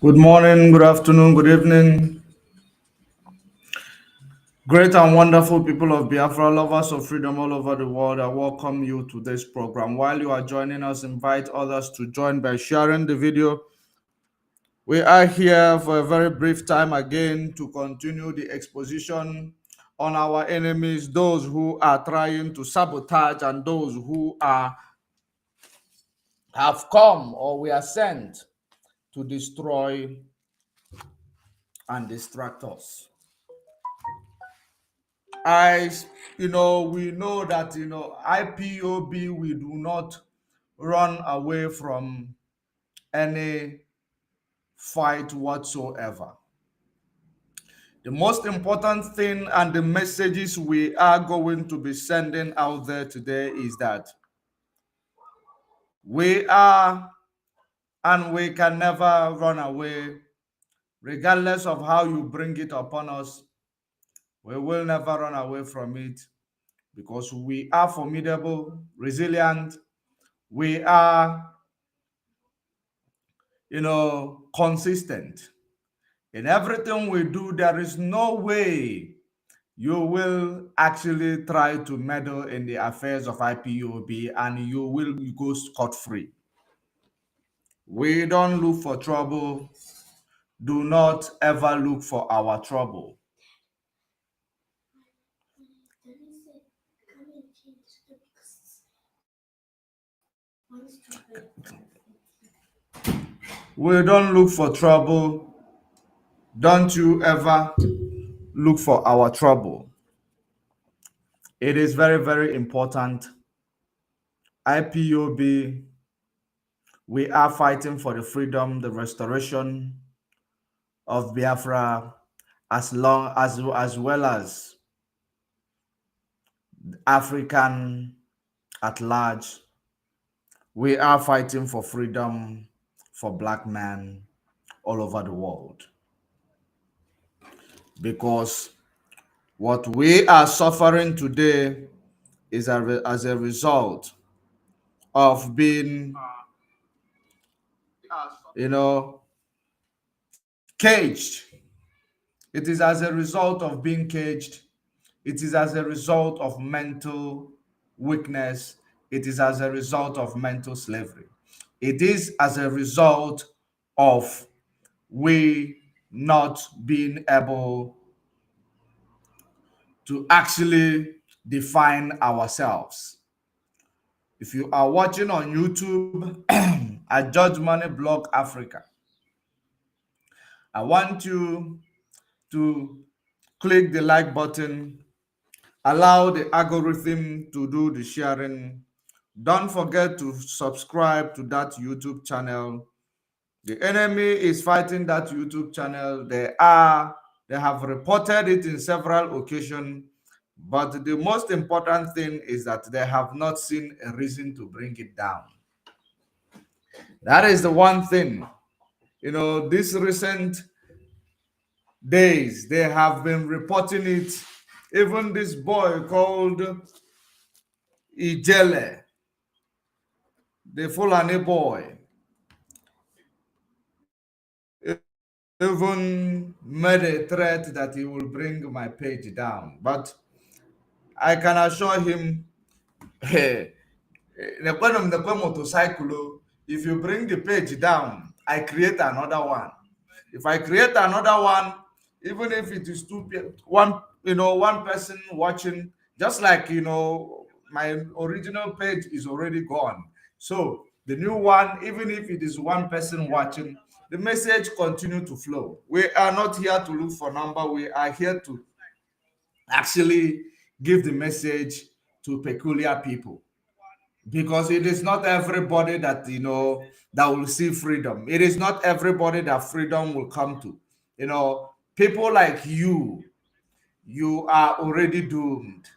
Good morning, good afternoon, good evening. Great and wonderful people of Biafra, lovers of freedom all over the world, I welcome you to this program. While you are joining us, invite others to join by sharing the video. We are here for a very brief time again to continue the exposition on our enemies, those who are trying to sabotage and those who have come or we are sent to destroy and distract us. We know that, IPOB, we do not run away from any fight whatsoever. The most important thing and the messages we are going to be sending out there today is that we are and we can never run away, regardless of how you bring it upon us. We will never run away from it because we are formidable, resilient. We are, consistent. In everything we do, there is no way you will actually try to meddle in the affairs of IPOB and you will go scot-free. We don't look for trouble. Do not ever look for our trouble. We don't look for trouble. Don't you ever look for our trouble. It is very, very important. IPOB, we are fighting for the freedom, the restoration of Biafra, as well as African at large. We are fighting for freedom for Black men all over the world. Because what we are suffering today is as a result of being, caged. It is as a result of being caged. It is as a result of mental weakness. It is as a result of mental slavery. It is as a result of we not being able to actually define ourselves. If you are watching on YouTube at Judge Money Blog Africa, I want you to click the like button, allow the algorithm to do the sharing. Don't forget to subscribe to that YouTube channel. The enemy is fighting that YouTube channel. They have reported it in several occasions, but the most important thing is that they have not seen a reason to bring it down. That is the one thing. These recent days, they have been reporting it. Even this boy called Ijele, the Fulani boy, even made a threat that he will bring my page down. But I can assure him, hey, motorcycle, if you bring the page down, I create another one. If I create another one, even if it is one person watching, just like my original page is already gone. So the new one, even if it is one person watching, the message continue to flow. We are not here to look for number. We are here to actually give the message to peculiar people, because it is not everybody that that will see freedom. It is not everybody that freedom will come to. People like you are already doomed.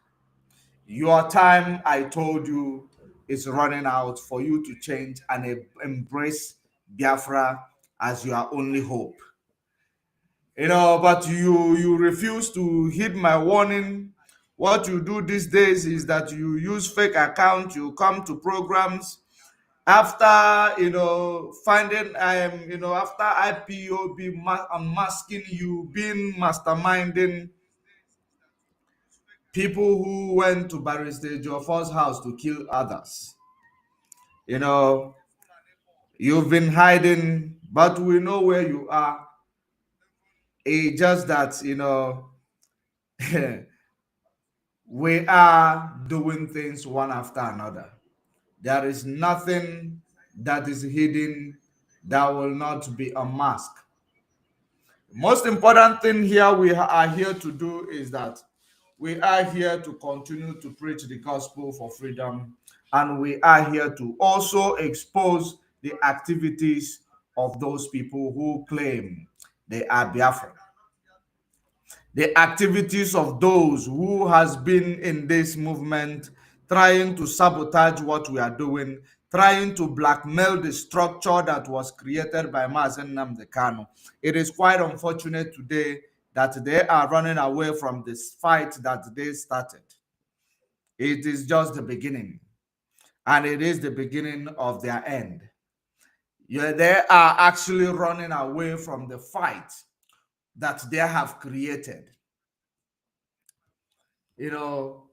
Your time, I told you, is running out for you to change and embrace Biafra as your only hope. But you refuse to heed my warning. What you do these days is that you use fake accounts, you come to programs, After finding after IPOB unmasking you, being masterminding people who went to Barrister Jofor's house to kill others. You know, you've been hiding, but we know where you are. It's just that we are doing things one after another. There is nothing that is hidden that will not be unmasked. Most important thing here we are here to do is that we are here to continue to preach the gospel for freedom, and we are here to also expose the activities of those people who claim they are Biafran, the activities of those who has been in this movement trying to sabotage what we are doing, trying to blackmail the structure that was created by Mazen Nnamdi Kanu. It is quite unfortunate today that they are running away from this fight that they started. It is just the beginning, and it is the beginning of their end. Yeah, they are actually running away from the fight that they have created. you know,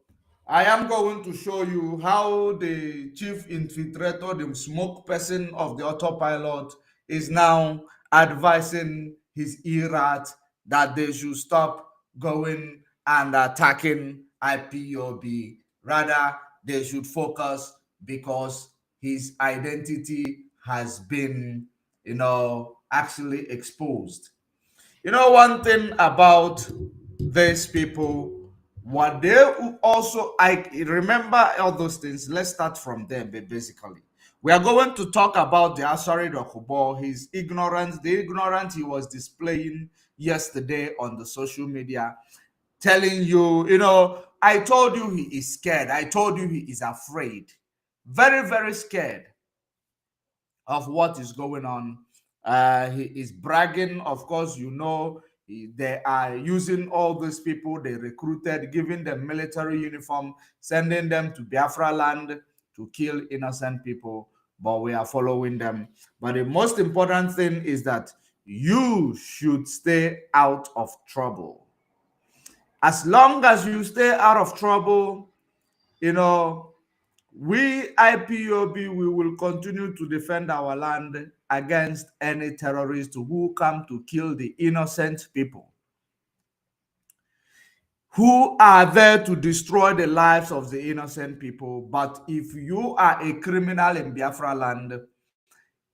I am going to show you how the chief infiltrator, the smoke person of the autopilot, is now advising his ERAT that they should stop going and attacking IPOB. Rather, they should focus because his identity has been, actually exposed. One thing about these people, what they also, I remember all those things. Let's start from there. Basically, we are going to talk about the Asari Dokubo, his ignorance, the ignorance he was displaying yesterday on the social media, telling you, I told you he is scared. I told you he is afraid. Very, very scared of what is going on. He is bragging, of course, they are using all these people they recruited, giving them military uniform, sending them to Biafra land to kill innocent people, but we are following them. But the most important thing is that you should stay out of trouble. As long as you stay out of trouble, you know, we IPOB, we will continue to defend our land against any terrorists who come to kill the innocent people, who are there to destroy the lives of the innocent people. But if you are a criminal in Biafra land,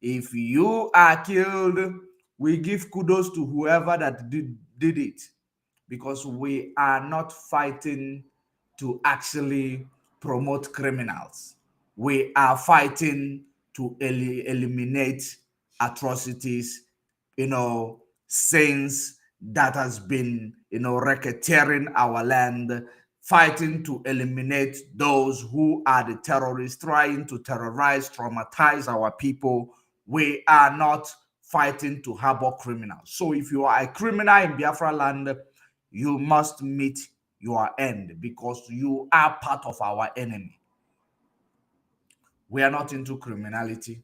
if you are killed, we give kudos to whoever that did it, because we are not fighting to actually promote criminals. We are fighting to eliminate atrocities, sins that has been, racketeering our land, fighting to eliminate those who are the terrorists trying to terrorize, traumatize our people. We are not fighting to harbor criminals. So if you are a criminal in Biafra land, you must meet your end, because you are part of our enemy. We are not into criminality.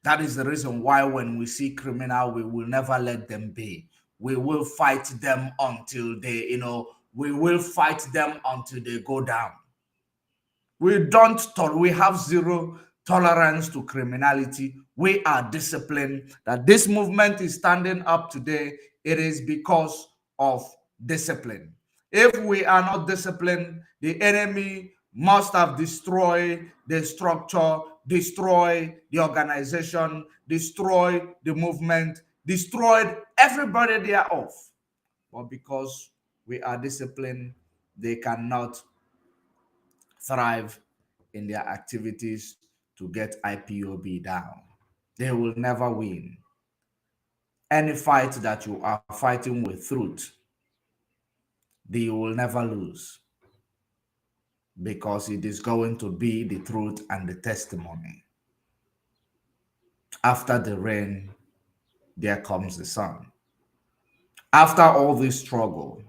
That is the reason why when we see criminal, we will never let them be. We will fight them until we will fight them until they go down. We have zero tolerance to criminality. We are disciplined. That this movement is standing up today, it is because of discipline. If we are not disciplined, the enemy must have destroyed the structure, destroyed the organization, destroyed the movement, destroyed everybody thereof. But because we are disciplined, they cannot thrive in their activities to get IPOB down. They will never win. Any fight that you are fighting with truth, they will never lose, because it is going to be the truth and the testimony. After the rain, there comes the sun. After all this struggle,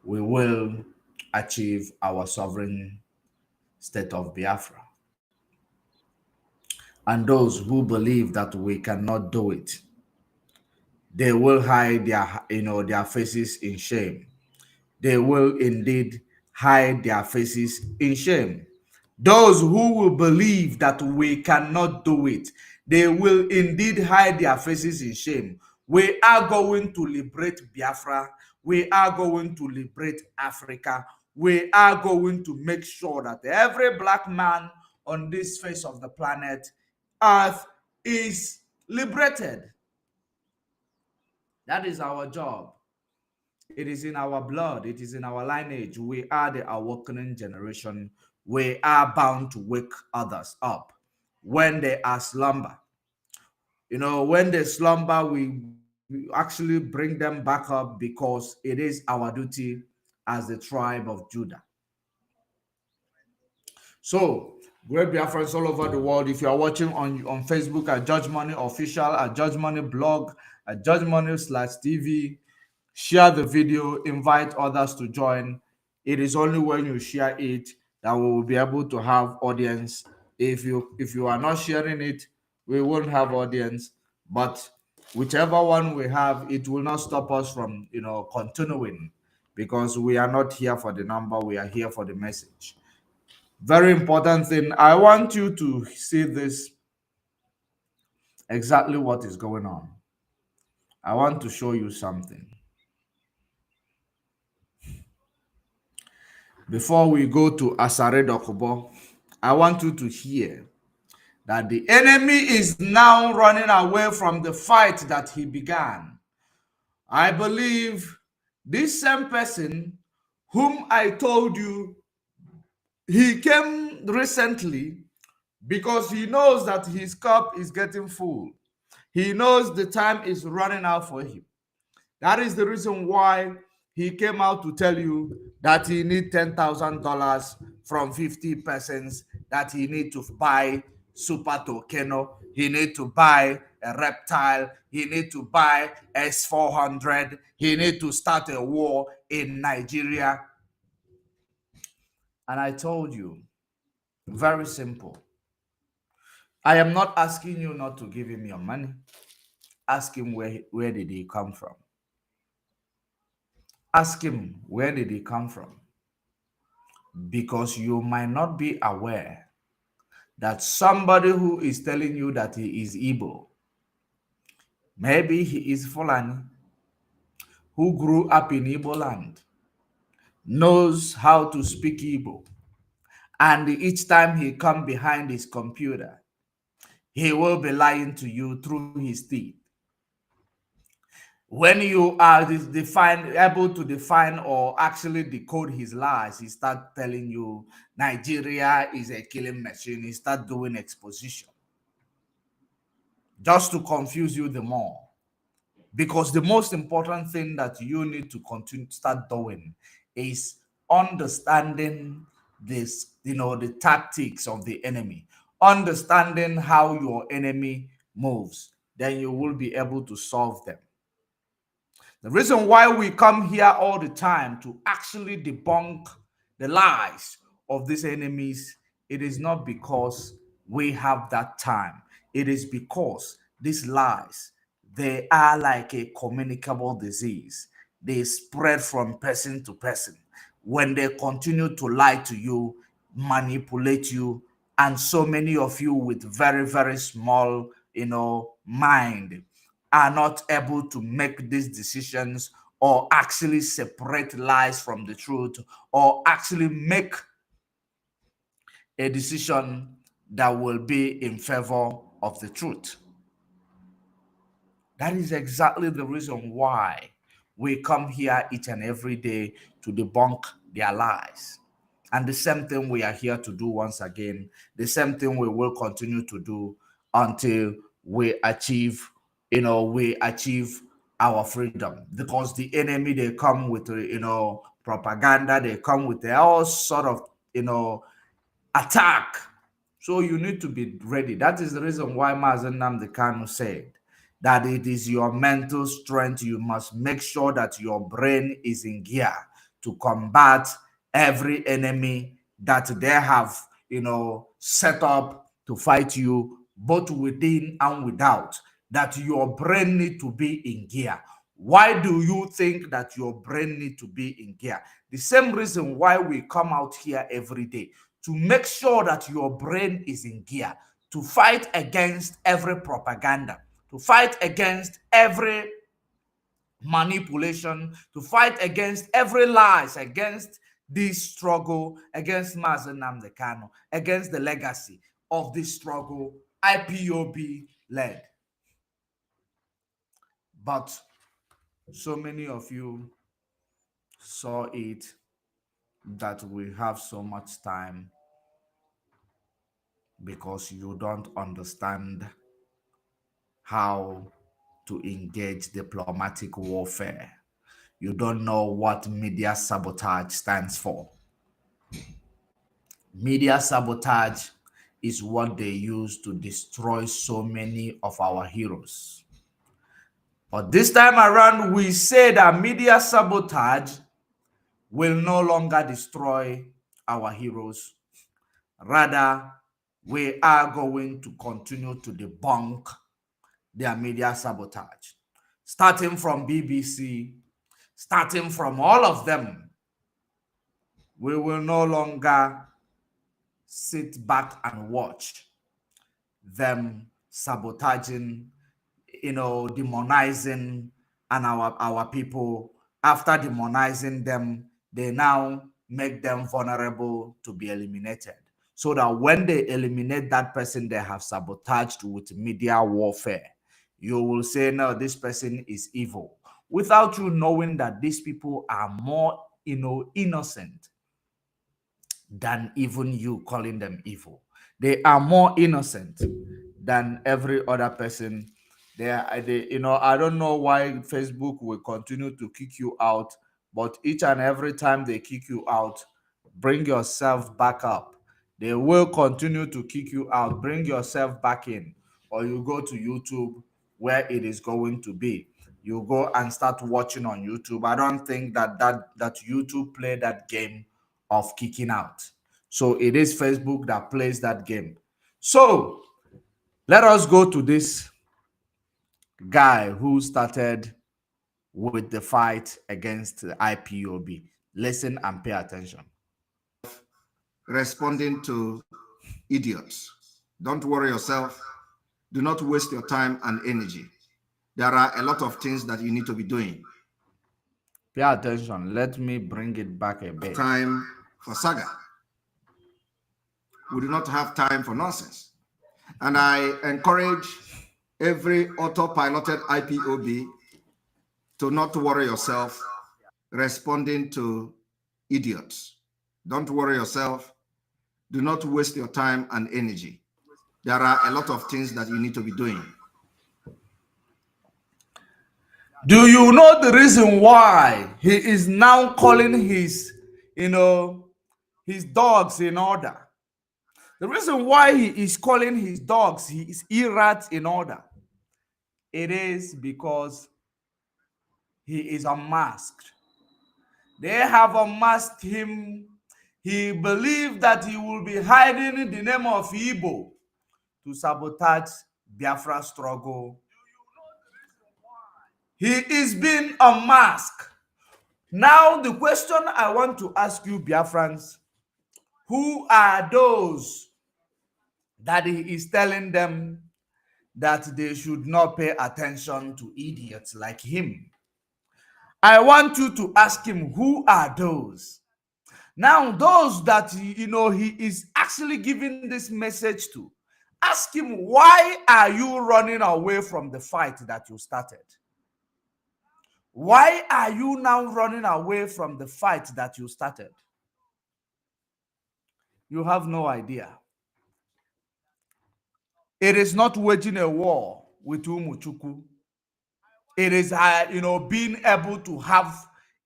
we will achieve our sovereign state of Biafra. And those who believe that we cannot do it, they will hide their faces in shame. They will indeed hide their faces in shame. Those who will believe that we cannot do it, they will indeed hide their faces in shame. We are going to liberate Biafra. We are going to liberate Africa. We are going to make sure that every black man on this face of the planet Earth is liberated. That is our job. It is in our blood. It is in our lineage. We are the awakening generation. We are bound to wake others up when they are slumber. When they slumber, we actually bring them back up because it is our duty as the tribe of Judah. So, great Biafrans all over the world. If you are watching on Facebook at Judge Money Official, at Judge Money Blog, at Judge Money/TV, share the video, invite others to join. It is only when you share it that we will be able to have audience. If you are not sharing it, we won't have audience. But whichever one we have, it will not stop us from continuing, because we are not here for the number, we are here for the message. Very important thing. I want you to see this, exactly what is going on. I want to show you something. Before we go to Asare Dokubo, I want you to hear that the enemy is now running away from the fight that he began. I believe this same person whom I told you, he came recently because he knows that his cup is getting full. He knows the time is running out for him. That is the reason why he came out to tell you that he need $10,000 from 50 persons, that he need to buy Super Tokeno, he need to buy a reptile, he need to buy S-400, he need to start a war in Nigeria. And I told you, very simple. I am not asking you not to give him your money. Ask him where did he come from. Ask him where did he come from. Because you might not be aware that somebody who is telling you that he is Igbo, maybe he is Fulani, who grew up in Igbo land, knows how to speak Igbo, and each time he comes behind his computer, he will be lying to you through his teeth. When you are able to define or actually decode his lies, he start telling you Nigeria is a killing machine. He start doing exposition just to confuse you the more. Because the most important thing that you need to continue to start doing is understanding this, the tactics of the enemy, understanding how your enemy moves. Then you will be able to solve them. The reason why we come here all the time to actually debunk the lies of these enemies, it is not because we have that time. It is because these lies, they are like a communicable disease. They spread from person to person. When they continue to lie to you, manipulate you, and so many of you with very, very small, mind are not able to make these decisions or actually separate lies from the truth or actually make a decision that will be in favor of the truth. That is exactly the reason why we come here each and every day to debunk their lies. And the same thing we are here to do once again, the same thing we will continue to do until we achieve our freedom. Because the enemy, they come with propaganda, they come with all sort of attack. So you need to be ready. That is the reason why Mazen Nnamdi Kanu said that it is your mental strength. You must make sure that your brain is in gear to combat every enemy that they have set up to fight you both within and without, that your brain need to be in gear. Why do you think that your brain need to be in gear? The same reason why we come out here every day, to make sure that your brain is in gear, to fight against every propaganda, to fight against every manipulation, to fight against every lies, against this struggle, against Mazen Nnamdi Kanu, against the legacy of this struggle IPOB led. But so many of you saw it that we have so much time because you don't understand how to engage diplomatic warfare. You don't know what media sabotage stands for. Media sabotage is what they use to destroy so many of our heroes. But this time around, we say that media sabotage will no longer destroy our heroes. Rather, we are going to continue to debunk their media sabotage, starting from BBC, starting from all of them. We will no longer sit back and watch them sabotaging, demonizing and our people. After demonizing them, they now make them vulnerable to be eliminated, so that when they eliminate that person they have sabotaged with media warfare, you will say, no, this person is evil, without you knowing that these people are more innocent than even you calling them evil. They are more innocent than every other person. I don't know why Facebook will continue to kick you out, but each and every time they kick you out, bring yourself back up. They will continue to kick you out. Bring yourself back in, or you go to YouTube where it is going to be. You go and start watching on YouTube. I don't think that YouTube play that game of kicking out. So it is Facebook that plays that game. So let us go to this guy who started with the fight against the IPOB. Listen and pay attention. Responding to idiots. Don't worry yourself. Do not waste your time and energy. There are a lot of things that you need to be doing. Pay attention. Let me bring it back a bit. Time for saga. We do not have time for nonsense. And I encourage every autopiloted IPOB to not worry yourself responding to idiots. Don't worry yourself. Do not waste your time and energy. There are a lot of things that you need to be doing. Do you know the reason why he is now calling his dogs in order? The reason why he is calling his dogs, his errats in order, it is because he is unmasked. They have unmasked him. He believed that he will be hiding in the name of Igbo to sabotage Biafra struggle. He is being unmasked. Now the question I want to ask you, Biafrans, who are those that he is telling them that they should not pay attention to idiots like him? I want you to ask him, who are those? Now, those that he is actually giving this message to, ask him, why are you running away from the fight that you started? Why are you now running away from the fight that you started? You have no idea. It is not waging a war with Umuchukwu. It is, being able to have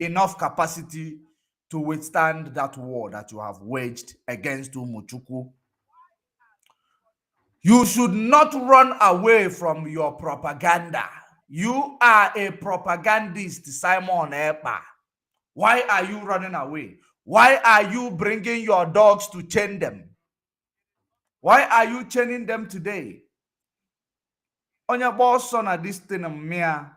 enough capacity to withstand that war that you have waged against Umuchukwu. You should not run away from your propaganda. You are a propagandist, Simon Epa. Why are you running away? Why are you bringing your dogs to chain them? Why are you chaining them today? onye boss son at this thing mere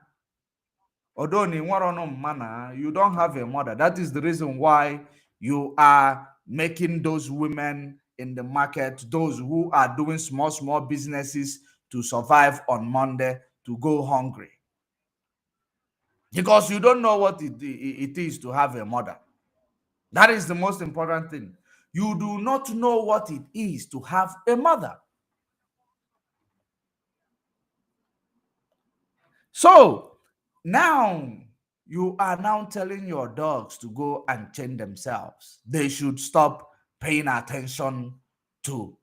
you don't have a mother. That is the reason why you are making those women in the market, those who are doing small businesses to survive on Monday, to go hungry. Because you don't know what it is to have a mother. That is the most important thing. You do not know what it is to have a mother. So now you are now telling your dogs to go and change themselves. They should stop paying attention to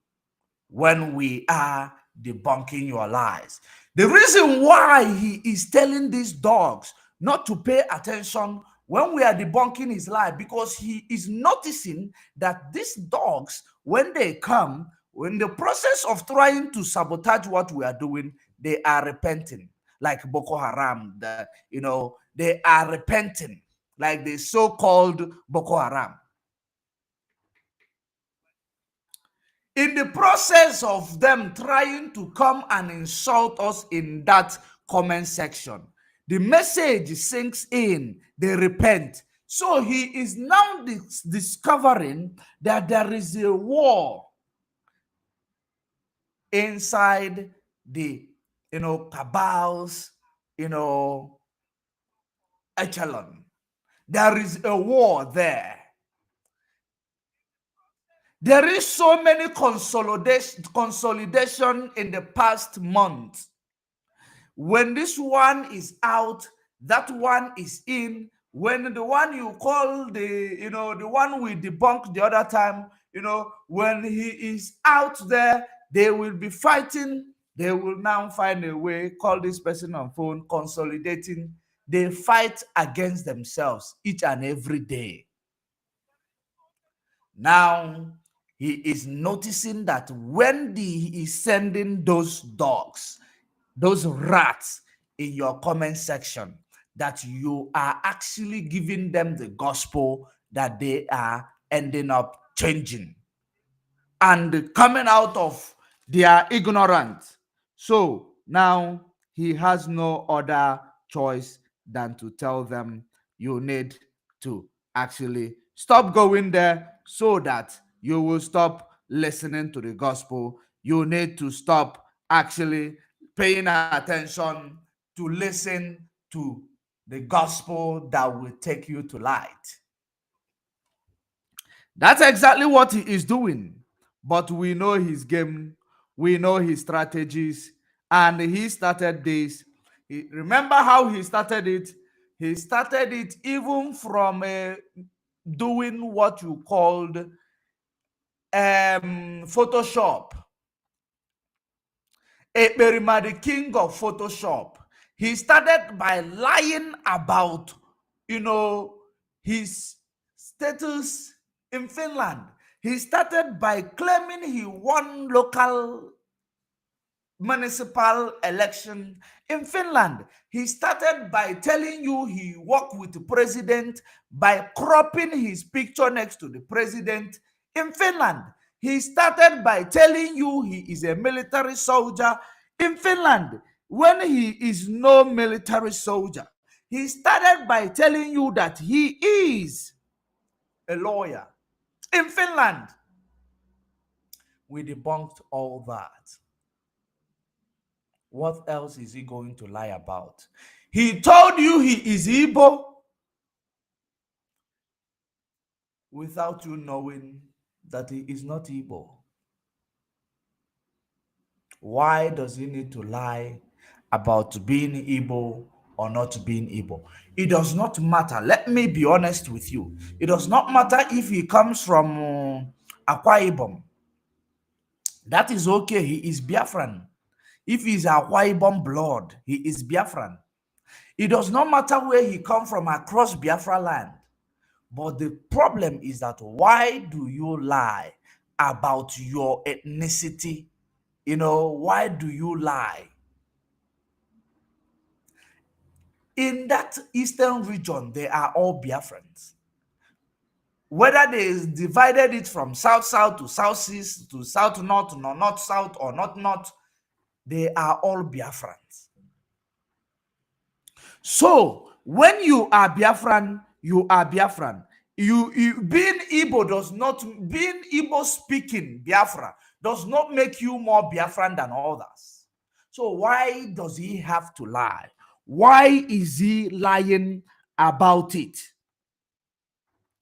when we are debunking your lies. The reason why he is telling these dogs not to pay attention when we are debunking his lie, because he is noticing that these dogs, when they come, in the process of trying to sabotage what we are doing, they are repenting. Like Boko Haram, they are repenting, like the so-called Boko Haram. In the process of them trying to come and insult us in that comment section, the message sinks in, they repent. So he is now discovering that there is a war inside the, cabals, echelon. There is a war there. There is so many consolidation in the past month. When this one is out, that one is in. When the one you call the one we debunked the other time, when he is out there, they will be fighting. They will now find a way, call this person on phone, consolidating. They fight against themselves each and every day. Now, he is noticing that when he is sending those dogs, those rats in your comment section, that you are actually giving them the gospel that they are ending up changing and coming out of their ignorance. So now he has no other choice than to tell them, you need to actually stop going there so that you will stop listening to the gospel. You need to stop actually paying attention to listen to the gospel that will take you to light. That's exactly what he is doing. But we know his game, we know his strategies, and he started this. Remember how he started it? He started it even from doing what you called Photoshop. Ekperima, the king of Photoshop. He started by lying about, his status in Finland. He started by claiming he won local municipal election in Finland. He started by telling you he worked with the president by cropping his picture next to the president in Finland. He started by telling you he is a military soldier in Finland when he is no military soldier. He started by telling you that he is a lawyer in Finland. We debunked all that. What else is he going to lie about? He told you he is Igbo without you knowing that he is not Igbo. Why does he need to lie about being Igbo or not being Igbo? It does not matter. Let me be honest with you. It does not matter if he comes from Akwa Ibom. That is okay. He is Biafran. If he's Akwa Ibom blood, he is Biafran. It does not matter where he comes from across Biafra land. But the problem is that why do you lie about your ethnicity? Why do you lie? In that eastern region, they are all Biafrans. Whether they divided it from south-south to south-east to south-north, north-south, or north-north, They are all Biafrans. So when you are Biafran, you are Biafran. You being Igbo does not, being Igbo speaking Biafra does not make you more Biafran than others. So why does he have to lie? Why is he lying about it?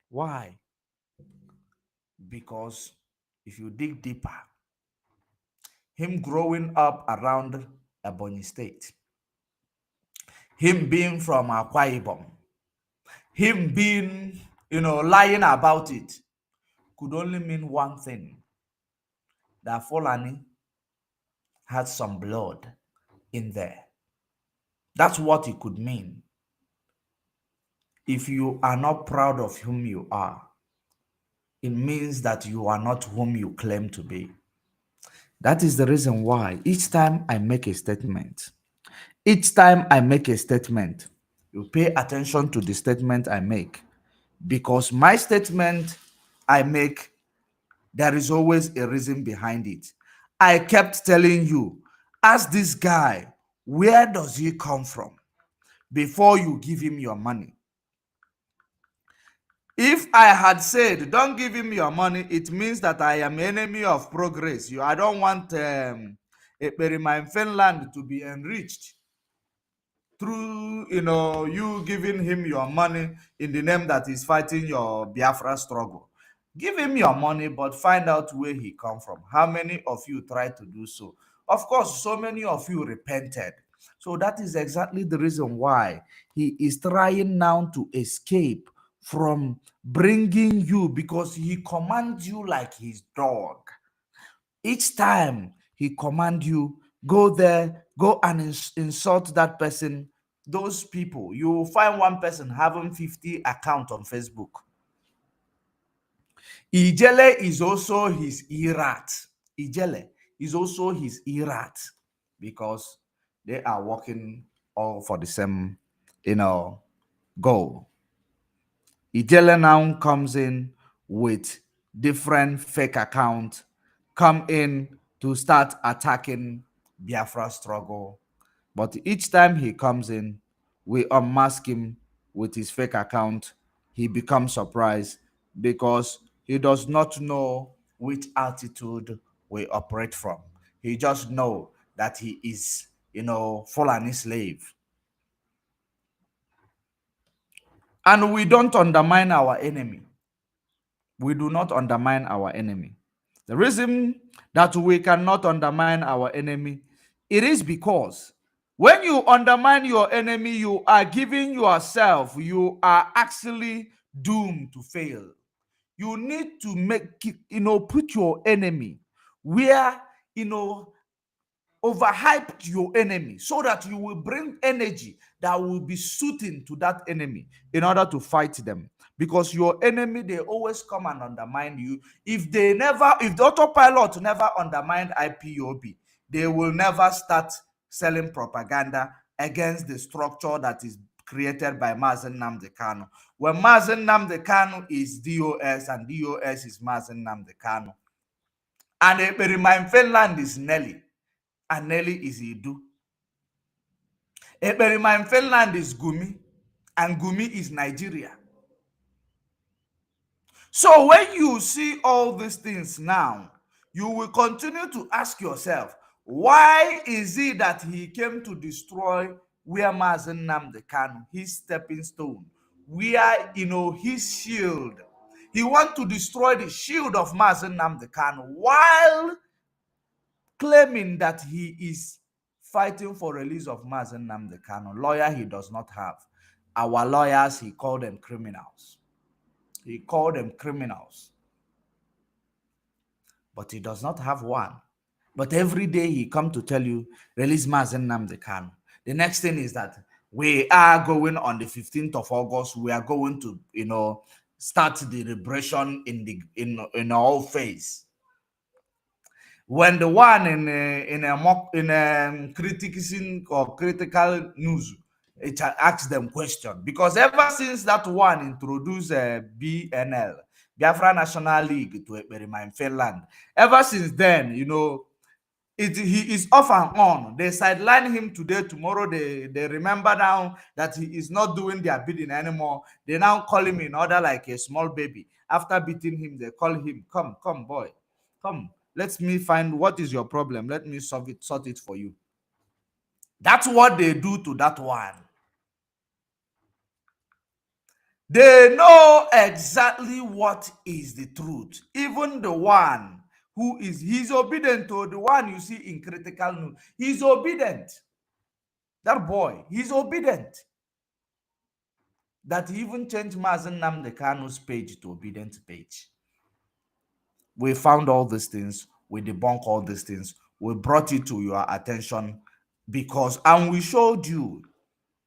Why? Because if you dig deeper, him growing up around Ebonyi State, him being from Akwa Ibom, him being, lying about it could only mean one thing, that Fulani had some blood in there. That's what it could mean. If you are not proud of whom you are, it means that you are not whom you claim to be. That is the reason why each time I make a statement, you pay attention to the statement I make, because my statement I make, there is always a reason behind it. I kept telling you, ask this guy, where does he come from, before you give him your money. If I had said, don't give him your money, it means that I am enemy of progress. I don't want Ekperima in Finland to be enriched through, you giving him your money in the name that is fighting your Biafra struggle. Give him your money, but find out where he come from. How many of you tried to do so? Of course, so many of you repented. So that is exactly the reason why he is trying now to escape from bringing you, because he commands you like his dog. Each time he commands you, go there, go and insult that person. Those people, you will find one person having 50 accounts on Facebook. Ijele is also his Irat. Ijele is also his Irat, because they are working all for the same, goal. Ijele now comes in with different fake accounts, come in to start attacking Biafra struggle. But each time he comes in, we unmask him with his fake account. He becomes surprised, because he does not know which altitude we operate from. He just know that he is, Fulani slave. And we don't undermine our enemy. We do not undermine our enemy. The reason that we cannot undermine our enemy, it is because when you undermine your enemy, you are giving yourself, you are actually doomed to fail. You need to put your enemy where, overhype your enemy, so that you will bring energy that will be suiting to that enemy in order to fight them. Because your enemy, they always come and undermine you. If the autopilot never undermined IPOB, they will never start selling propaganda against the structure that is created by Mazen Nnamdi Kanu. When Mazen Nnamdi Kanu is DOS and DOS is Mazen Nnamdi Kanu, and Ekperima in Finland is Nelly, and Nelly is Idu. Ekperima in Finland is Gumi, and Gumi is Nigeria. So when you see all these things now, you will continue to ask yourself, why is it that he came to destroy where Mazen Nnamdi Kanu, his stepping stone, where, his shield? He wants to destroy the shield of Mazen Nnamdi Kanu while claiming that he is fighting for release of Mazen Nnamdi Kanu. Lawyer he does not have. Our lawyers, he called them criminals. He called them criminals. But he does not have one. But every day he come to tell you, release Mazen Nnamdi Kanu. The next thing is that we are going on the 15th of August. We are going to, start the liberation in all phase. When the one in critical news, it asks them question, because ever since that one introduced BNL, Biafra National League, to Ekperima in Finland, ever since then, he is off and on. They sideline him today, tomorrow they remember now that he is not doing their bidding anymore. They now call him in order like a small baby. After beating him, they call him, come boy, come, let me find what is your problem, let me sort it for you. That's what they do to that one. They know exactly what is the truth. Even the one who he's obedient to the one you see in critical news. He's obedient. That boy, he's obedient. That he even changed Mazen Nnamdi Kanu's page to obedient page. We found all these things. We debunk all these things. We brought it to your attention because, and we showed you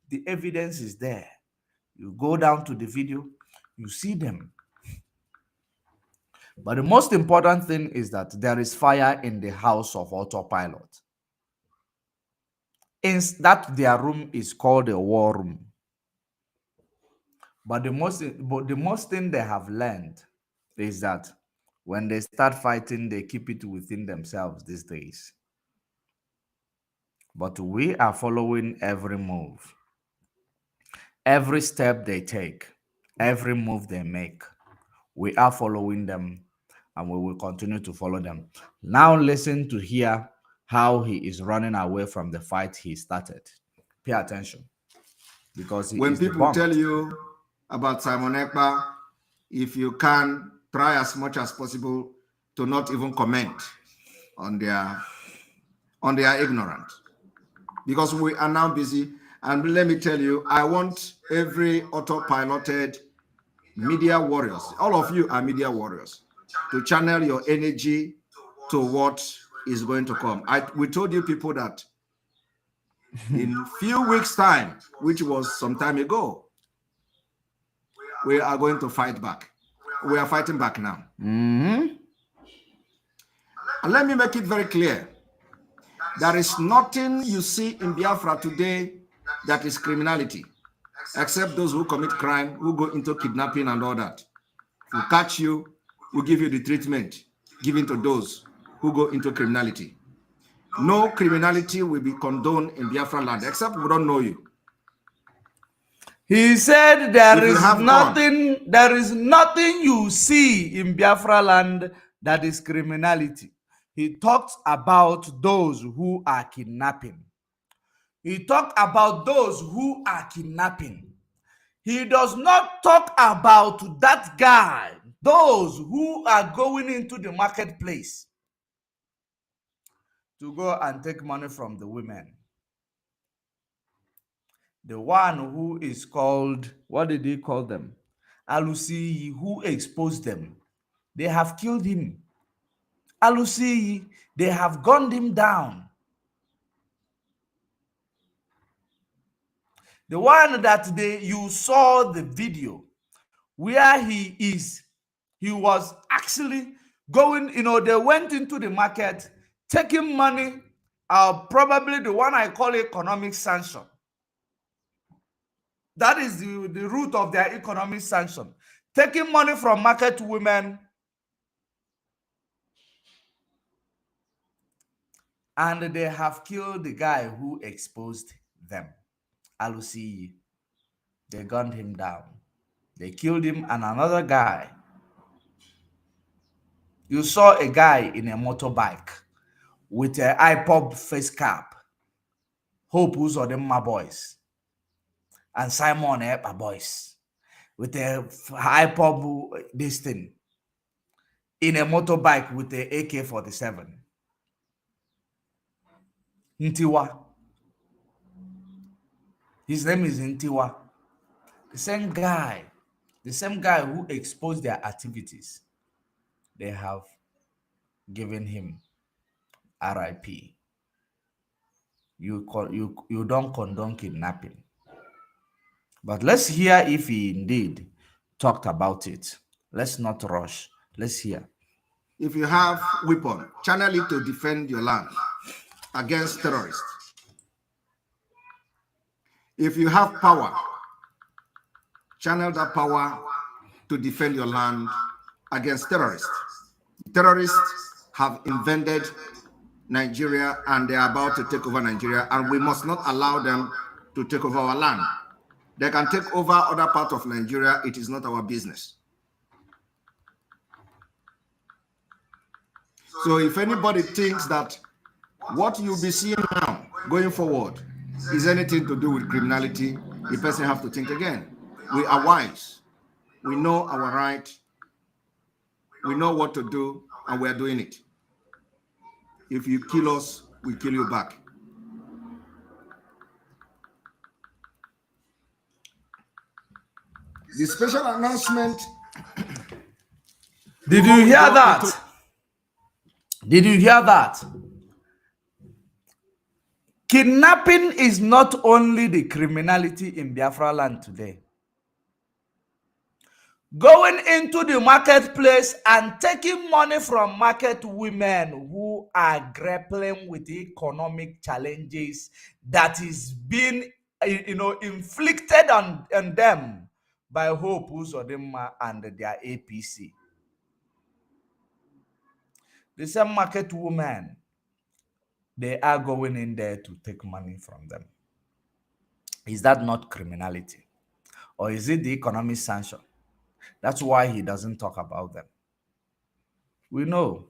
the evidence is there. You go down to the video, you see them. But the most important thing is that there is fire in the house of autopilot. In that their room is called a war room. But the most thing they have learned is that when they start fighting, they keep it within themselves these days. But we are following every move, every step they take, every move they make. We are following them, and we will continue to follow them. Now listen to hear how he is running away from the fight he started. Pay attention. Because when people tell you about Simon Ekpa, if you can, try as much as possible to not even comment on their ignorance. Because we are now busy. And let me tell you, I want every autopiloted media warriors, all of you are media warriors, to channel your energy to what is going to come. We told you people that in few weeks' time, which was some time ago, we are going to fight back. We are fighting back now. And let me make it very clear. There is nothing you see in Biafra today that is criminality, except those who commit crime, who go into kidnapping and all that. If we catch you, we'll give you the treatment given to those who go into criminality. No criminality will be condoned in Biafra land, except we don't know you. He said there is nothing you see in Biafra land that is criminality. He talked about those who are kidnapping. He talked about those who are kidnapping. He does not talk about that guy, those who are going into the marketplace to go and take money from the women. The one who is called, what did he call them? Alusi, who exposed them. They have killed him. Alusi, they have gunned him down. The one that you saw the video where he was actually going, they went into the market, taking money, probably the one I call economic sanction. That is the root of their economic sanction. Taking money from market women and they have killed the guy who exposed them. Alusi, they gunned him down. They killed him and another guy. You saw a guy in a motorbike with an IPOB face cap. Hope Uzodinma boys. And Simon Ekpa boys. With a IPOB this thing. In a motorbike with the AK-47. Ntiwa. His name is Ntiwa. The same guy who exposed their activities. They have given him RIP. You don't condone kidnapping. But let's hear if he indeed talked about it. Let's not rush. Let's hear. If you have weapon, channel it to defend your land against terrorists. If you have power, channel that power to defend your land against terrorists. Terrorists have invented Nigeria, and they are about to take over Nigeria, and we must not allow them to take over our land. They can take over other parts of Nigeria. It is not our business. So if anybody thinks that what you'll be seeing now going forward is anything to do with criminality, the person have to think again. We are wise. We know our right. We know what to do, and we are doing it. If you kill us, we kill you back. The special announcement. Did you hear that? Did you hear that? Kidnapping is not only the criminality in Biafra land today. Going into the marketplace and taking money from market women who are grappling with the economic challenges that is being, inflicted on them by Hope Uzodinma and their APC. The same market women, they are going in there to take money from them. Is that not criminality? Or is it the economic sanction? That's why he doesn't talk about them. We know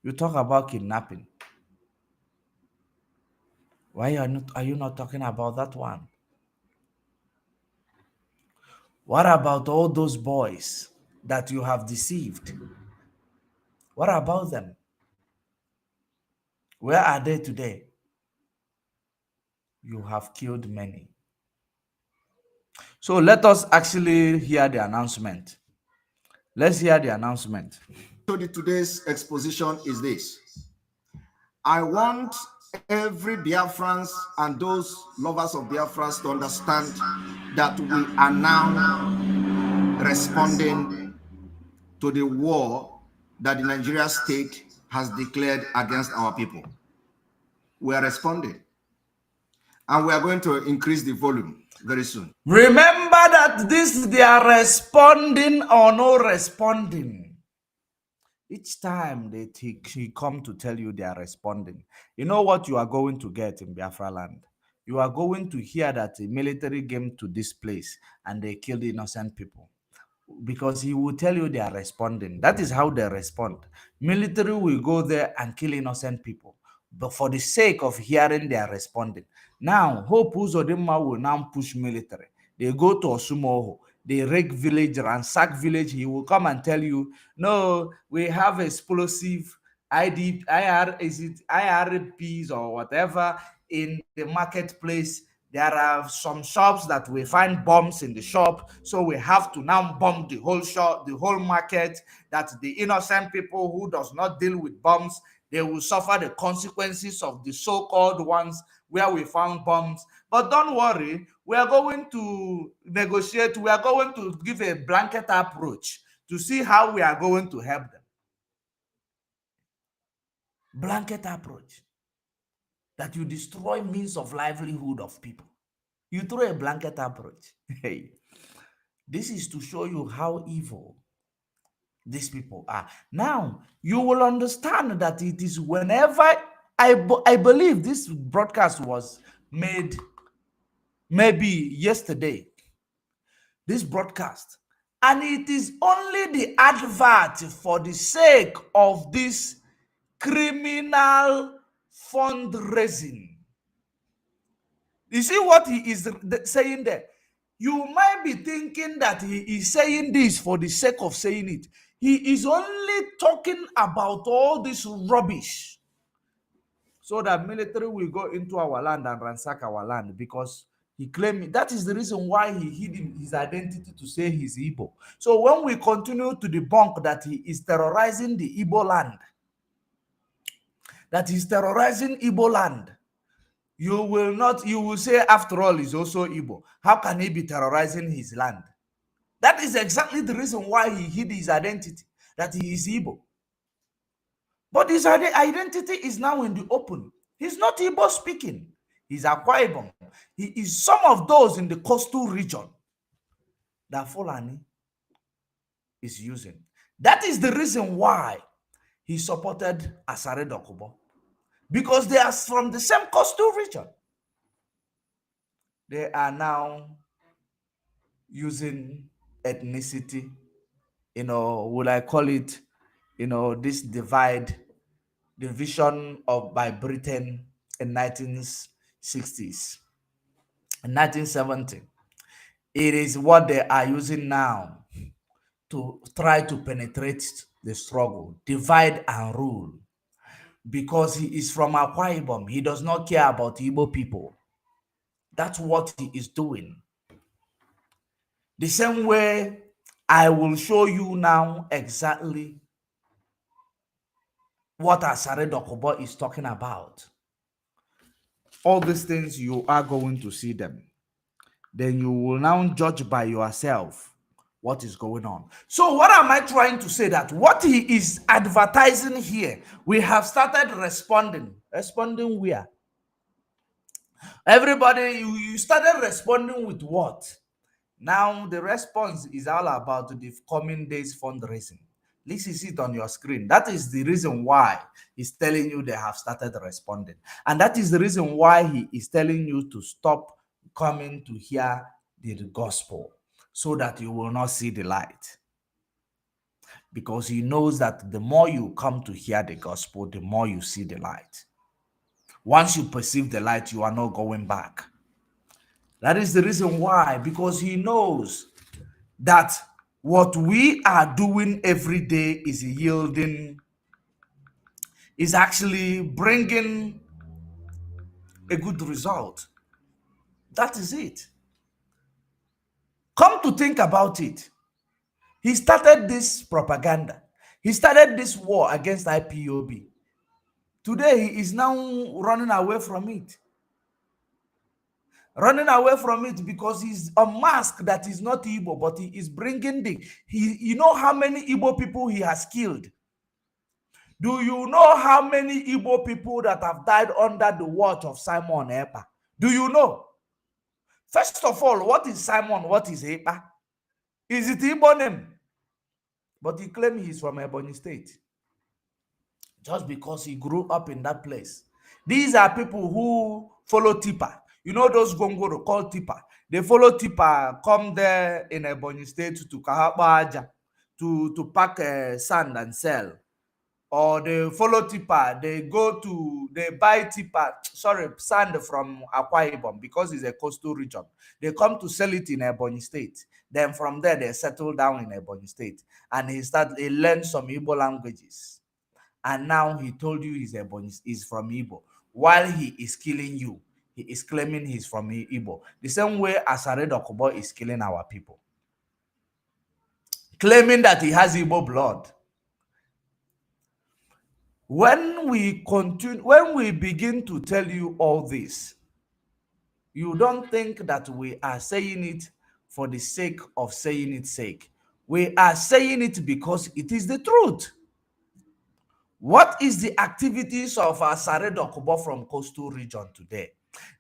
you talk about kidnapping. Why are you not talking about that one? What about all those boys that you have deceived? What about them? Where are they today? You have killed many. So let us actually hear the announcement. Let's hear the announcement. So today's exposition is this. I want every Biafrans and those lovers of Biafrans to understand that we are now responding to the war that the Nigeria state has declared against our people. We are responding. And we are going to increase the volume very soon. Remember that they are responding or no responding. Each time he come to tell you they are responding, you know what you are going to get in Biafra land? You are going to hear that the military came to this place and they killed innocent people. Because he will tell you they are responding. That is how they respond. Military will go there and kill innocent people. But for the sake of hearing they are responding. Now, Hope Uzodinma will now push military. They go to Osumoho. They wreck village, ransack village. He will come and tell you, no, we have explosive IRPs or whatever in the marketplace. There are some shops that we find bombs in the shop, so we have to now bomb the whole shop, the whole market, that the innocent people who does not deal with bombs, they will suffer the consequences of the so-called ones where we found bombs. But don't worry, we are going to negotiate, we are going to give a blanket approach to see how we are going to help them. Blanket approach. That you destroy means of livelihood of people. You throw a blanket approach. Hey, this is to show you how evil these people are. Now, you will understand that it is whenever I believe this broadcast was made maybe yesterday. This broadcast. And it is only the advert for the sake of this criminal fundraising. You see what he is saying there? You might be thinking that he is saying this for the sake of saying it. He is only talking about all this rubbish so that military will go into our land and ransack our land, because he claimed that is the reason why he hid his identity to say he's Igbo. So when we continue to debunk that he is terrorizing the Igbo land, you will say, after all, he's also Igbo. How can he be terrorizing his land? That is exactly the reason why he hid his identity, that he is Igbo. But his identity is now in the open. He's not Igbo speaking. He's Akwa Ibom. He is some of those in the coastal region that Fulani is using. That is the reason why he supported Asare Dokubo. because they are from the same coastal region. They are now using ethnicity, would I call it, this division of by Britain in 1960s and 1970. It is what they are using now to try to penetrate the struggle, divide and rule. Because he is from Akwa Ibom, he does not care about Igbo people. That's what he is doing. The same way I will show you now exactly what Asare Dokubo is talking about. All these things, you are going to see them. Then you will now judge by yourself what is going on. So what am I trying to say? That what he is advertising here, we have started responding. Responding where? Everybody, you started responding with what? Now the response is all about the coming days fundraising. This is it on your screen. That is the reason why he's telling you they have started responding. And that is the reason why he is telling you to stop coming to hear the gospel, so that you will not see the light. Because he knows that the more you come to hear the gospel, the more you see the light. Once you perceive the light, you are not going back. That is the reason why, because he knows that what we are doing every day is yielding, is actually bringing a good result. That is it. Come to think about it. He started this propaganda. He started this war against IPOB. Today, he is now running away from it. Running away from it because he's a mask that is not Igbo, but he is bringing you know how many Igbo people he has killed? Do you know how many Igbo people that have died under the watch of Simon Ekpa? Do you know? First of all, what is Simon? What is Ekpa? Is it Igbo name? But he claims he's from Ebonyi State. Just because he grew up in that place. These are people who follow Tipa. You know those Gongoro called Tipa. They follow Tipa, come there in Ebonyi State to Kahapa Aja, to pack sand and sell. Or they follow Tipa, they buy sand from Akwa Ibom because it's a coastal region. They come to sell it in Ebonyi State. Then from there, they settle down in Ebonyi State. And he learned some Igbo languages. And now he told you he's from Igbo. While he is killing you, he is claiming he's from Igbo. The same way Asare Dokubo is killing our people. Claiming that he has Igbo blood. When we begin to tell you all this, you don't think that we are saying it for the sake of saying its sake. We are saying it because it is the truth. What is the activities of Asare Dokubo from coastal region today?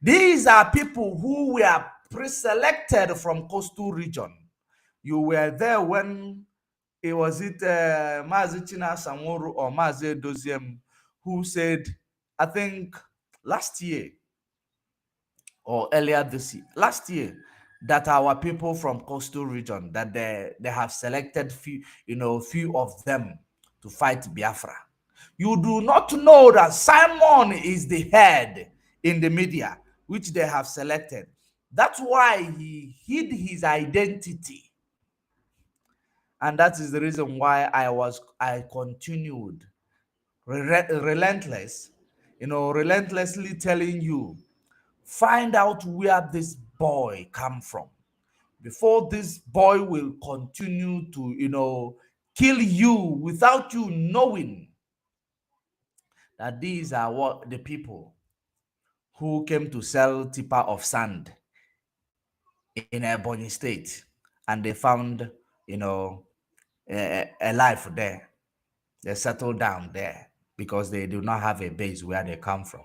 These are people who were pre-selected from coastal region. You were there when Mazi China Sanworu or Mazi Doziem who said, I think last year or earlier this year, last year, that our people from coastal region, that they have selected few of them to fight Biafra. You do not know that Simon is the head in the media, which they have selected. That's why he hid his identity. And that is the reason why I continued relentlessly telling you, find out where this boy come from before this boy will continue to kill you without you knowing that these are what the people who came to sell tipper of sand in Ebonyi State, and they found a life there. They settled down there because they do not have a base where they come from.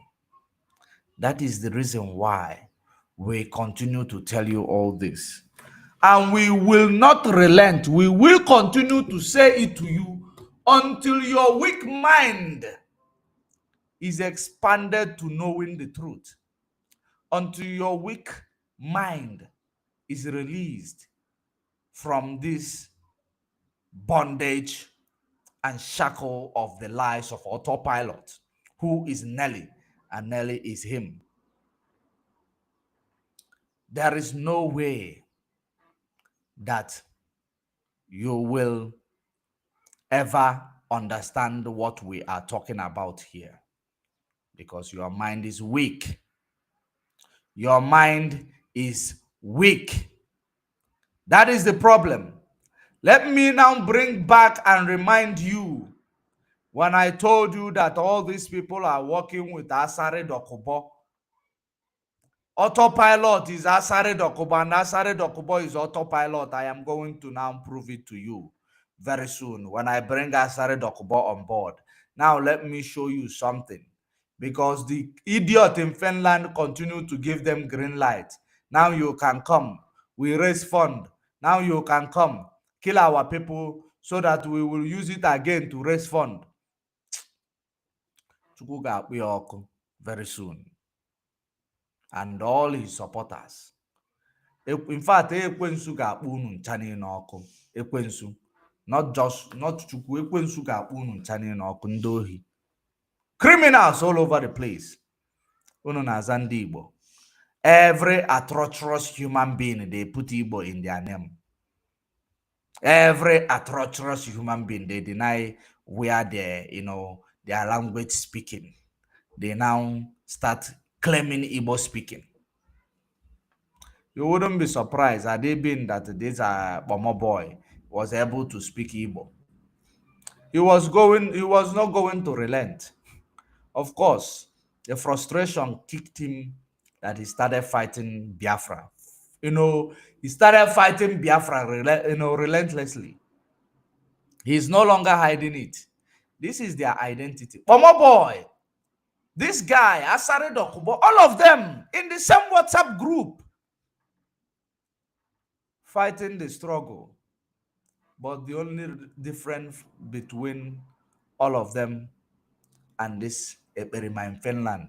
That is the reason why we continue to tell you all this. And we will not relent. We will continue to say it to you until your weak mind is expanded to knowing the truth, until your weak mind is released from this bondage and shackle of the lies of autopilot, who is Nelly, and Nelly is him. There is no way that you will ever understand what we are talking about here, because your mind is weak. Your mind is weak. That is the problem. Let me now bring back and remind you when I told you that all these people are working with Asare Dokubo. Autopilot is Asare Dokubo, and Asare Dokubo is autopilot. I am going to now prove it to you very soon when I bring Asare Dokubo on board. Now let me show you something, because the idiot in Finland continue to give them green light. Now you can come. We raise fund. Now you can come. Kill our people so that we will use it again to raise fund. Chukwu ga-akpụ ya ọkụ very soon, and all his supporters. In fact, Ekwensu ga-akpụ unu ncha niile ọkụ. Ekwensu, not Chukwu. Ekwensu ga-akpụ unu ncha niile ọkụ, ndị ohi. Criminals all over the place. Unu na-aza ndị Igbo. Every atrocious human being, they put Igbo in their name. Every atrocious human being, they deny where their language speaking. They now start claiming Igbo speaking. You wouldn't be surprised had they been that this Bomo boy was able to speak Igbo. He was not going to relent. Of course, the frustration kicked him that he started fighting Biafra. He started fighting Biafra relentlessly. He's no longer hiding it. This is their identity. Bomo boy, this guy, Asare Dokubo, all of them in the same WhatsApp group, fighting the struggle. But the only difference between all of them and this Eperima in Finland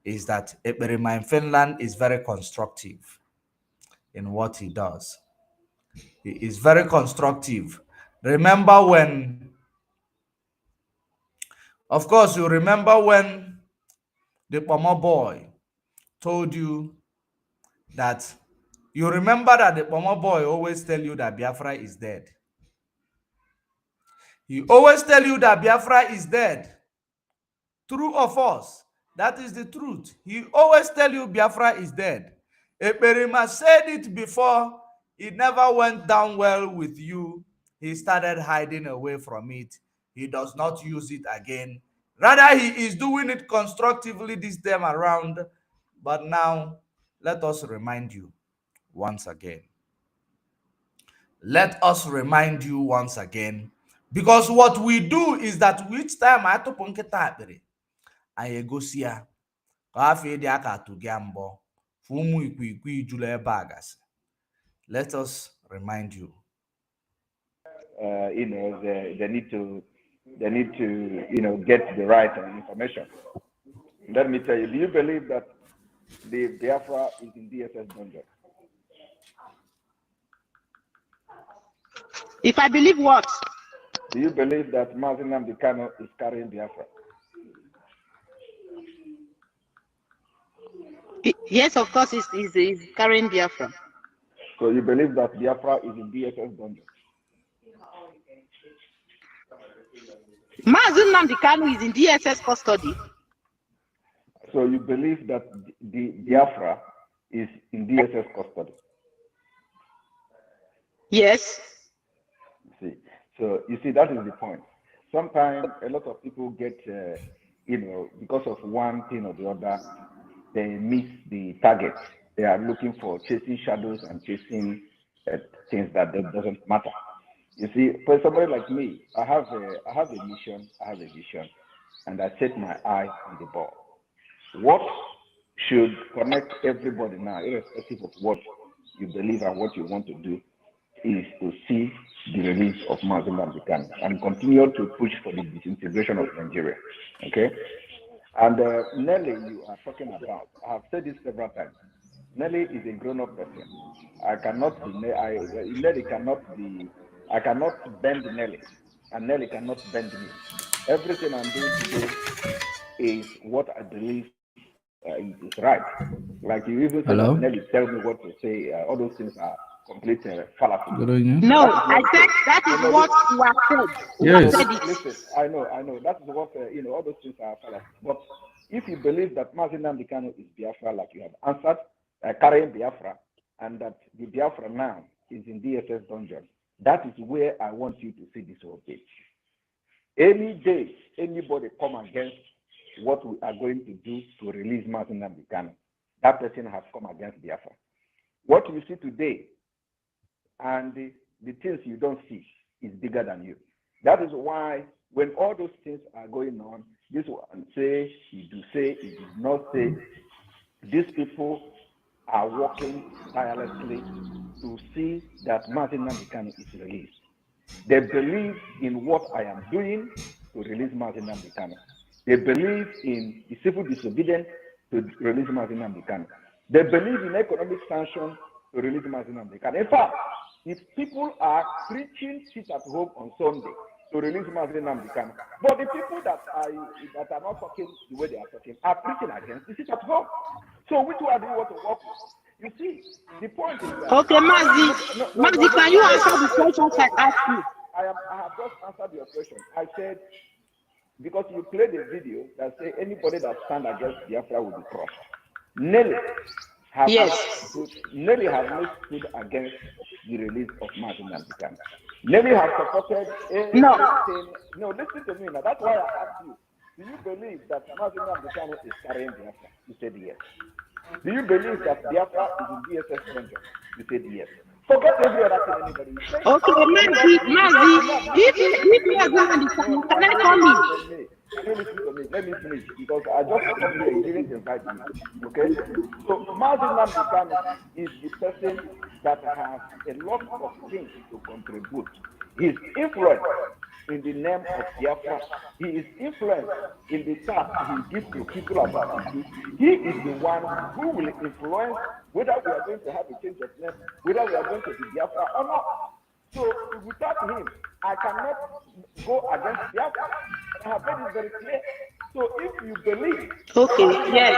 is that Eperima in Finland is very constructive in what he does. He is very constructive. Remember when, of course, you remember when the Pomo boy told you that, you remember that the Pomo boy always tell you that Biafra is dead. He always tell you that Biafra is dead. True or false? That is the truth. He always tell you Biafra is dead. Eperima said it before. It never went down well with you. He started hiding away from it. He does not use it again. Rather, he is doing it constructively this time around. But now, let us remind you once again. Let us remind you once again. Because what we do is that each time I took Punketa, I go see her. Let us remind you. They need to get the right information. Let me tell you, do you believe that the Biafra is in DSS dungeon? If I believe what? Do you believe that Mazi Nnamdi Kanu is carrying Biafra? Yes, of course, he's carrying Biafra. So you believe that Biafra is in DSS dungeon? Mazi Nnamdi Kanu is in DSS custody. So you believe that the Biafra is in DSS custody? Yes. So you see, that is the point. Sometimes a lot of people get, because of one thing or the other, they miss the target. They are looking for chasing shadows and chasing things that doesn't matter. You see, for somebody like me, I have a mission, I have a vision, and I set my eye on the ball. What should connect everybody now, irrespective of what you believe and what you want to do, is to see the release of Mazi Nnamdi Kanu and continue to push for the disintegration of Nigeria. Okay? And Nelly, you are talking about, I have said this several times. Nelly is a grown-up person. I cannot be, Nelly cannot be, I cannot bend Nelly, and Nelly cannot bend me. Everything I'm doing today is what I believe is right. Like you even said that Nelly tell me what to say, all those things are complete fallacy. No, I said that is what you have said. Yes. Listen, I know. That is what, all those things are fallacy. But if you believe that Mazi Nnamdi Kanu is Biafra, like you have answered, carrying Biafra, and that the Biafra now is in DSS dungeon, that is where I want you to see this whole page. Any day, anybody come against what we are going to do to release Mazi Nnamdi Kanu, that person has come against Biafra. What you see today and the things you don't see is bigger than you. That is why when all those things are going on, this one say, he do say, he did not say, these people are working tirelessly to see that Mazi Nnamdi Kanu is released. They believe in what I am doing to release Mazi Nnamdi Kanu. They believe in the civil disobedience to release Mazi Nnamdi Kanu. They believe in economic sanctions to release Mazi Nnamdi Kanu. In fact, if people are preaching sit at home on Sunday to release Mazi Nnamdi Kanu, but the people that are not talking the way they are talking are preaching against the sit at home. So which one do you want to work with? You see, the point is that... Okay, Mazi, Mazi, can you answer the questions I asked you? I have just answered your question. I said, because you played a video that says anybody that stands against Biafra will be crushed. Nelly has Nelly has not stood against the release of Mazi Nnamdi Kanu. Nelly has supported everything. No, listen to me now. That's why I asked you. Do you believe that Mazi Nnamdi Kanu is carrying Biafra? You said yes. Do you believe that Biafra is in DSS dungeon? You said yes. Forget every other thing anybody says. Okay, Mazi, if you are going to understand, can I call you? Can you listen to me? Let me finish, because I just come here, you didn't invite me. Okay? So Mazi Nnamdi Kanu is the person that has a lot of things to contribute. His influence in the name of Biafra, he is influenced in the task he gives to people about issues. He is the one who will influence whether we are going to have a change of name, whether we are going to be Biafra or not. So without him, I cannot go against Biafra. I have made it very clear. So if you believe, yes.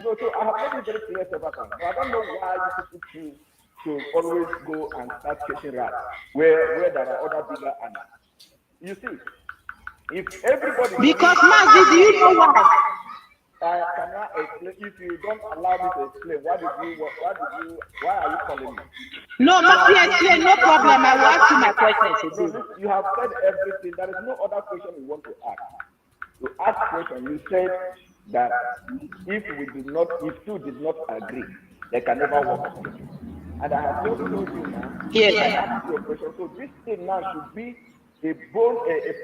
So I have made it very clear several times. So I don't know why you people choose to always go and start chasing rats where there are other bigger animals. You see, if everybody... Because Mazi, do you know why? I cannot explain. If you don't allow me to explain, why are you calling me? No, Mazi, explain, no problem. I will ask you my questions. No, you have said everything. There is no other question you want to ask. To ask question, you said that if two did not agree, they can never work together. And I have just told you now, I asked you a question. So this thing now should be a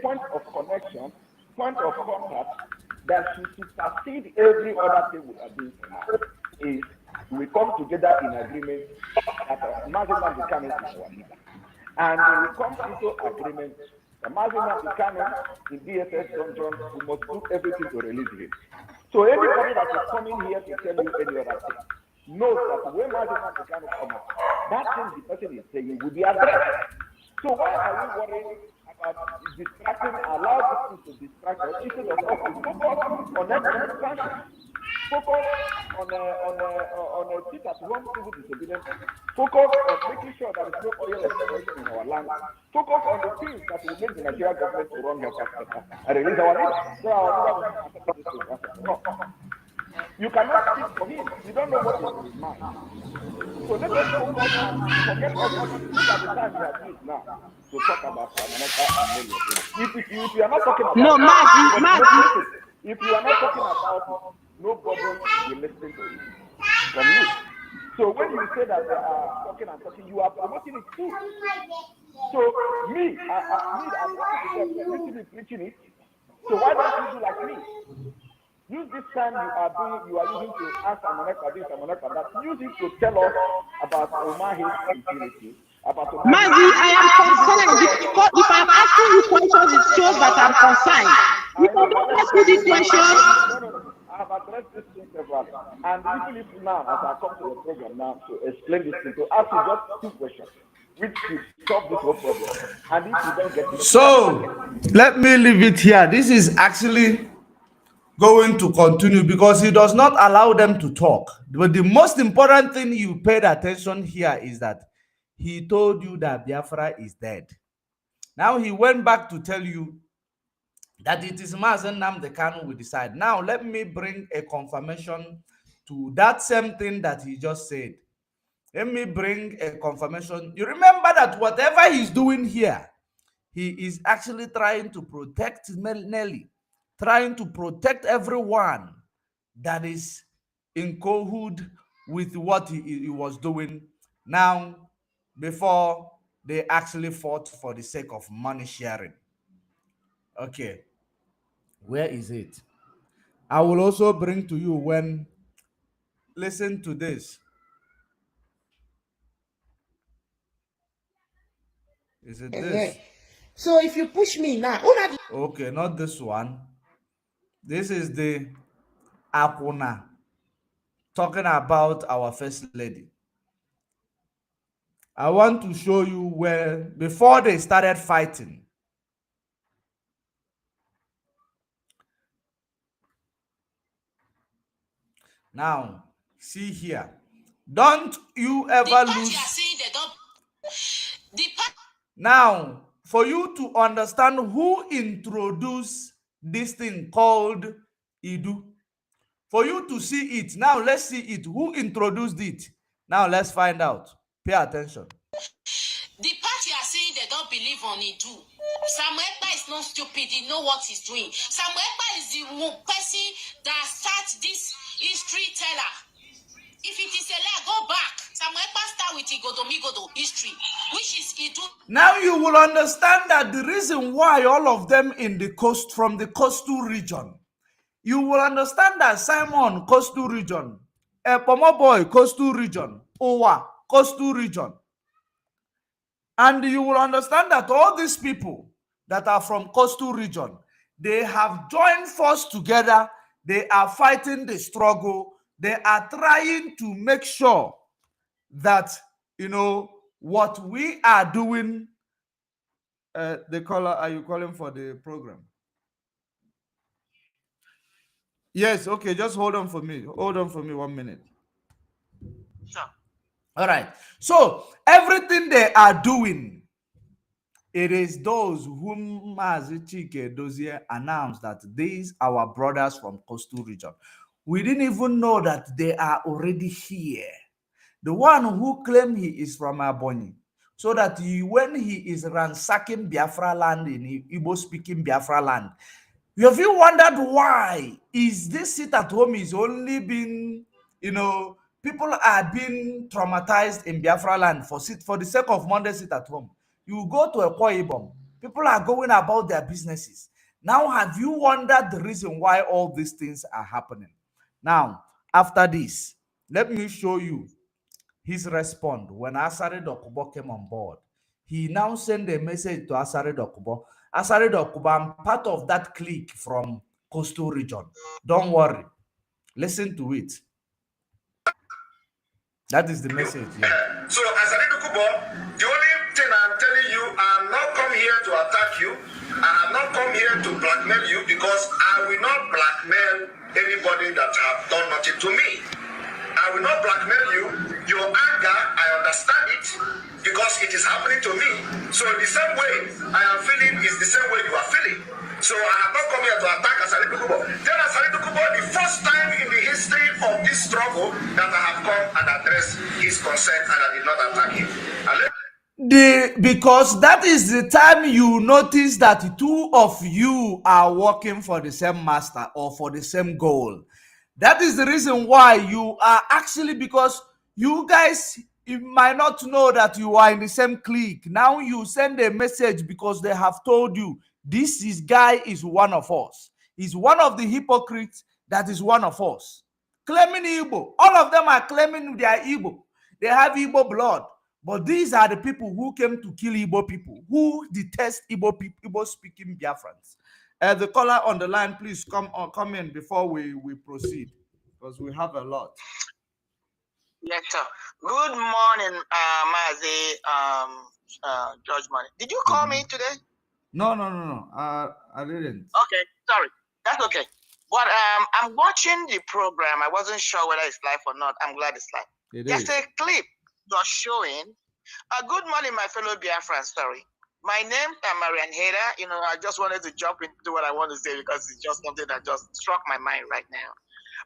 point of connection, point of contact that should supersede every other thing we are doing for now. Is we come together in agreement that Mazi Nnamdi Kanu is our leader. And we come into agreement that Mazi Nnamdi Kanu in DSS dungeon, we must do everything to release him. So everybody that is coming here to tell you any other thing knows that when Mazi Nnamdi Kanu comes out, that thing the person is saying will be addressed. So why are we worrying about distracting, allow people to distract us instead of us to focus on economic sanctions, focus on a sit at home civil disobedience, focus on making sure there is no oil exploration in our land, focus on the things that will make the Nigerian government to run help us and release our leader. So our leader will no. You cannot speak for him. You don't know what is in his mind. So let us focus and forget all this. Look at the time we have used now to talk about America and Nelly. If you are not talking about if you are not talking about it, nobody will listen to it from you. So when you say that they are talking and talking, you are promoting it too. So I'm going to be preaching it. So why don't you do like me? Use this time you are using to ask America this, America that. Use it to tell us about Omahi's impunity. Mazi, I am concerned because if I'm asking you questions, it shows that I'm concerned. If I don't ask you these questions, have addressed this thing several, and even if now, as I come to the program now to explain this thing, to ask you just 2 questions, which could solve this whole problem. And if you don't get it, so let me leave it here. This is actually going to continue because he does not allow them to talk. But the most important thing you paid attention here is that he told you that Biafra is dead. Now he went back to tell you that it is Mazen Nnamdi Kanu will decide. Now let me bring a confirmation to that same thing that he just said. Let me bring a confirmation. You remember that whatever he's doing here, he is actually trying to protect Nelly, trying to protect everyone that is in cohood with what he was doing now before they actually fought for the sake of money sharing. Okay, where is it? I will also bring to you when, listen to this. Is it this? So if you push me now, Okay, not this one. This is the Akuna talking about our first lady. I want to show you where, before they started fighting, now see here, don't you ever lose. Now, for you to understand who introduced this thing called Idu, for you to see it, now let's see it. Who introduced it? Now let's find out. Pay attention. The party are saying they don't believe on Idu. Samuel Ekpa is not stupid. He know what he's doing. Samuel Ekpa is the person that starts this history teller. If it is a lie, go back. Samuel Ekpa start with Igodomigodo history, which is Idu. Now you will understand that the reason why all of them in the coast, from the coastal region, you will understand that Simon, coastal region, Pomo Boy, coastal region, Owa, coastal region. And you will understand that all these people that are from coastal region, they have joined force together. They are fighting the struggle. They are trying to make sure that, you know, what we are doing. The caller, are you calling for the program? Yes, okay, just hold on for me. Hold on for me 1 minute. Sure. All right. So everything they are doing, it is those whom Mazi Chike Dozie announced that these our brothers from coastal region. We didn't even know that they are already here. The one who claimed he is from Abonyi, so that when he is ransacking Biafra land in Igbo-speaking Biafra land, have you wondered why is this sit at home is only been, you know, people are being traumatized in Biafra land for the sake of Monday sit at home. You go to a Ibom, people are going about their businesses. Now, have you wondered the reason why all these things are happening? Now, after this, let me show you his response when Asare Dokubo came on board. He now sent a message to Asare Dokubo. Asare Dokubo, I'm part of that clique from coastal region. Don't worry. Listen to it. That is the message. Yeah. So, Asare Dokubo, the only thing I'm telling you, I'm not come here to attack you. I have not come here to blackmail you, because I will not blackmail anybody that have done nothing to me. I will not blackmail you. Your anger, I understand it, because it is happening to me. So the same way I am feeling is the same way you are feeling. So I have not come here to attack Asare Dokubo. Then Asare Dokubo, the first time in the history of this struggle that I have come and addressed his concern, and I did not attack him. Because that is the time you notice that two of you are working for the same master or for the same goal. That is the reason why you are actually, because you guys, you might not know that you are in the same clique. Now you send a message because they have told you this guy is one of us. He's one of the hypocrites that is one of us. Claiming Igbo. All of them are claiming they are Igbo. They have Igbo blood. But these are the people who came to kill Igbo people, who detest Igbo people, Igbo speaking Biafrans. The caller on the line, please come in before we proceed, because we have a lot. Yes, sir. Good morning, Mazi, George Money. Did you call me today? No. I didn't. Okay, sorry. That's okay. But I'm watching the program. I wasn't sure whether it's live or not. I'm glad it's live. There's a clip you're showing. Good morning, my fellow Biafrans. Sorry. My name is Marian Hader. You know, I just wanted to jump into what I want to say because it's just something that just struck my mind right now.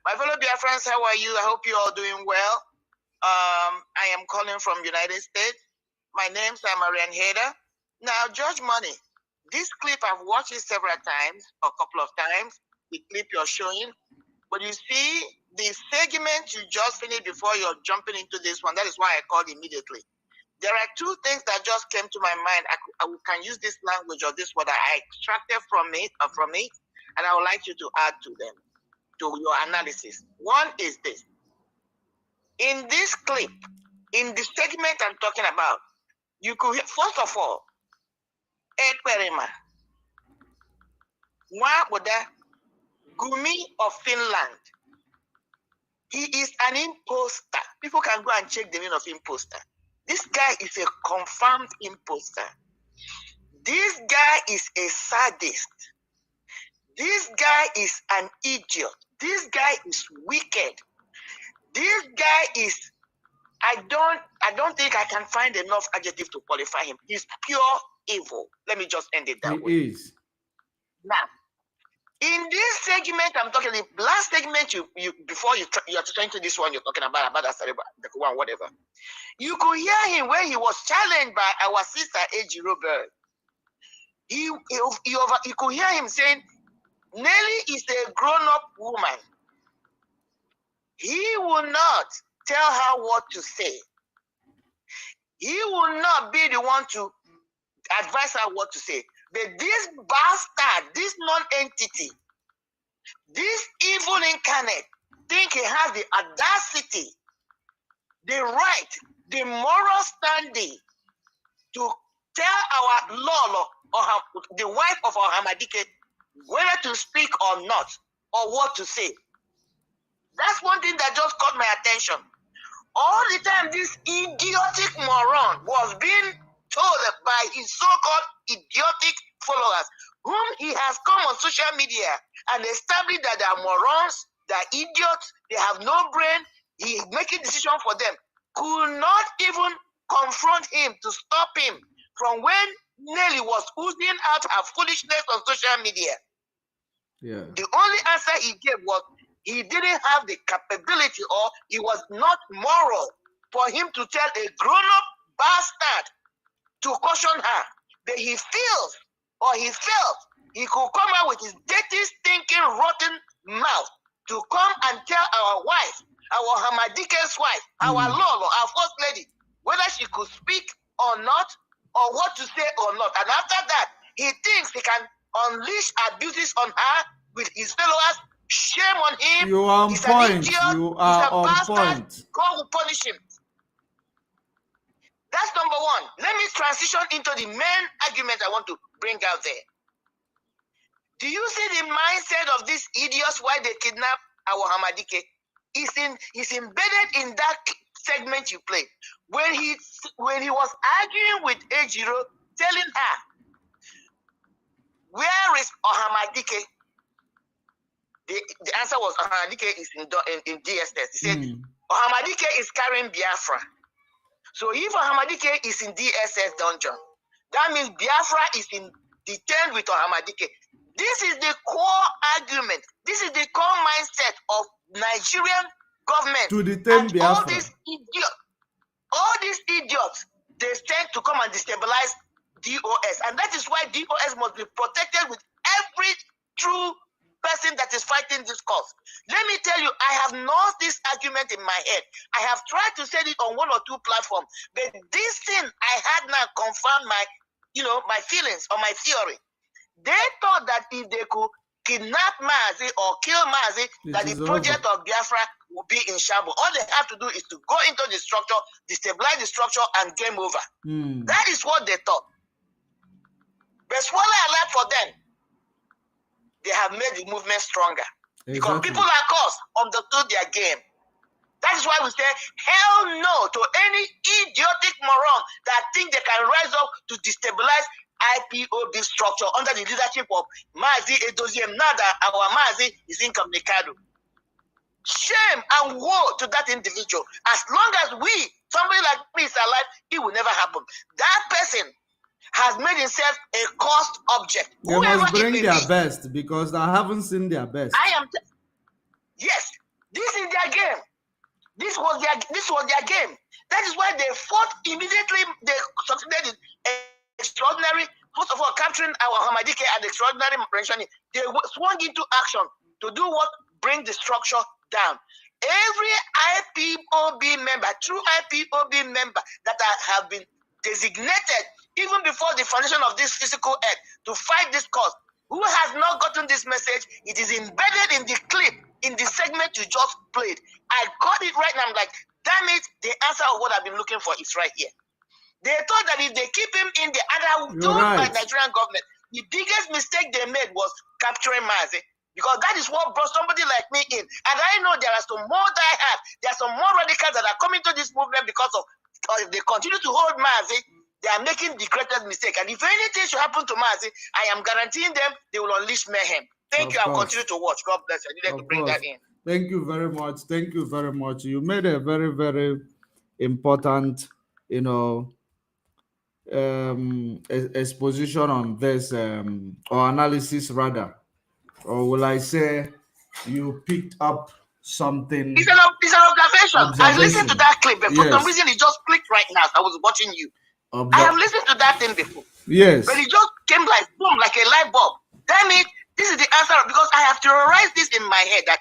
My fellow Biafrans, how are you? I hope you're all doing well. I am calling from United States. My name is Marian Hader. Now, George Money, this clip I've watched it several times, a couple of times. The clip you're showing, but you see the segment you just finished before you're jumping into this one. That is why I called immediately. There are two things that just came to my mind. I can use this language or this word that I extracted from it, and I would like you to add to them, to your analysis. One is this. In this clip, in the segment I'm talking about, you could hear, first of all, Ekperima, Nwaboda Gumi of Finland. He is an imposter. People can go and check the meaning of imposter. This guy is a confirmed imposter. This guy is a sadist. This guy is an idiot. This guy is wicked. This guy is, I don't think I can find enough adjective to qualify him. He's pure evil. Let me just end it that way. He is. Now, in this segment, I'm talking the last segment before you're trying to this one you're talking about the one, whatever. You could hear him when he was challenged by our sister A.G. Robert. You could hear him saying, Nelly is a grown-up woman. He will not tell her what to say. He will not be the one to advise her what to say. But this bastard, this non-entity, this evil incarnate, think he has the audacity, the right, the moral standing to tell our Lolo or the wife of our Hamadike whether to speak or not, or what to say. That's one thing that just caught my attention. All the time, this idiotic moron was being told by his so-called idiotic followers, whom he has come on social media and established that they are morons, they are idiots, they have no brain, he is making decisions for them, could not even confront him to stop him from when Nelly was oozing out her foolishness on social media. Yeah. The only answer he gave was he didn't have the capability, or he was not moral for him to tell a grown-up bastard to caution her. But he feels, or he felt, he could come out with his dirty, stinking, rotten mouth to come and tell our wife, our Hamadike's wife, our Lolo, our first lady, whether she could speak or not, or what to say or not. And after that, he thinks he can unleash abuses on her with his followers. Shame on him. You are on He's point. an idiot. You are He's a on bastard. point. God will punish him. That's number one. Let me transition into the main argument I want to bring out there. Do you see the mindset of these idiots why they kidnap our Hamadike? He's embedded in that segment you played. When he was arguing with Ejiro, telling her, where is Ohamadike? The answer was Ohamadike is in DSS. He said, Ohamadike is carrying Biafra. So if Ohamadike is in DSS dungeon, that means Biafra is detained with Ohamadike. This is the core argument. This is the core mindset of Nigerian government. To detain Biafra. All these idiots, they tend to come and destabilize DOS. And that is why DOS must be protected with every true person that is fighting this cause. Let me tell you, I have lost this argument in my head. I have tried to say it on one or two platforms, but this thing I had now confirmed my feelings or my theory. They thought that if they could kidnap Mazi or kill Mazi, that the project of Biafra will be in shambles. All they have to do is to go into the structure, destabilize the structure, and game over. That is what they thought. But swallow a lot for them. they have made the movement stronger. Because people like us understood their game. That is why we say hell no to any idiotic moron that think they can rise up to destabilize IPOB structure under the leadership of Mazi Edoziem. Now that our Mazi is incommunicado. Shame and woe to that individual. As long as somebody like me is alive, it will never happen. That person has made himself a cost object. They must bring their best, because I haven't seen their best. Yes, this is their game. This was their game. That is why they fought immediately. They succeeded in extraordinary, first of all, capturing our Hamadike and extraordinary mentioning. They swung into action to do what? Bring the structure down. Every IPOB member, true IPOB member that have been designated even before the foundation of this physical earth to fight this cause, who has not gotten this message, it is embedded in the clip, in the segment you just played. I got it right now. I'm like, damn it, the answer of what I've been looking for is right here. They thought that if they keep him in the other done by Nigerian government, the biggest mistake they made was capturing Mazi. Because that is what brought somebody like me in. And I know there are some more die-hard, there are some more radicals that are coming to this movement because if they continue to hold Mazi, they are making the greatest mistake. And if anything should happen to Mazi, I am guaranteeing them they will unleash mayhem. Thank you. I'll continue to watch. God bless you. I needed to bring that in. Thank you very much. Thank you very much. You made a very, very important, exposition on this, or analysis rather. Or will I say you picked up something? It's an observation. I listened to that clip, but for some reason it just clicked right now. I was watching you. I have listened to that thing before. Yes. But it just came like boom, like a light bulb. Damn it, this is the answer, because I have terrorized this in my head that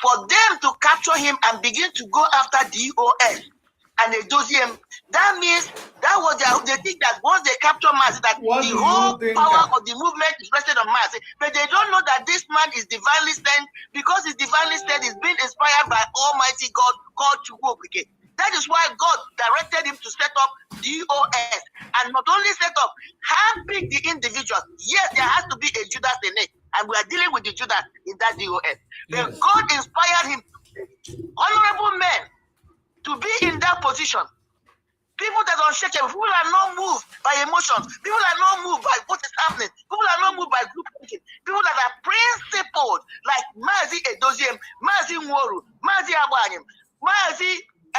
for them to capture him and begin to go after DOS and the Doziem, that means that was they think that once they capture Mazi, that the whole power of the movement is rested on Mazi, but they don't know that this man is divinely sent. Because he's divinely sent, he's been inspired by Almighty God called Chukwuokike. That is why God directed him to set up DOS, and not only set up, handpick the individuals. Yes, there has to be a Judas in it, and we are dealing with the Judas in that DOS. But God inspired him, honorable men, to be in that position. People that are unshakable, people are not moved by emotions, people are not moved by what is happening, people are not moved by group thinking, people that are principled, like Mazi Edoziem, Mazi Nworu, Mazi Abanyim, Mazi, a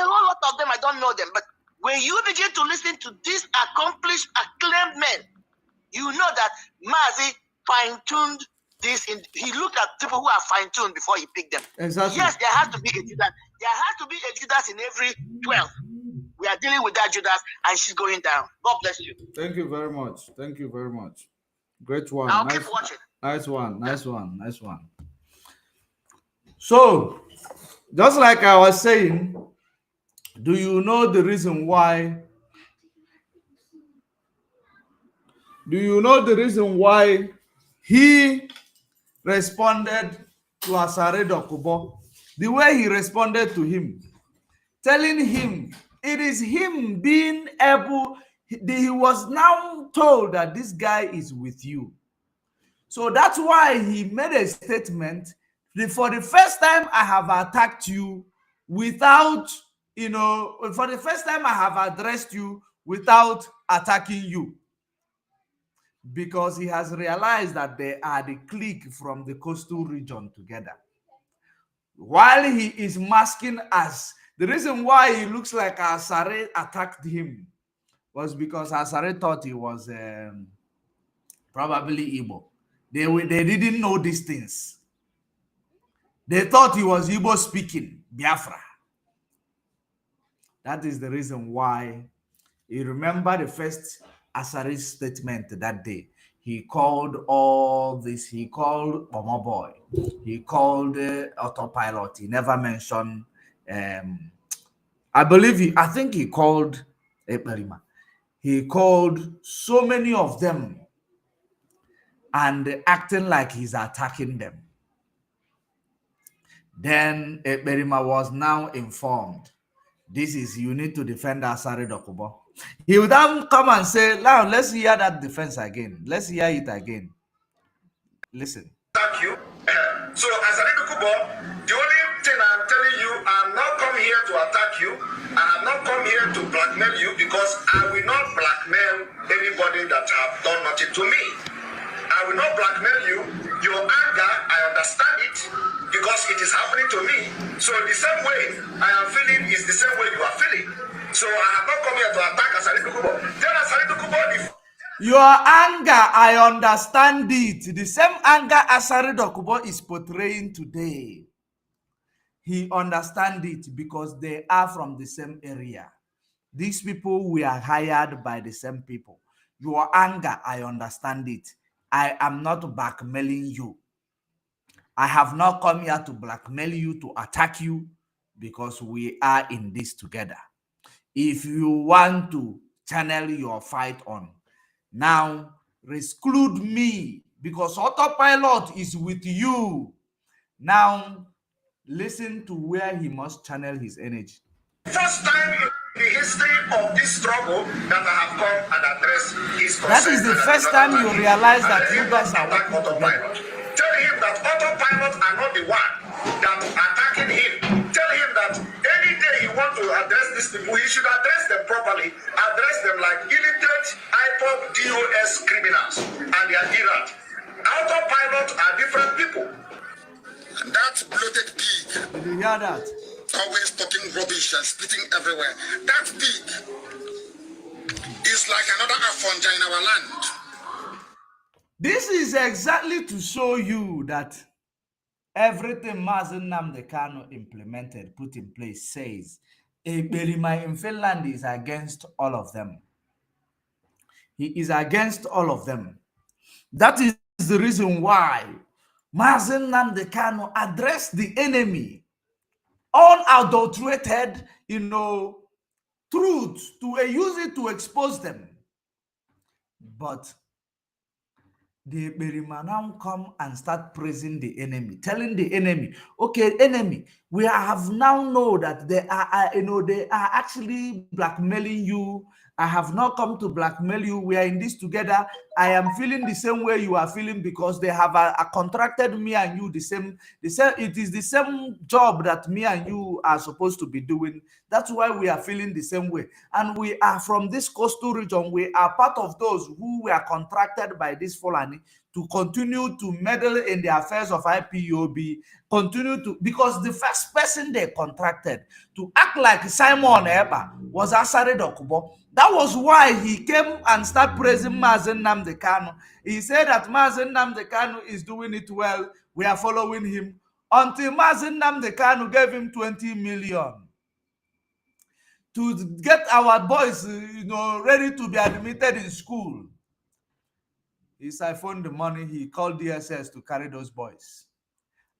lot of them, I don't know them, but when you begin to listen to these accomplished, acclaimed men, you know that Mazi fine-tuned this. He looked at people who are fine-tuned before he picked them. Exactly. Yes, there has to be a Judas. There has to be a Judas in every 12. We are dealing with that Judas, and she's going down. God bless you. Thank you very much. Thank you very much. Great one. I'll keep watching. Nice one. Nice one. Nice one. So, just like I was saying, do you know the reason why? Do you know the reason why he responded to Asare Dokubo the way he responded to him, telling him it is him being able, he was now told that this guy is with you. So that's why he made a statement. For the first time, I have attacked you without, for the first time, I have addressed you without attacking you. Because he has realized that they are the clique from the coastal region together. While he is masking us, the reason why he looks like Asare attacked him was because Asare thought he was probably Igbo. They didn't know these things. They thought he was Igbo speaking, Biafra. That is the reason why. You remember the first Asare statement that day. He called all this. He called Mama Boy. He called Autopilot. He never mentioned. I think he called Eperima. He called so many of them, and acting like he's attacking them. Then Eperima was now informed. This is, you need to defend Asare Dokubo. He would then come and say, now let's hear that defense again. Let's hear it again. Listen. Thank you. So, as a little Kubo, the only thing I'm telling you, I'm not come here to attack you. I have not come here to blackmail you because I will not blackmail anybody that have done nothing to me. I will not blackmail you. Your anger, I understand it because it is happening to me. So the same way I am feeling is the same way you are feeling. So I have not come here to attack Asari Kubo. Tell Asari Kubo your anger, I understand it. The same anger Asari Dokubo is portraying today. He understands it because they are from the same area. These people were hired by the same people. Your anger, I understand it. I am not blackmailing you. I have not come here to blackmail you, to attack you, because we are in this together. If you want to channel your fight on, now exclude me because autopilot is with you. Now listen to where he must channel his energy. First time in the history of this struggle that I have come and addressed his concern. That is the first time you realize that you guys are working together. Tell him that autopilot are not the one that attacking him. Tell him that any day he want to address these people, he should address them properly, address them like illiterate IPOB DOS criminals and their errand. Autopilot are different people. And that bloated pig. Did you hear that? Always talking rubbish and spitting everywhere. That pig is like another Afonja in our land. This is exactly to show you that everything Mazen Nnamdi Kanu implemented, put in place, says Ekperima in Finland is against all of them. He is against all of them. That is the reason why Mazen Nnamdi Kanu addressed the enemy, unadulterated, truth, to use it to expose them. But the Ekperima now come and start praising the enemy, telling the enemy, okay, enemy, we have now know that they are actually blackmailing you. I have not come to blackmail you. We are in this together. I am feeling the same way you are feeling because they have contracted me and you the same. It is the same job that me and you are supposed to be doing. That's why we are feeling the same way. And we are from this coastal region. We are part of those who were contracted by this Fulani to continue to meddle in the affairs of IPOB, because the first person they contracted to act like Simon Eba was Asari Dokubo. That was why he came and started praising Mazen Nnamdi Kanu. He said that Mazen Nnamdi Kanu is doing it well. We are following him. Until Mazen Nnamdi Kanu gave him 20 million to get our boys, ready to be admitted in school. He siphoned the money. He called DSS to carry those boys.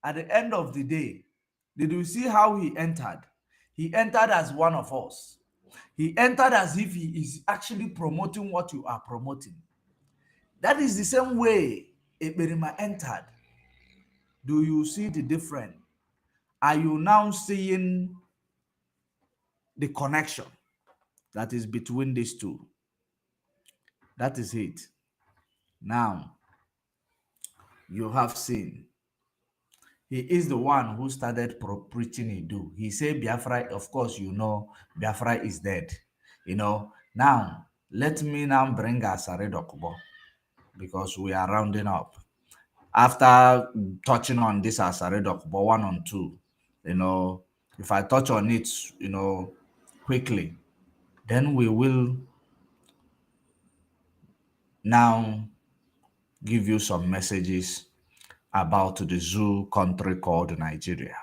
At the end of the day, did you see how he entered? He entered as one of us. He entered as if he is actually promoting what you are promoting. That is the same way Ekperima entered. Do you see the difference? Are you now seeing the connection that is between these two? That is it. Now, you have seen. He is the one who started preaching Idu. He said Biafra, of course, Biafra is dead. Now, let me now bring Asari Dokubo because we are rounding up. After touching on this Asari Dokubo 1 and 2, if I touch on it, quickly, then we will now give you some messages about the zoo country called Nigeria.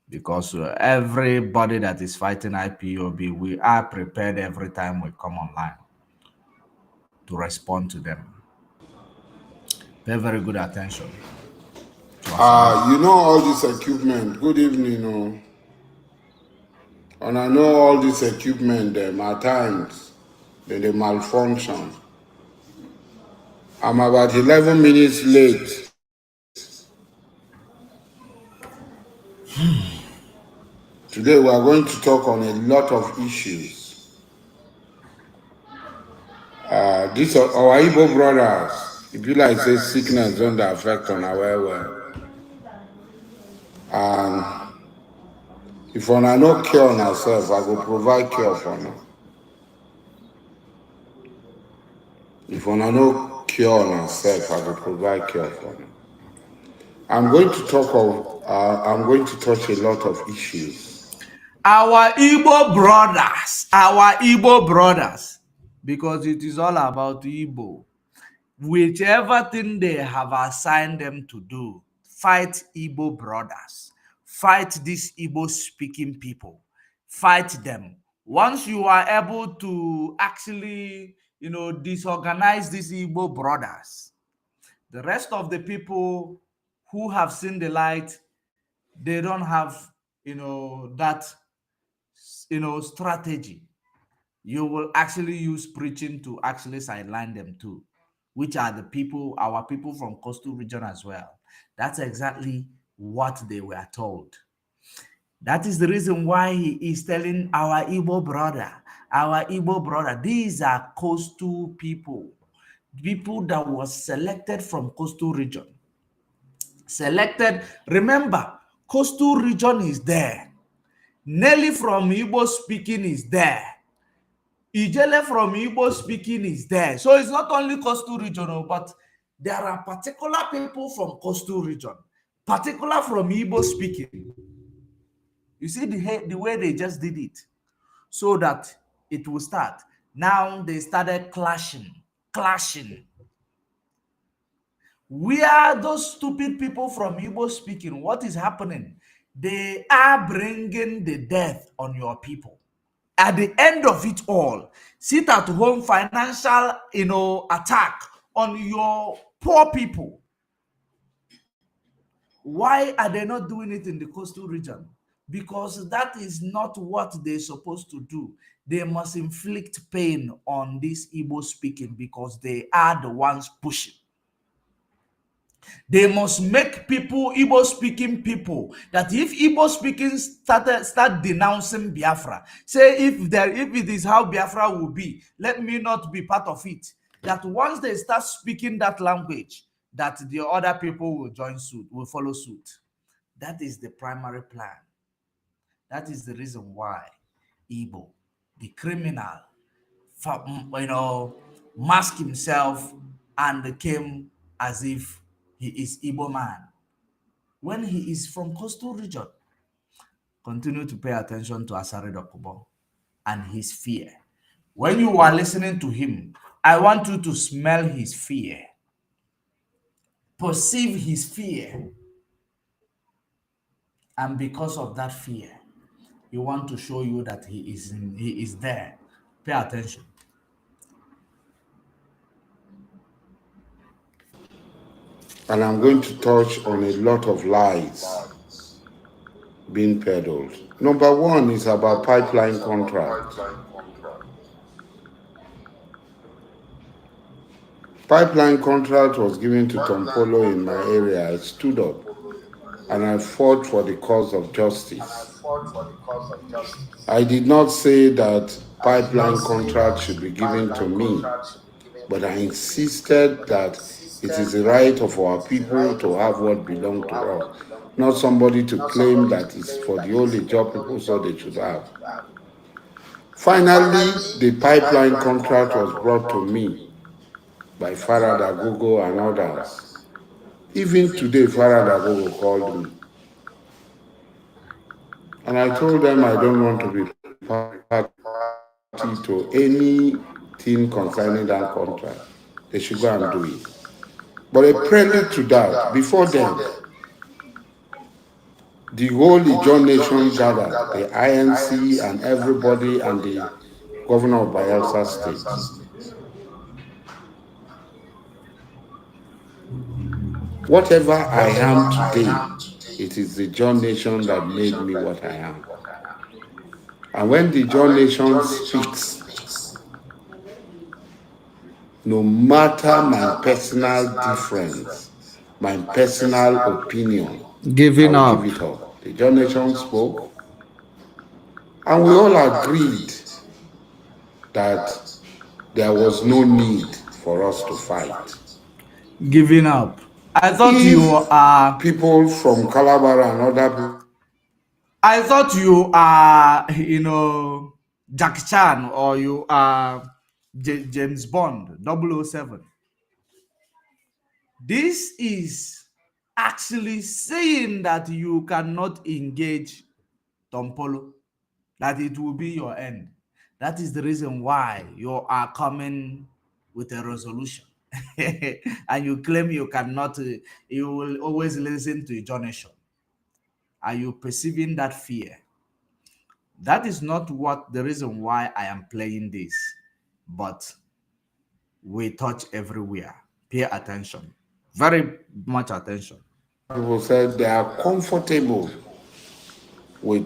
Because everybody that is fighting IPOB, we are prepared every time we come online to respond to them. Pay very good attention. All this equipment. Good evening. And I know all this equipment, at times, they malfunction. I'm about 11 minutes late. Today we are going to talk on a lot of issues. These are our Igbo brothers. If you like say sickness don't affect on our well. And if una no cure on ourselves, I will provide cure for now. If una no cure on ourselves, I will provide cure for now. I'm going to touch a lot of issues. Our Igbo brothers, because it is all about Igbo. Whichever thing they have assigned them to do, fight Igbo brothers, fight these Igbo speaking people, fight them. Once you are able to actually, disorganize these Igbo brothers, the rest of the people who have seen the light, they don't have, that, strategy. You will actually use preaching to actually sideline them too, which are the people, our people from coastal region as well. That's exactly what they were told. That is the reason why he is telling our Igbo brother, these are coastal people that was selected from coastal region. Selected, remember, coastal region is there. Nelly from Igbo speaking is there. Ijele from Igbo speaking is there. So it's not only coastal region, but there are particular people from coastal region, particular from Igbo speaking. You see the way they just did it, so that it will start. Now they started clashing. Where those stupid people from Igbo speaking, what is happening? They are bringing the death on your people. At the end of it all, sit at home financial, attack on your poor people. Why are they not doing it in the coastal region? Because that is not what they're supposed to do. They must inflict pain on this Igbo speaking because they are the ones pushing. They must make people, Igbo speaking people, that if Igbo speaking start denouncing Biafra, say if it is how Biafra will be, let me not be part of it. That once they start speaking that language, that the other people will join suit, will follow suit. That is the primary plan. That is the reason why Igbo, the criminal, masked himself and came as if he is Igbo man, when he is from coastal region. Continue to pay attention to Asare Dokubo and his fear. When you are listening to him, I want you to smell his fear, perceive his fear, and because of that fear, he want to show you that he is there. Pay attention. And I'm going to touch on a lot of lies being peddled. Number one is about pipeline contract. Pipeline contract was given to Tompolo in my area. I stood up and I fought for the cause of justice. I did not say that pipeline contract should be given to me, but I insisted that it is the right of our people to have what belongs to us, not somebody to claim that it's for the only job people so they should have. Finally, the pipeline contract was brought to me by Farad Agogo and others. Even today, Farad Agogo called me. And I told them I don't want to be party to anything concerning that contract. They should go and do it. But a prelude to that, before then, the whole Ijaw nation gathered, the INC and everybody and the governor of Bayelsa State. Whatever I am today, it is the Ijaw nation that made me what I am. And when the Ijaw nation speaks, no matter my personal difference, my personal opinion, Giving up. Give it up. The Ijaw nation spoke, and we all agreed that there was no need for us to fight. Giving up. I thought If you are. people from Calabar and other people, I thought you are, Jackie Chan, or you are James Bond 007. This is actually saying that you cannot engage Tompolo, that it will be your end. That is the reason why you are coming with a resolution. And you claim you cannot, you will always listen to a donation. Are you perceiving that fear? That is not what the reason why I am playing this, but we touch everywhere. Pay attention, very much attention. people said they are comfortable with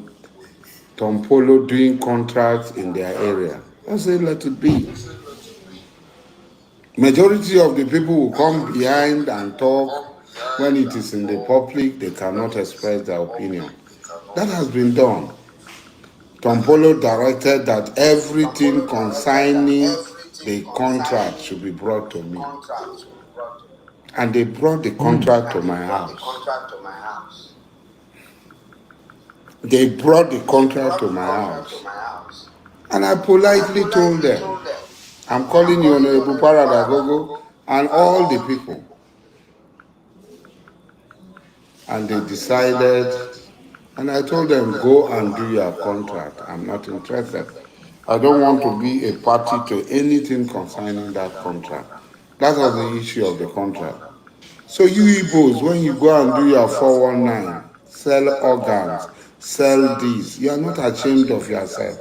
Tompolo doing contracts in their area. I say let it be. Majority of the people who come behind and talk when it is in the public, they cannot express their opinion. That has been done. Tompolo directed that everything concerning the contract should be brought to me. And they brought the contract to my house. They brought the contract to my house. And I politely told them, I'm calling you Honorable Paradagogo and all the people. And they decided, and I told them, go and do your contract. I'm not interested. I don't want to be a party to anything concerning that contract. That was the issue of the contract. So you Igbos, when you go and do your 419, sell organs, sell this, you are not ashamed of yourself.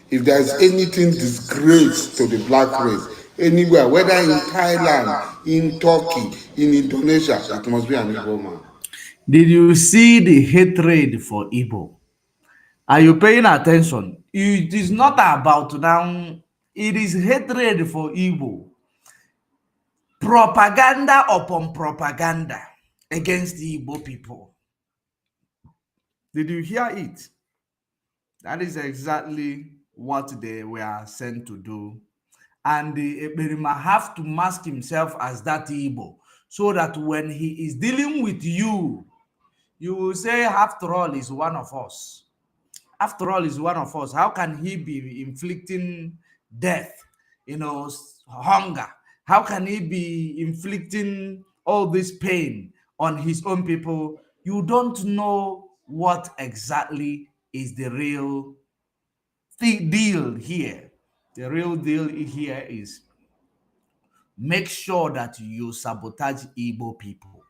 If there's anything disgrace to the black race, anywhere, whether in Thailand, in Turkey, in Indonesia, it must be an Igbo man. Did you see the hatred for Igbo? Are you paying attention? It is not about now, it is hatred for Igbo. Propaganda upon propaganda against the Igbo people. Did you hear it? That is exactly what they were sent to do. And the Eberima have to mask himself as that Igbo, so that when he is dealing with you, you will say, after all, he's one of us. After all, he's one of us. How can he be inflicting death, hunger? How can he be inflicting all this pain on his own people? You don't know what exactly is the real deal here. The real deal here is make sure that you sabotage Igbo people,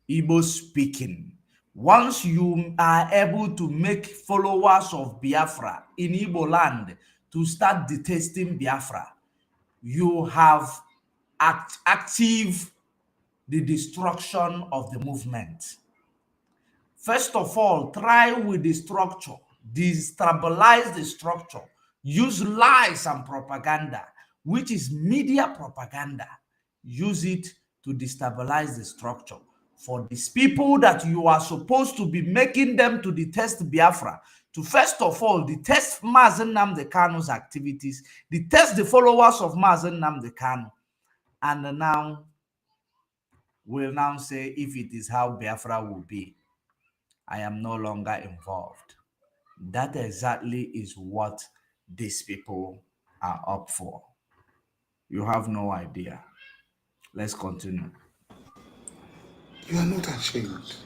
Igbo speaking. Once you are able to make followers of Biafra in Igbo land to start detesting Biafra, you have achieved the destruction of the movement. First of all, try with the structure, destabilize the structure, use lies and propaganda, which is media propaganda. Use it to destabilize the structure. For these people that you are supposed to be making them to detest Biafra, to first of all detest Mazen Nnamdi Kanu's activities, detest the followers of Mazen Nnamdi Kanu, and now will now say if it is how Biafra will be, I am no longer involved. That exactly is what these people are up for. You have no idea. Let's continue. You are not ashamed.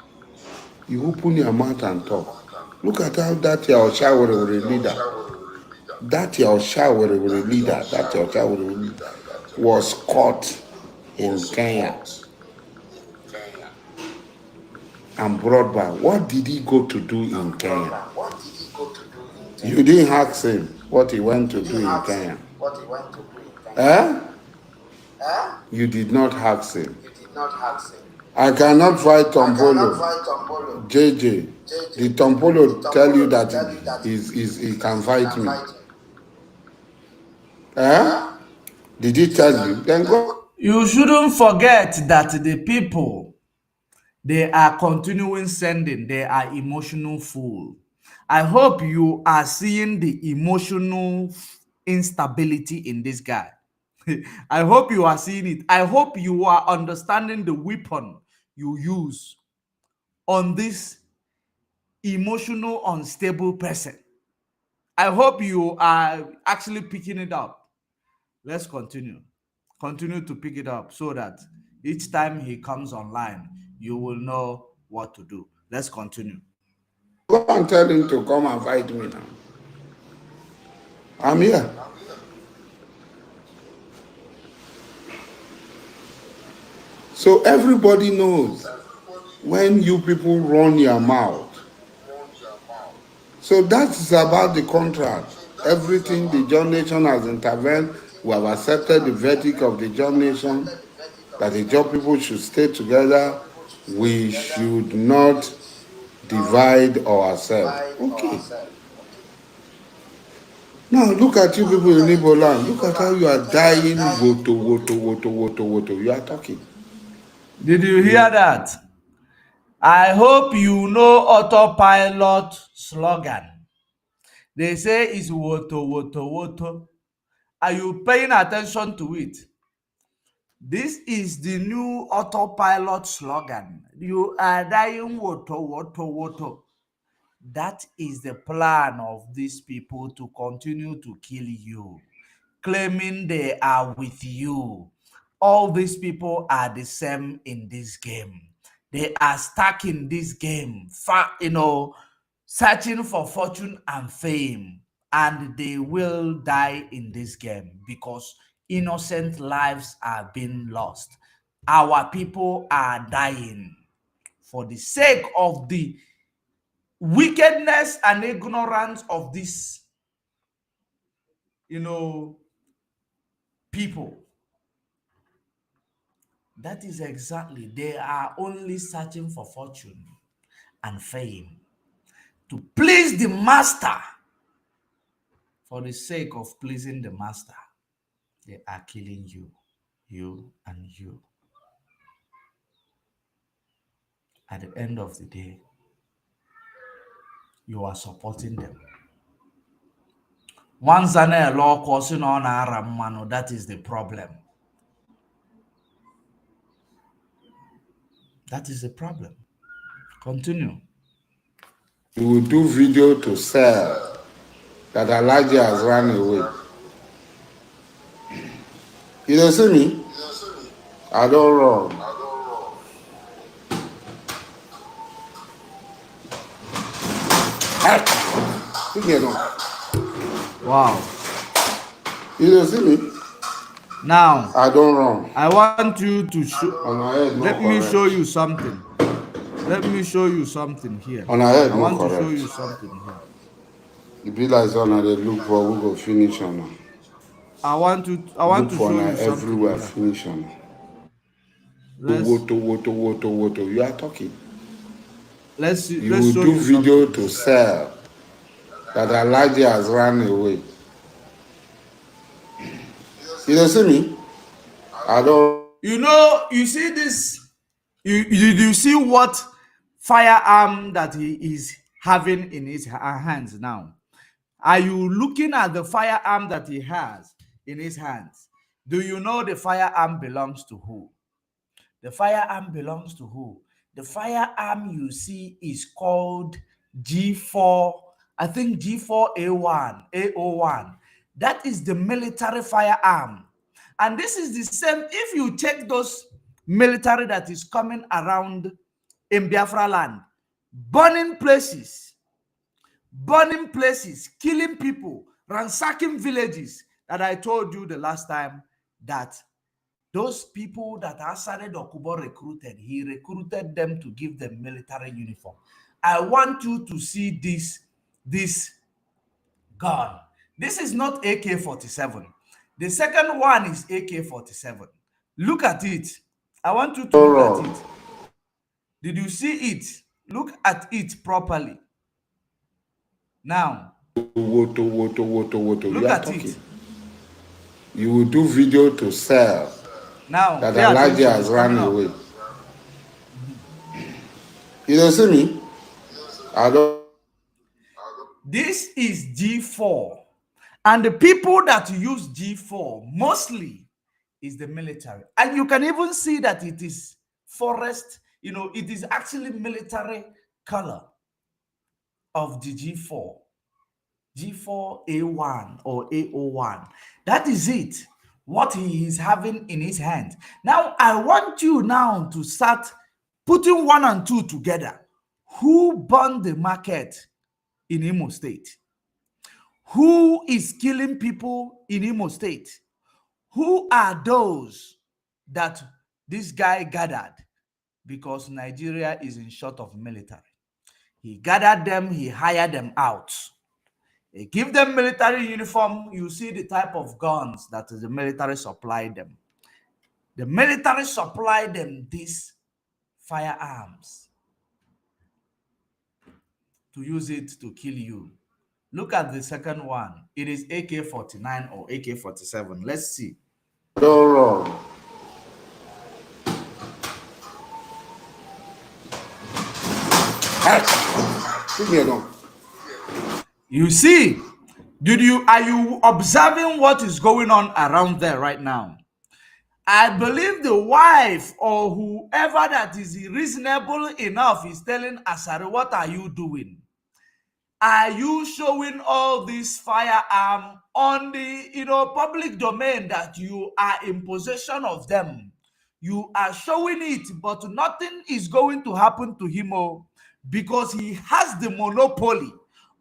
You open your mouth and talk. Look at how that your shower leader, that your shower leader, was caught in Kenya and brought back. What did he go to do in Kenya? You didn't ask him what he went to do in Kenya. You did not ask him. I cannot fight Tompolo. JJ, did Tompolo tell you that he can fight me? Did he tell you? Then go. You shouldn't forget that the people, they are continuing sending, they are emotional fool. I hope you are seeing the emotional instability in this guy. I hope you are seeing it. I hope you are understanding the weapon you use on this emotional, unstable person. I hope you are actually picking it up. Let's continue. Continue to pick it up so that each time he comes online, you will know what to do. Let's continue. Go and tell him to come and fight me now. I'm here. So everybody knows when you people run your mouth. So that's about the contract. Everything the John Nation has intervened. We have accepted the verdict of the John Nation that the John people should stay together. We should not divide ourselves. Okay. Now look at you people in Igbo land. Look at how you are dying. Woto, woto, woto, woto, woto. You are talking. Did you hear that? I hope you know autopilot slogan. They say it's woto, woto, woto. Are you paying attention to it? This is the new autopilot slogan. You are dying, woto, woto, woto. That is the plan of these people to continue to kill you, claiming they are with you. All these people are the same in this game. They are stuck in this game, searching for fortune and fame, and they will die in this game because innocent lives are being lost. Our people are dying for the sake of the wickedness and ignorance of these, people. That is exactly, they are only searching for fortune and fame to please the master. For the sake of pleasing the master, they are killing you, you and you. At the end of the day, you are supporting them. Once a law causing on Aramano, that is the problem. That is the problem. Continue. You will do video to sell that Elijah has run away. You don't see me? I don't run. Wow. You don't see me? Now, I don't run. I want you to show. Let me show you something. Let me show you something here. On our head, I want to show you something here. The bill is on they look for who go finish on. I want to show you something everywhere here. finish on. Let's Woto. You are talking. Let's see. You Let's will show do you video something. to sell that Elijah has run away. You don't see me? I don't. You see this. You see what firearm that he is having in his hands now? Are you looking at the firearm that he has in his hands? Do you know the firearm belongs to who? The firearm belongs to who? The firearm you see is called G4, I think G4A1. That is the military firearm. And this is the same, if you check those military that is coming around in Biafra land, burning places, killing people, ransacking villages, that I told you the last time that those people that Asare Dokubo recruited, he recruited them to give them military uniform. I want you to see this gun. This is not AK-47. The second one is AK-47. Look at it. I want you to look at it. Did you see it? Look at it properly. Now, Woto. Look at it. You will do video to sell Now, that Elijah has run away. You don't see me? I don't. This is G4. And the people that use G4, mostly, is the military. And you can even see that it is forest, it is actually military color of the G4. G4A1 or A01. That is it, what he is having in his hand. Now, I want you now to start putting 1 and 2 together. Who burned the market in Imo State? Who is killing people in Imo State? Who are those that this guy gathered? Because Nigeria is in short of military. He gathered them, he hired them out. He give them military uniform. You see the type of guns that the military supplied them. The military supplied them these firearms to use it to kill you. Look at the second one. It is AK-49 or AK-47. Let's see. Don't wrong. Leave me alone. You see, are you observing what is going on around there right now? I believe the wife or whoever that is reasonable enough is telling Asari, what are you doing? Are you showing all this firearm on the public domain that you are in possession of them? You are showing it, but nothing is going to happen to him because he has the monopoly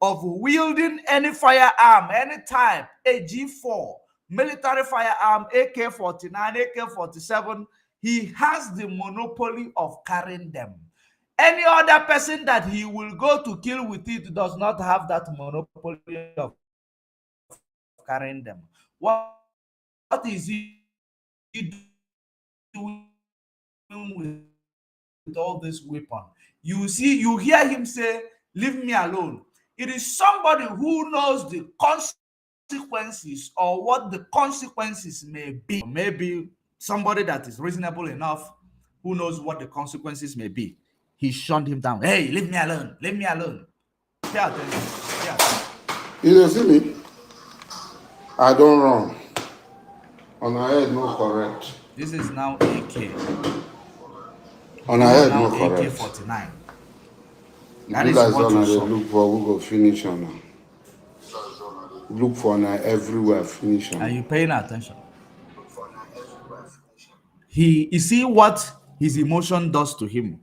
of wielding any firearm, any type, a G4, military firearm, AK-49, AK-47. He has the monopoly of carrying them. Any other person that he will go to kill with it does not have that monopoly of carrying them. What is he doing with all this weapon? You see, you hear him say, leave me alone. It is somebody who knows the consequences or what the consequences may be. Maybe somebody that is reasonable enough who knows what the consequences may be. He shunned him down. Hey, leave me alone. Leave me alone. Pay attention. Pay attention. You don't see me? I don't wrong. On our head, no correct. This is now AK. On our head, no correct. AK-49. That is what you saw. Look for who go finish on now. Look for now everywhere finish on. Are you paying attention? You see what his emotion does to him.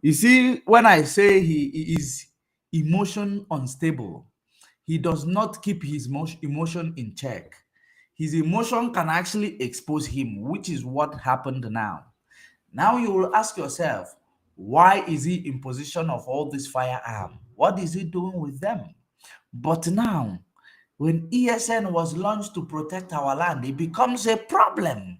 You see, when I say he is emotion unstable, he does not keep his emotion in check. His emotion can actually expose him, which is what happened now. Now you will ask yourself, why is he in possession of all this firearm? What is he doing with them? But now, when ESN was launched to protect our land, it becomes a problem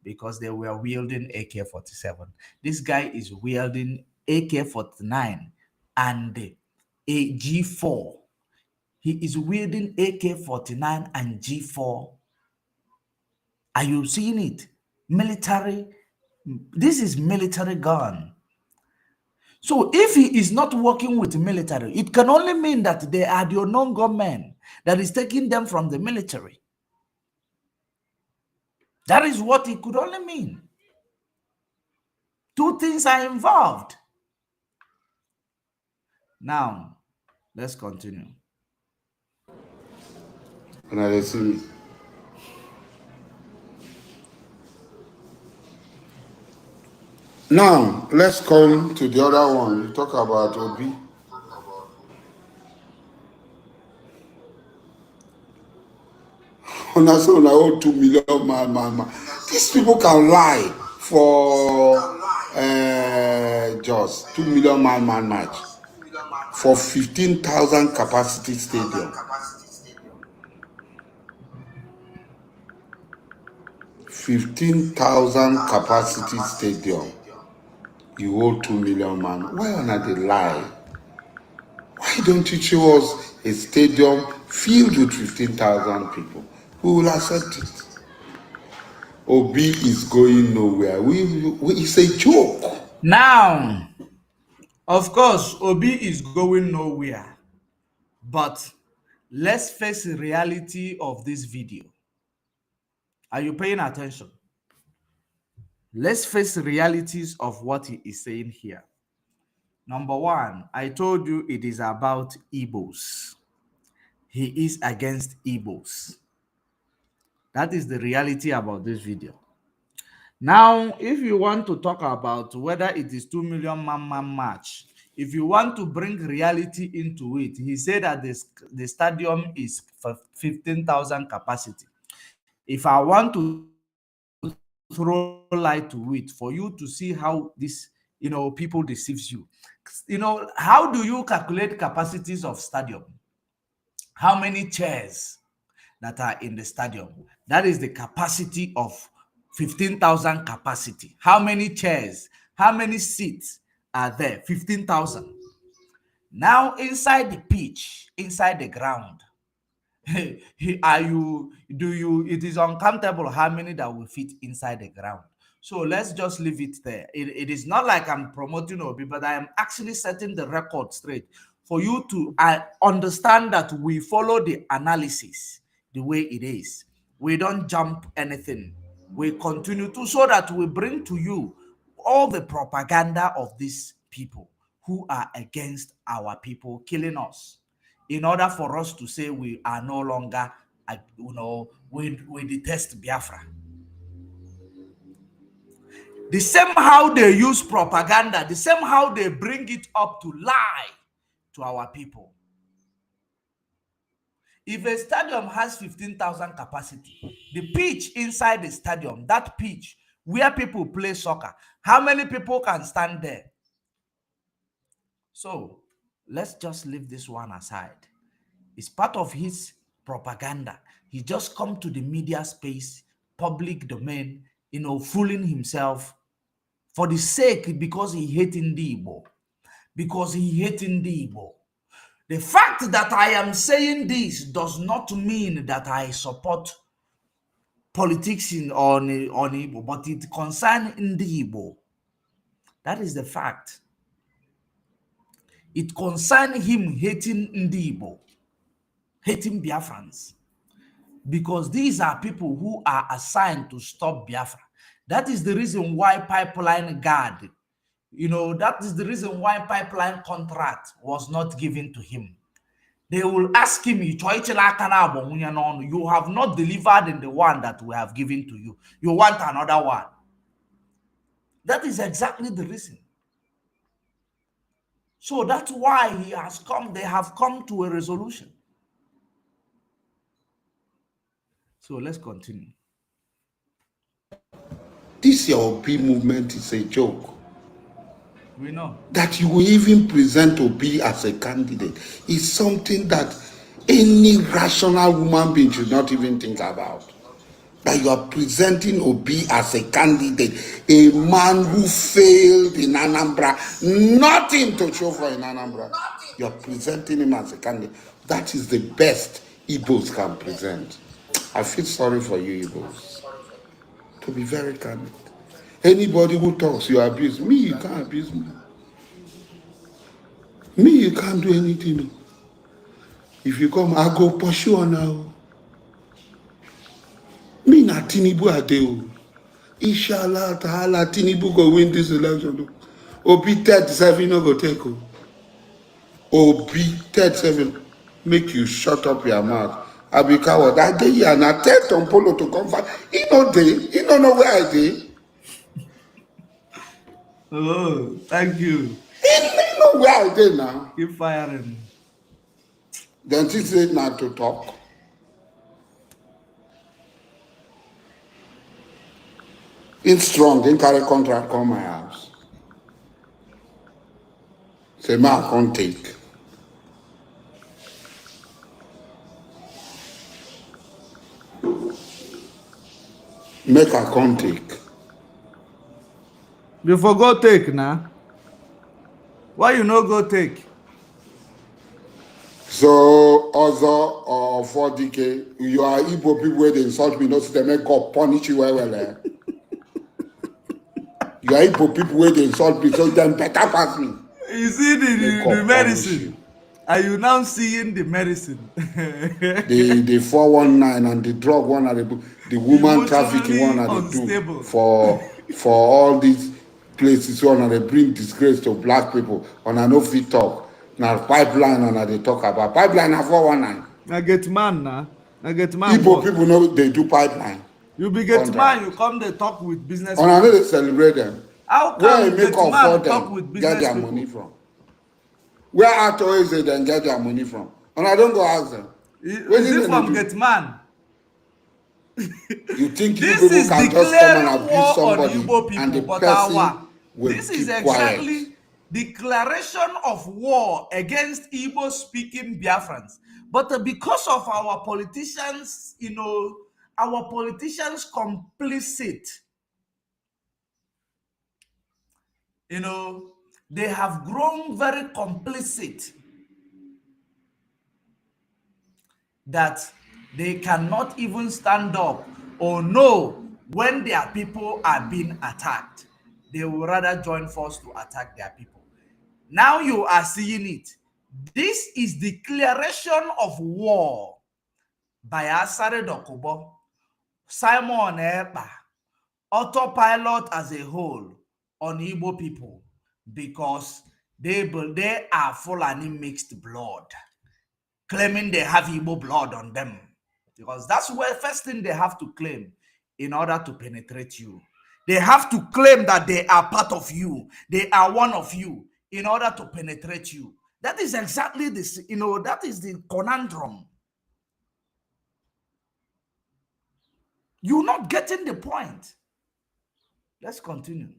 because they were wielding AK-47. This guy is wielding AK-49 and a G4. He is wielding AK-49 and G4. Are you seeing it? Military. This is military gun. So if he is not working with the military, it can only mean that they are the unknown gunmen that is taking them from the military. That is what it could only mean. Two things are involved. Now, let's continue. Now they see me. Now, let's come to the other one. You talk about Obi. That's on our 2 million man. These people can lie for just 2 million man match for 15,000 capacity stadium. 15,000 capacity stadium. You hold 2 million man. Why not they lie? Why don't you show us a stadium filled with 15,000 people? We will accept it. Obi is going nowhere. It's a joke. Now, of course, Obi is going nowhere. But let's face the reality of this video. Are you paying attention? Let's face the realities of what he is saying here. Number one, I told you it is about Igbos. He is against Igbos. That is the reality about this video. Now, if you want to talk about whether it is 2 million man match, if you want to bring reality into it, he said that the stadium is 15,000 capacity. If I want to throw light to it for you to see how this, people deceives you. How do you calculate capacities of stadium? How many chairs that are in the stadium? That is the capacity of 15,000 capacity. How many chairs? How many seats are there? 15,000. Now inside the pitch, inside the ground, it is uncountable how many that will fit inside the ground. So let's just leave it there. It is not like I'm promoting Obi, but I am actually setting the record straight for you to understand that we follow the analysis the way it is. We don't jump anything. We continue to, so that we bring to you all the propaganda of these people who are against our people, killing us, in order for us to say we are no longer, we detest Biafra. The same how they use propaganda, the same how they bring it up to lie to our people. If a stadium has 15,000 capacity, the pitch inside the stadium, that pitch where people play soccer, how many people can stand there? So let's just leave this one aside. It's part of his propaganda. He just come to the media space, public domain, fooling himself for the sake, because he hating the Igbo. Because he hating the Igbo. The fact that I am saying this does not mean that I support politics on Igbo, but it concerns the Igbo. That is the fact. It concerns him hating the Igbo, hating Biafrans, because these are people who are assigned to stop Biafra. That is the reason why pipeline guard, that is the reason why pipeline contract was not given to him. They will ask him, you have not delivered in the one that we have given to you. You want another one. That is exactly the reason. So that's why they have come to a resolution. So let's continue. This your Obi movement is a joke. We know. That you will even present Obi as a candidate is something that any rational human being should not even think about. That you are presenting Obi as a candidate, a man who failed in Anambra, nothing to show for in Anambra. You are presenting him as a candidate. That is the best Igbos can present. I feel sorry for you, Igbos. To be very candid. Anybody who talks, you abuse me, you can't abuse me. Me, you can't do anything. If you come, I go pursue on now. Me na Tinubu adeo. Inshallah, ta'ala, Tinubu go win this election. Obi 37 no go take. Obi 37, make you shut up your mouth. I be coward. I dey here and I tell Tom Polo to come fight. He don't know where I dey. Oh, thank you. He know where I dey now. Keep firing. Then she said not to talk. In strong, in carry contract come my house. Say ma I can't take. Make I can't take. Before go take now. Why you no go take? So also for DK, you are Igbo people where they insult me, not to make God punish you well. You are Igbo people where they insult me, so then better pass me. You see the medicine. Are you now seeing the medicine? The 419 and the drug one are the woman trafficking one are they do for all these places one are they bring disgrace to black people on an off talk. Now pipeline and they talk about pipeline at 419. I get man now. I get man. Igbo people know they do pipeline. You be get man, you come they talk with business. And I know they celebrate them. How where come make up for them with get their people? money from? Where Ato is they then get their money from? And I don't go ask them. Is it from get man? You think you people can just come and abuse somebody people, and the but person will this keep is exactly quiet. Declaration of war against Igbo speaking Biafrans. But because of our politicians, our politicians complicit, they have grown very complicit that they cannot even stand up or know when their people are being attacked. They will rather join force to attack their people. Now you are seeing it. This is declaration of war by Asare Dokubo, Simon Ekpa, autopilot as a whole on Igbo people because they are Fulani mixed blood, claiming they have Igbo blood on them. Because that's where first thing they have to claim in order to penetrate you. They have to claim that they are part of you. They are one of you in order to penetrate you. That is exactly this, that is the conundrum. You're not getting the point. Let's continue.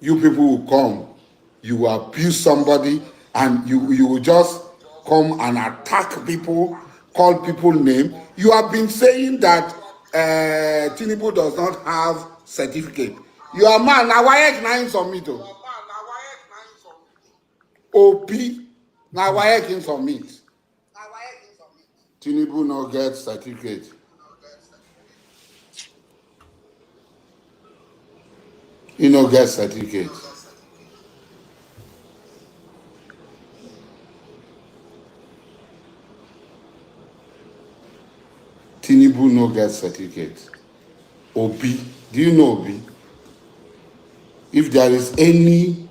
You people will come, you will abuse somebody, and you will just come and attack people, call people name. You have been saying that Tinubu does not have certificate. You are man, now why is submit? OP, now why can submit? Tinubu no get certificate. He no get certificate. Tinubu no get certificate. Obi, do you know Obi? If there is any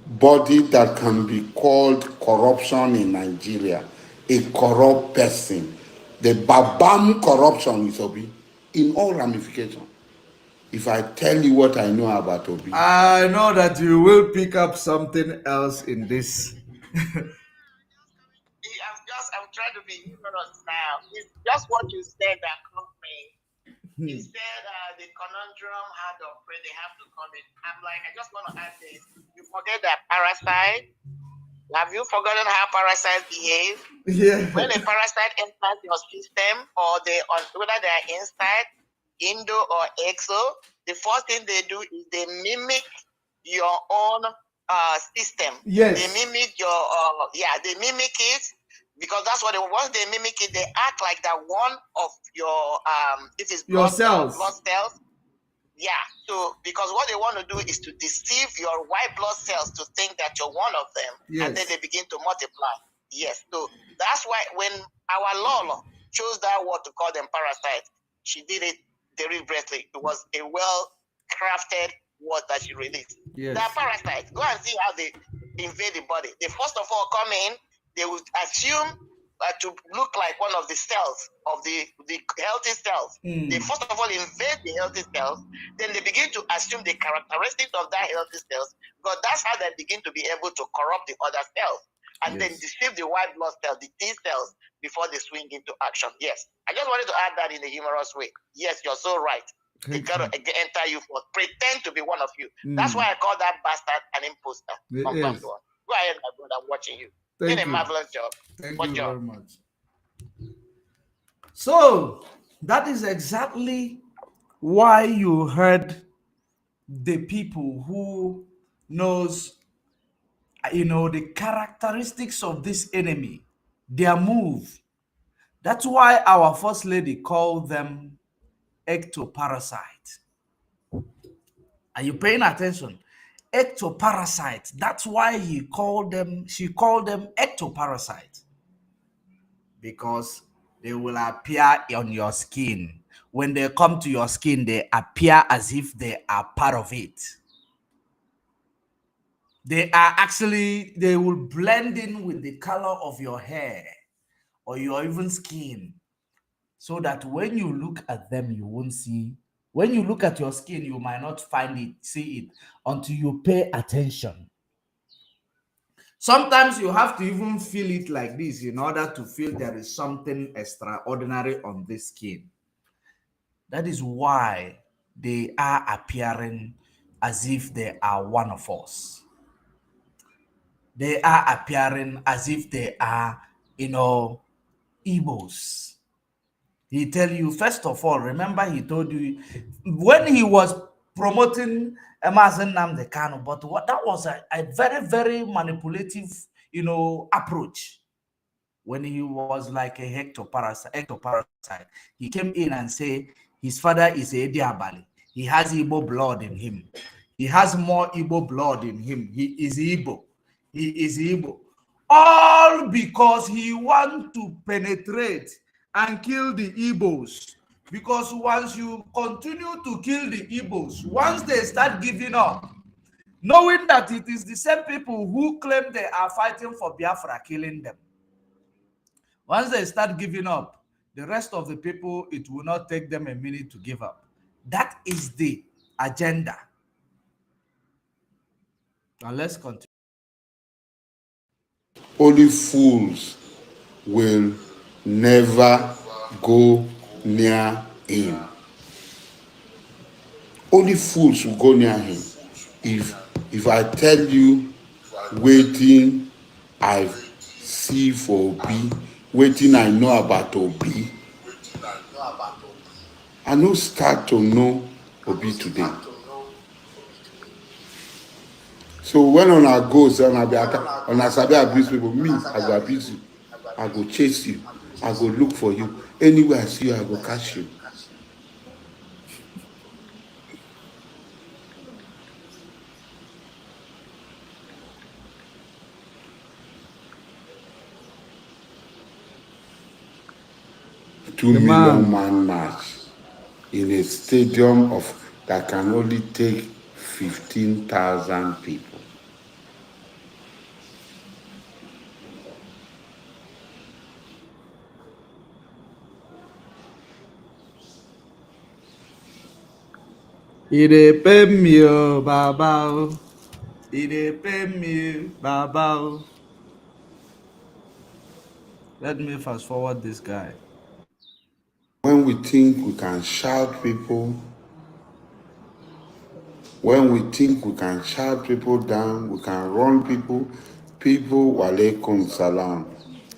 body that can be called corruption in Nigeria, a corrupt person, the Babam corruption is Obi in all ramifications. If I tell you what I know about Obi, I know that you will pick up something else in this. I'm trying to be humorous now. It's just what you said that caught me. You said the conundrum had to pray, they have to come in. I'm like, I just want to add this. You forget that parasite. Have you forgotten how parasites behave? Yeah. When a parasite enters your system, or whether they are inside, Indo or Exo, the first thing they do is they mimic your own system. Yes. They mimic they mimic it, because that's what once they mimic it, they act like that one of your this is your cells. Blood cells. Yeah. So because what they want to do is to deceive your white blood cells to think that you're one of them, yes. And then they begin to multiply. Yes. So that's why when our Lolo chose that word to call them parasites, she did it deliberately. It was a well-crafted word that she released. Yes. They're parasites. Go and see how they invade the body. They first of all come in, they would assume to look like one of the cells of the healthy cells. They first of all invade the healthy cells, then they begin to assume the characteristics of that healthy cells, because that's how they begin to be able to corrupt the other cells, and then deceive the white blood cells, the T cells, before they swing into action. Yes, I just wanted to add that in a humorous way. Yes, you're so right. They got to enter you for pretend to be one of you. That's why I call that bastard an imposter. Go ahead, my brother, I'm watching you. Did a marvelous job. Thank you very much. So that is exactly why you heard the people who knows, the characteristics of this enemy, their move. That's why our First Lady called them ectoparasites. Are you paying attention? ectoparasites. That's why she called them ectoparasites, because they will appear on your skin. When they come to your skin, they appear as if they are part of it. They will blend in with the color of your hair or your even skin, so that when you look at them, you won't see. When you look at your skin, you might not see it until you pay attention. Sometimes you have to even feel it like this in order to feel there is something extraordinary on this skin. That is why they are appearing as if they are one of us. They are appearing as if they are, Igbos. He tell you, first of all, remember he told you when he was promoting Emerson Nnamdi Kanu, but that was a very, very manipulative, approach. When he was like a ectoparasite, he came in and say his father is a Diabali. He has Igbo blood in him. He has more Igbo blood in him. He is Igbo. He is Igbo. All because he wants to penetrate and kill the Igbos. Because once you continue to kill the Igbos, once they start giving up, knowing that it is the same people who claim they are fighting for Biafra killing them, once they start giving up, the rest of the people, it will not take them a minute to give up. That is the agenda. Now let's continue. Only fools will never go near him. Only fools will go near him. If I tell you waiting I see for Obi, waiting I know about Obi, I no start to know Obi today. So when on our goes on our sabi abuse people, me, I go abuse you, I go chase you, I go look for you. Anywhere I see you, I go catch you. Two million man march in a stadium that can only take 15,000 people. It pay me, Baba. It pay me, Baba. Let me fast forward this guy. When we think we can shout people, when we think we can shout people down, we can run people, walaikum salam.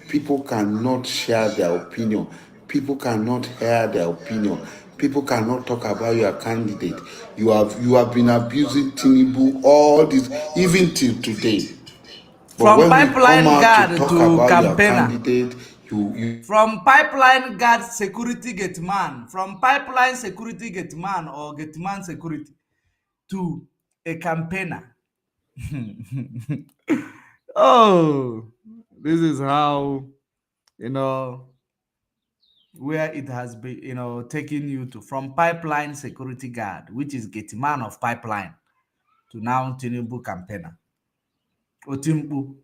People cannot share their opinion. People cannot hear their opinion. People cannot talk about your candidate. You have been abusing Tinubu all this, even till today. But from pipeline guard to campaigner, from pipeline guard security gate man, from pipeline security gate man or gate man security to a campaigner. Oh, this is how, where it has been, taking you to, from pipeline security guard, which is gate man of pipeline, to now Tinubu campaigner. Otimpu.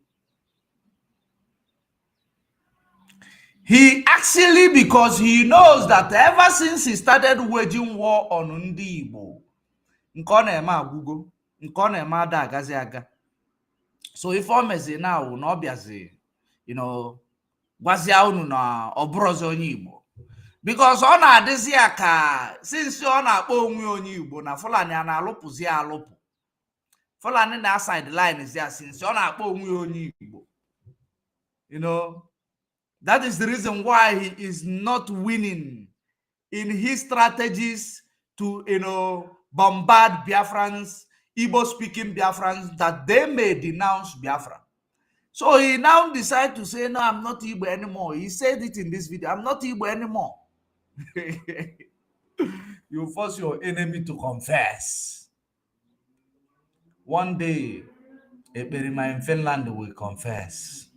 He actually, because he knows that ever since he started waging war on Ndi Igbo, so if I'm now, no biazi, gwazia unu na obrozo onye Igbo. Because ọ na-adịzi ya ka since ọ na-akpọ onwe onye Igbo na Fulani a na-alụpụzi alụpụ. Fulani na sideline is there since ọ na-akpọ onwe onye Igbo. That is the reason why he is not winning in his strategies to, bombard Biafrans, Igbo-speaking Biafrans, that they may denounce Biafra. So he now decided to say, no, I'm not Igbo anymore. He said it in this video, I'm not Igbo anymore. You force your enemy to confess. One day, Eperima in Finland will confess.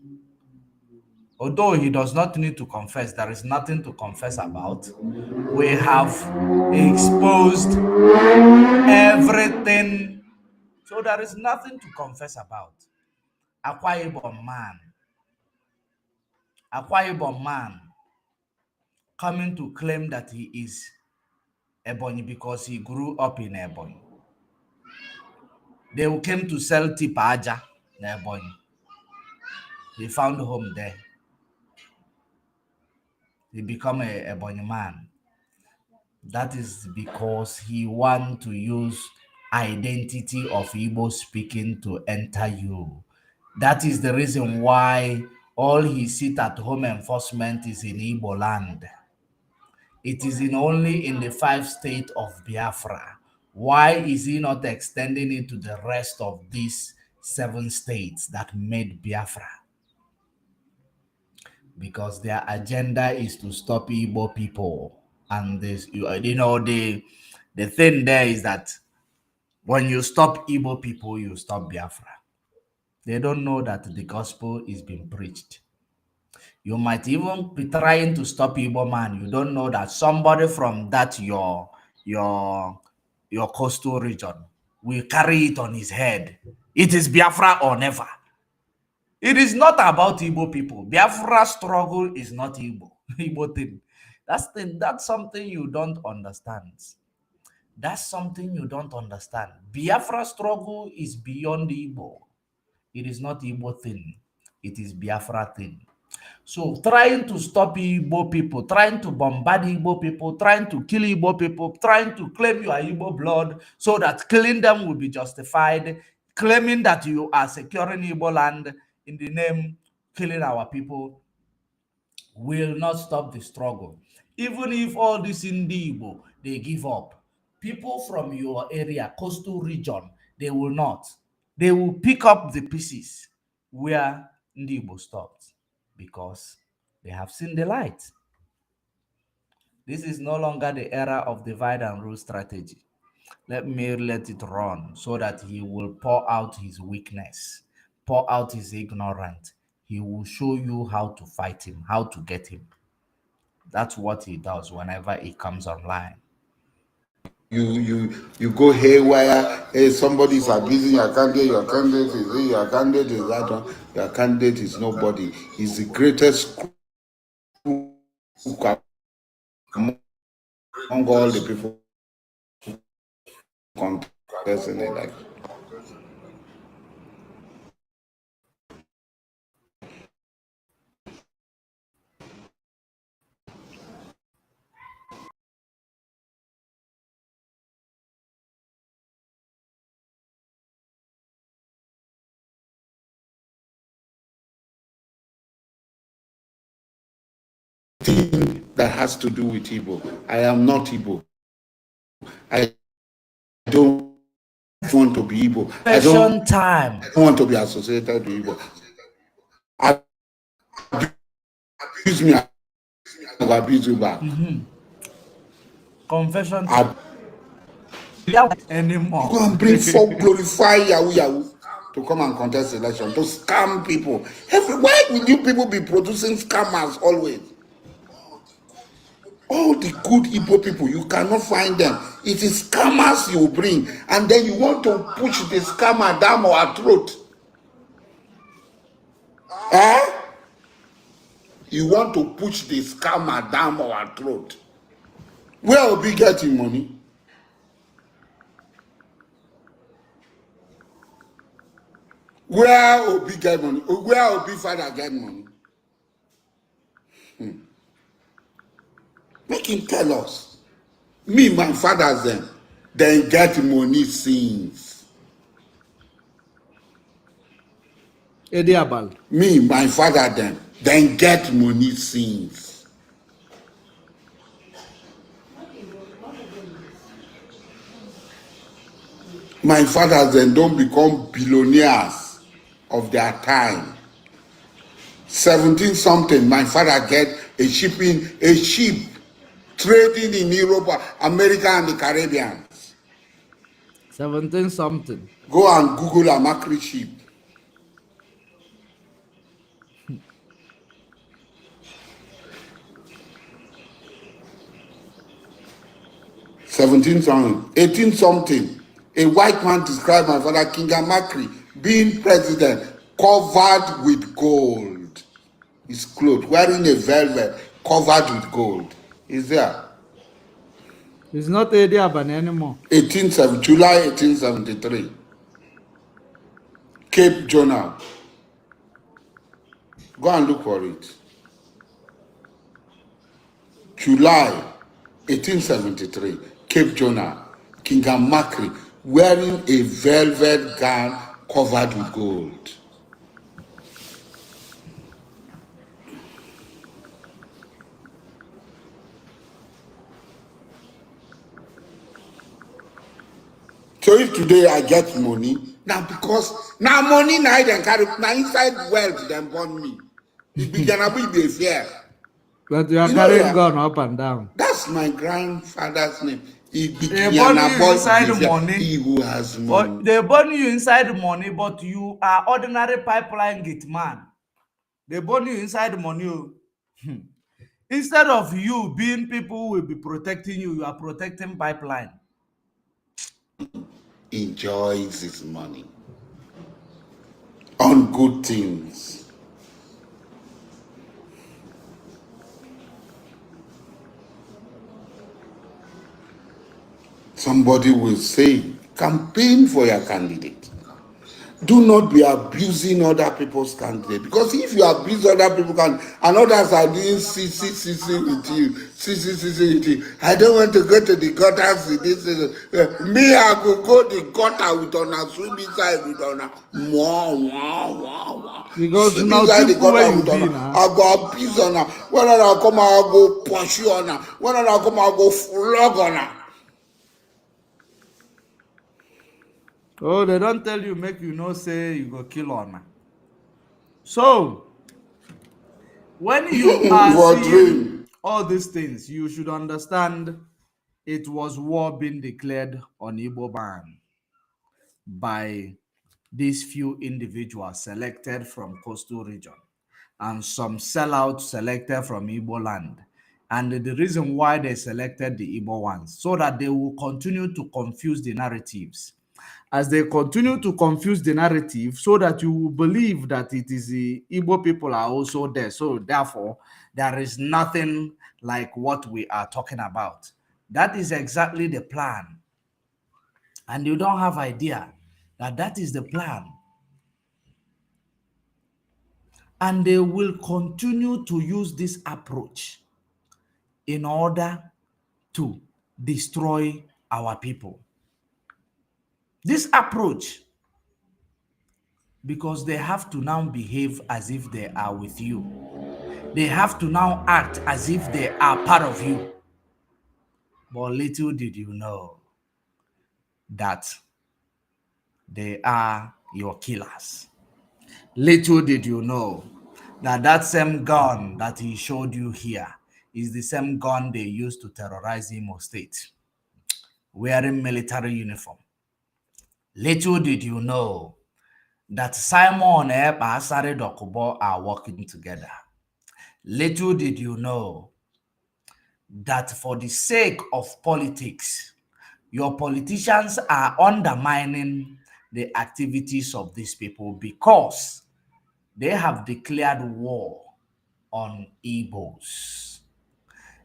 Although he does not need to confess, there is nothing to confess about. We have exposed everything. So there is nothing to confess about. Akwa Ibom man coming to claim that he is Ebonyi because he grew up in Ebonyi. They came to sell Tipaja in Ebonyi. He found home there. He became a Ebonyi man. That is because he want to use identity of Igbo speaking to enter you. That is the reason why all his sit-at-home enforcement is in Igbo land. It is only in the 5 states of Biafra. Why is he not extending it to the rest of these 7 states that made Biafra? Because their agenda is to stop Igbo people. And this, the thing there is that when you stop Igbo people, you stop Biafra. They don't know that the gospel is being preached. You might even be trying to stop Igbo man. You don't know that somebody from that your coastal region will carry it on his head. It is Biafra or never. It is not about Igbo people. Biafra struggle is not Igbo thing. That's something you don't understand. That's something you don't understand. Biafra struggle is beyond Igbo. It is not Igbo thing. It is Biafra thing. So trying to stop Igbo people, trying to bombard Igbo people, trying to kill Igbo people, trying to claim you are Igbo blood so that killing them will be justified, claiming that you are securing Igbo land in the name killing our people will not stop the struggle. Even if all this in the Igbo, they give up. People from your area, coastal region, they will not. They will pick up the pieces where Igbo stopped because they have seen the light. This is no longer the era of divide and rule strategy. Let it run so that he will pour out his weakness, pour out his ignorance. He will show you how to fight him, how to get him. That's what he does whenever he comes online. You go haywire. Hey, somebody's abusing your candidate. Your candidate is this. Your candidate is that one. Your candidate is nobody. He's the greatest crook among all the people contesting it. Like. That has to do with Igbo. I am not Igbo. I don't want to be Igbo. I don't want to be associated with Igbo. Abuse me, I will abuse you back. Confession anymore. Go and bring folk glorify Yahoo to come and contest election, to scam people. Why will you people be producing scammers always? All the good Igbo people, you cannot find them. It is scammers you bring, and then you want to push the scammer down our throat. You want to push the scammer down our throat. Where will be getting money? Where will be get money? Where will be father get money? Make him tell us. Me, my fathers then get money since. Me, my father then get money since. My fathers then don't become billionaires of their time. 17 something, my father get a ship trading in Europe, America, and the Caribbean. 17 something. Go and Google Amakri sheep. $17 something, 18 something. A white man described my father, King Amakri, being president, covered with gold. His clothes, wearing a velvet, covered with gold. Is there? It's not Eddie Aban anymore. July 1873. Cape Journal. Go and look for it. July 1873. Cape Journal. King Amakri wearing a velvet gown covered with gold. So if today I get money, now because now money now I can carry now inside wealth then born me. It began to be fear. But you are carrying gun up and down. That's my grandfather's name. They burn you inside money. He who has money. But they burn you inside money, but you are ordinary pipeline gate man. They burn you inside money. Instead of you being people who will be protecting you, you are protecting pipeline. Enjoys his money on good things. Somebody will say, campaign for your candidate. Do not be abusing other people's candidate, because if you abuse other people's candidate and others are doing CC with you, CC with you, I don't want to go to the gutters with this. Me, I could go to the gutter with on a swim inside with on a because now people where you be now, I go abuse on her. When I come, I go pursue on her. When I come, I go flog on her. Oh, they don't tell you, make you know, say you go kill on. So, when you are seeing all these things, you should understand it was war being declared on Igbo land by these few individuals selected from coastal region and some sellouts selected from Igbo land. And the reason why they selected the Igbo ones, so that they will continue to confuse the narratives. As they continue to confuse the narrative, so that you will believe that it is the Igbo people are also there. So therefore, there is nothing like what we are talking about. That is exactly the plan. And you don't have idea that that is the plan. And they will continue to use this approach in order to destroy our people. This approach, because they have to now behave as if they are with you. They have to now act as if they are part of you. But little did you know that they are your killers. Little did you know that that same gun that he showed you here is the same gun they used to terrorize Imo State, wearing military uniform. Little did you know that Simon and Asare Dokubo are working together. Little did you know that for the sake of politics, your politicians are undermining the activities of these people because they have declared war on Igbos.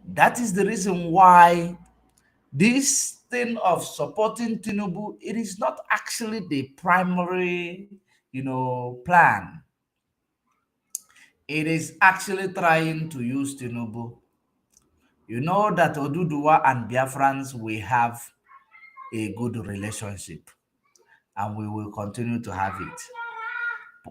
That is the reason why this thing of supporting Tinubu, it is not actually the primary, plan. It is actually trying to use Tinubu. You know that Oduduwa and Biafrans, we have a good relationship, and we will continue to have it.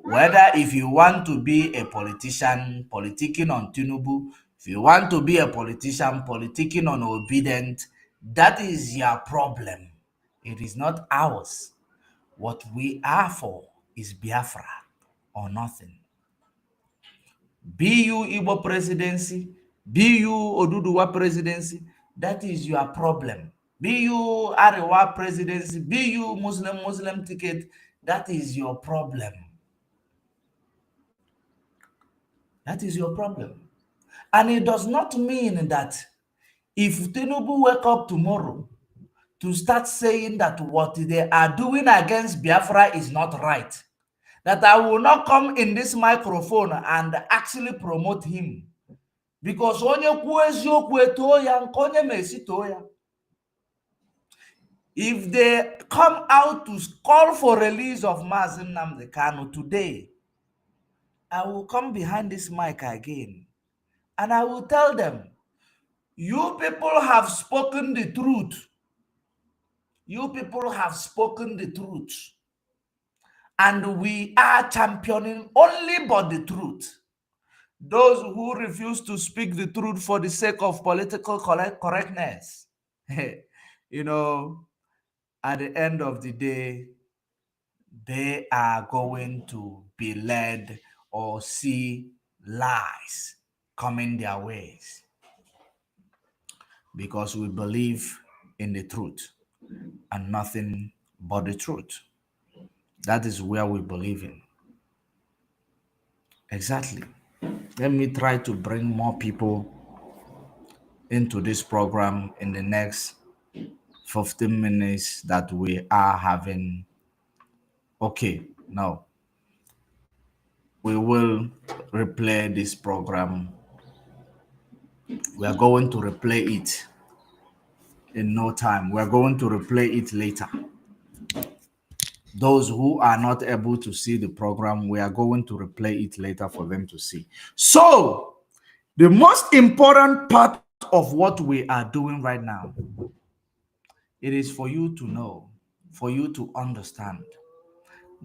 Whether if you want to be a politician politicking on Tinubu, if you want to be a politician politicking on Obedient, that is your problem. It is not ours. What we are for is Biafra or nothing. Be you Igbo presidency, be you Oduduwa presidency, that is your problem. be you Arewa presidency, be you Muslim ticket, that is your problem. That is your problem. And it does not mean that if Tinubu wake up tomorrow to start saying that what they are doing against Biafra is not right, that I will not come in this microphone and actually promote him. Because if they come out to call for release of Mazi Nnamdi Kanu today, I will come behind this mic again and I will tell them, you people have spoken the truth. You people have spoken the truth. And we are championing only but the truth. Those who refuse to speak the truth for the sake of political correctness, you know, at the end of the day, they are going to be led or see lies coming their ways. Because we believe in the truth and nothing but the truth. That is where we believe in. Exactly. Let me try to bring more people into this program in the next 15 minutes that we are having. Okay, now we will replay this program. We are going to replay it in no time. We are going to replay it later. Those who are not able to see the program, we are going to replay it later for them to see. So, the most important part of what we are doing right now, it is for you to know, for you to understand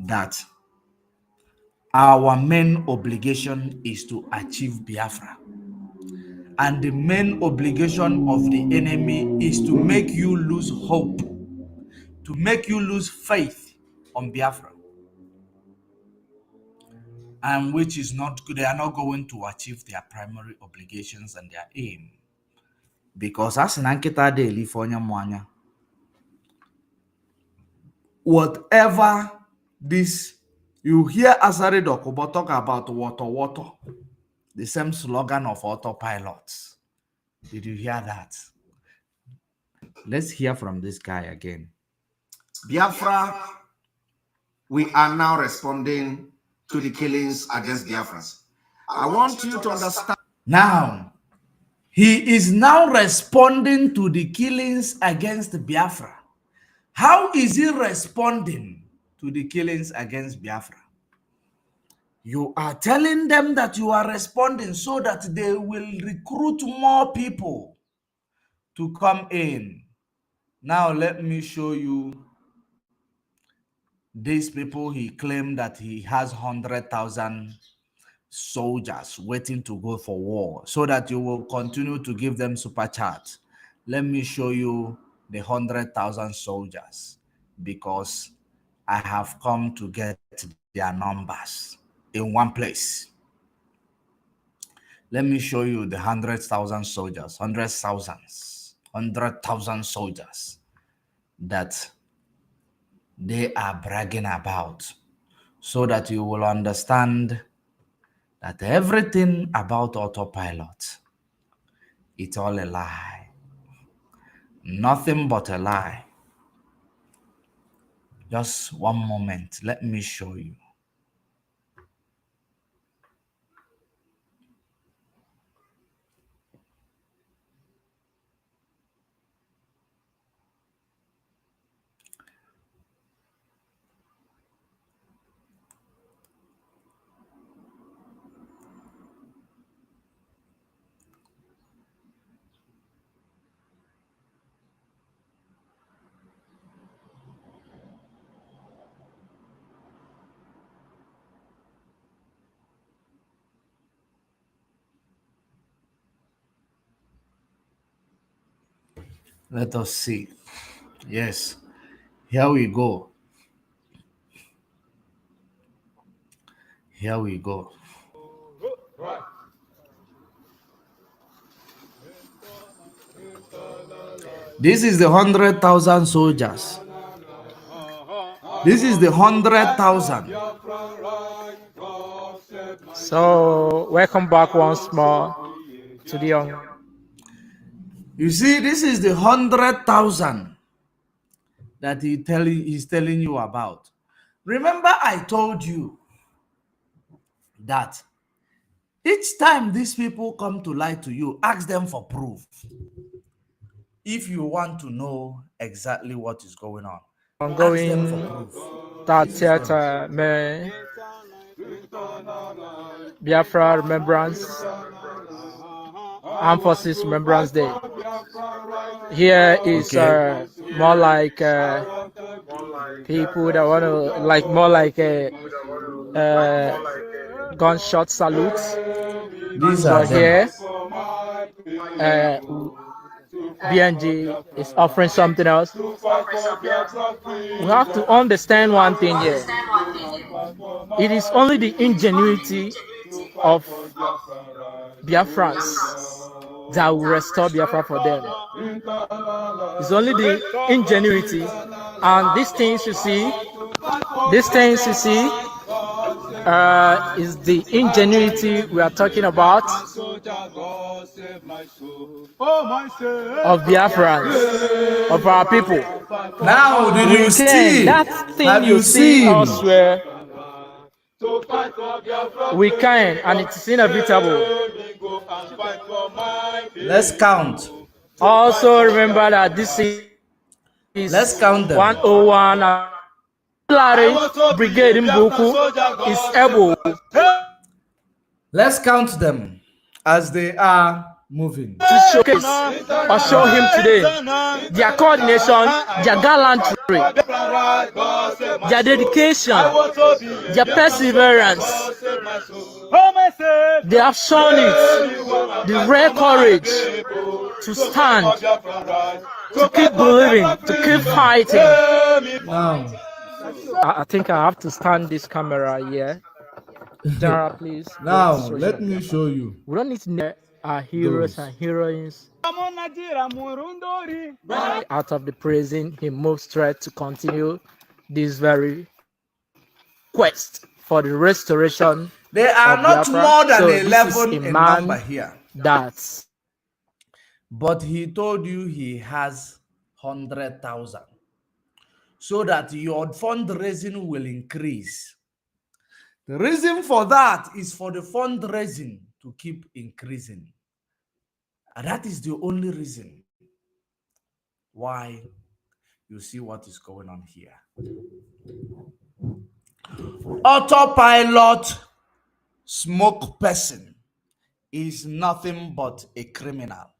that our main obligation is to achieve Biafra. And the main obligation of the enemy is to make you lose hope, to make you lose faith on Biafra. And which is not good. They are not going to achieve their primary obligations and their aim. Because as an anketa daily for mwanya, whatever this, you hear Azari Dokubo talk about water, the same slogan of autopilots. Did you hear that? Let's hear from this guy again. Biafra, we are now responding to the killings against Biafrans. I want you to understand. Now, he is now responding to the killings against Biafra. How is he responding to the killings against Biafra? You are telling them that you are responding so that they will recruit more people to come in. Now, let me show you these people. He claimed that he has 100,000 soldiers waiting to go for war, so that you will continue to give them super chats. Let me show you the 100,000 soldiers, because I have come to get their numbers in one place. Let me show you the 100,000 soldiers, 100,000 soldiers that they are bragging about, so that you will understand that everything about autopilot, it's all a lie. Nothing but a lie. Just one moment. Let me show you. Let us see. Yes, here we go. Here we go. This is the 100,000 soldiers. This is the 100,000. So welcome back once more to the young. You see, this is the 100,000 that he's telling you about. Remember, I told you that each time these people come to lie to you, ask them for proof. If you want to know exactly what is going on, Ongoing 30th May Biafra Remembrance Armed Forces Remembrance Day. Here is more like people that want to more like gunshot salutes. These are here. BNG is offering something else. We have to understand one thing here. It is only the ingenuity of Biafrans that will restore Biafra for them. It's only the ingenuity, and these things you see, is the ingenuity we are talking about of Biafrans, of our people. Now, did you see that thing have you see seen elsewhere? We can, and it is inevitable. Let's count. Also remember that this is Let's count them. 101 Brigade in Buku is able. Let's count them as they are moving. To showcase or show him today their coordination, their gallantry, their dedication, their perseverance. They have shown it, the rare courage to stand, to keep believing, to keep fighting. Now, I think I have to stand this camera here. General, please. Now, let me show you. We don't need to know our heroes and heroines. Out of the prison, he moves straight to continue this very quest for the restoration. They are not Biafra. more than So 11 in number here. That's. But he told you he has 100,000. So that your fundraising will increase. The reason for that is for the fundraising to keep increasing. And that is the only reason why you see what is going on here. Autopilot smoke person is nothing but a criminal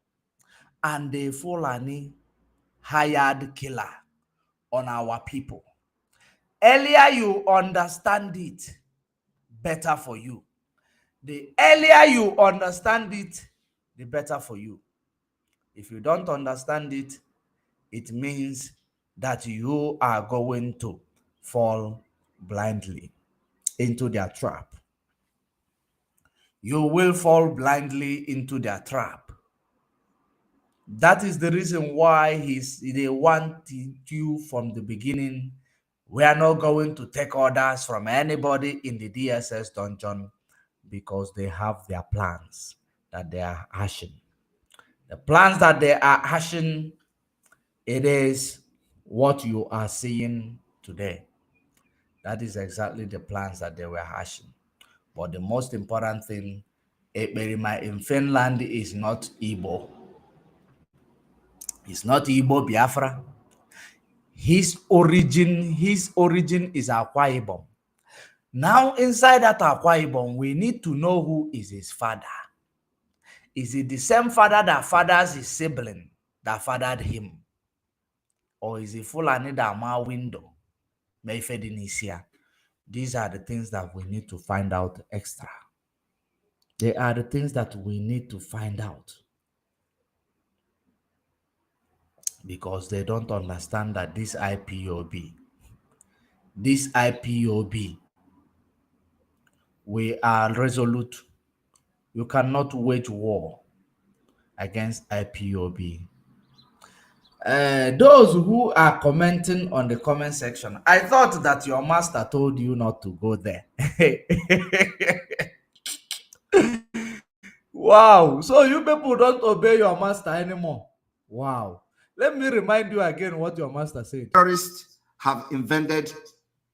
and a Fulani hired killer on our people. Earlier you understand it, better for you. The earlier you understand it, the better for you. If you don't understand it, it means that you are going to fall blindly into their trap. You will fall blindly into their trap. That is the reason why they wanted you from the beginning. We are not going to take orders from anybody in the DSS dungeon because they have their plans that they are hashing. The plans that they are hashing, it is what you are seeing today. That is exactly the plans that they were hashing. But the most important thing, Ekperima in Finland is not Igbo. It's not Igbo Biafra. His origin is Akwa Ibom. Now, inside that Akwa Ibom, we need to know who is his father. Is it the same father that fathers his sibling that fathered him? Or is it Fulani that ma window? These are the things that we need to find out extra. They are the things that we need to find out. Because they don't understand that this IPOB, we are resolute. You cannot wage war against IPOB. Those who are commenting on the comment section, I thought that your master told you not to go there. Wow. So you people don't obey your master anymore. Wow. Let me remind you again what your master said. Terrorists have invaded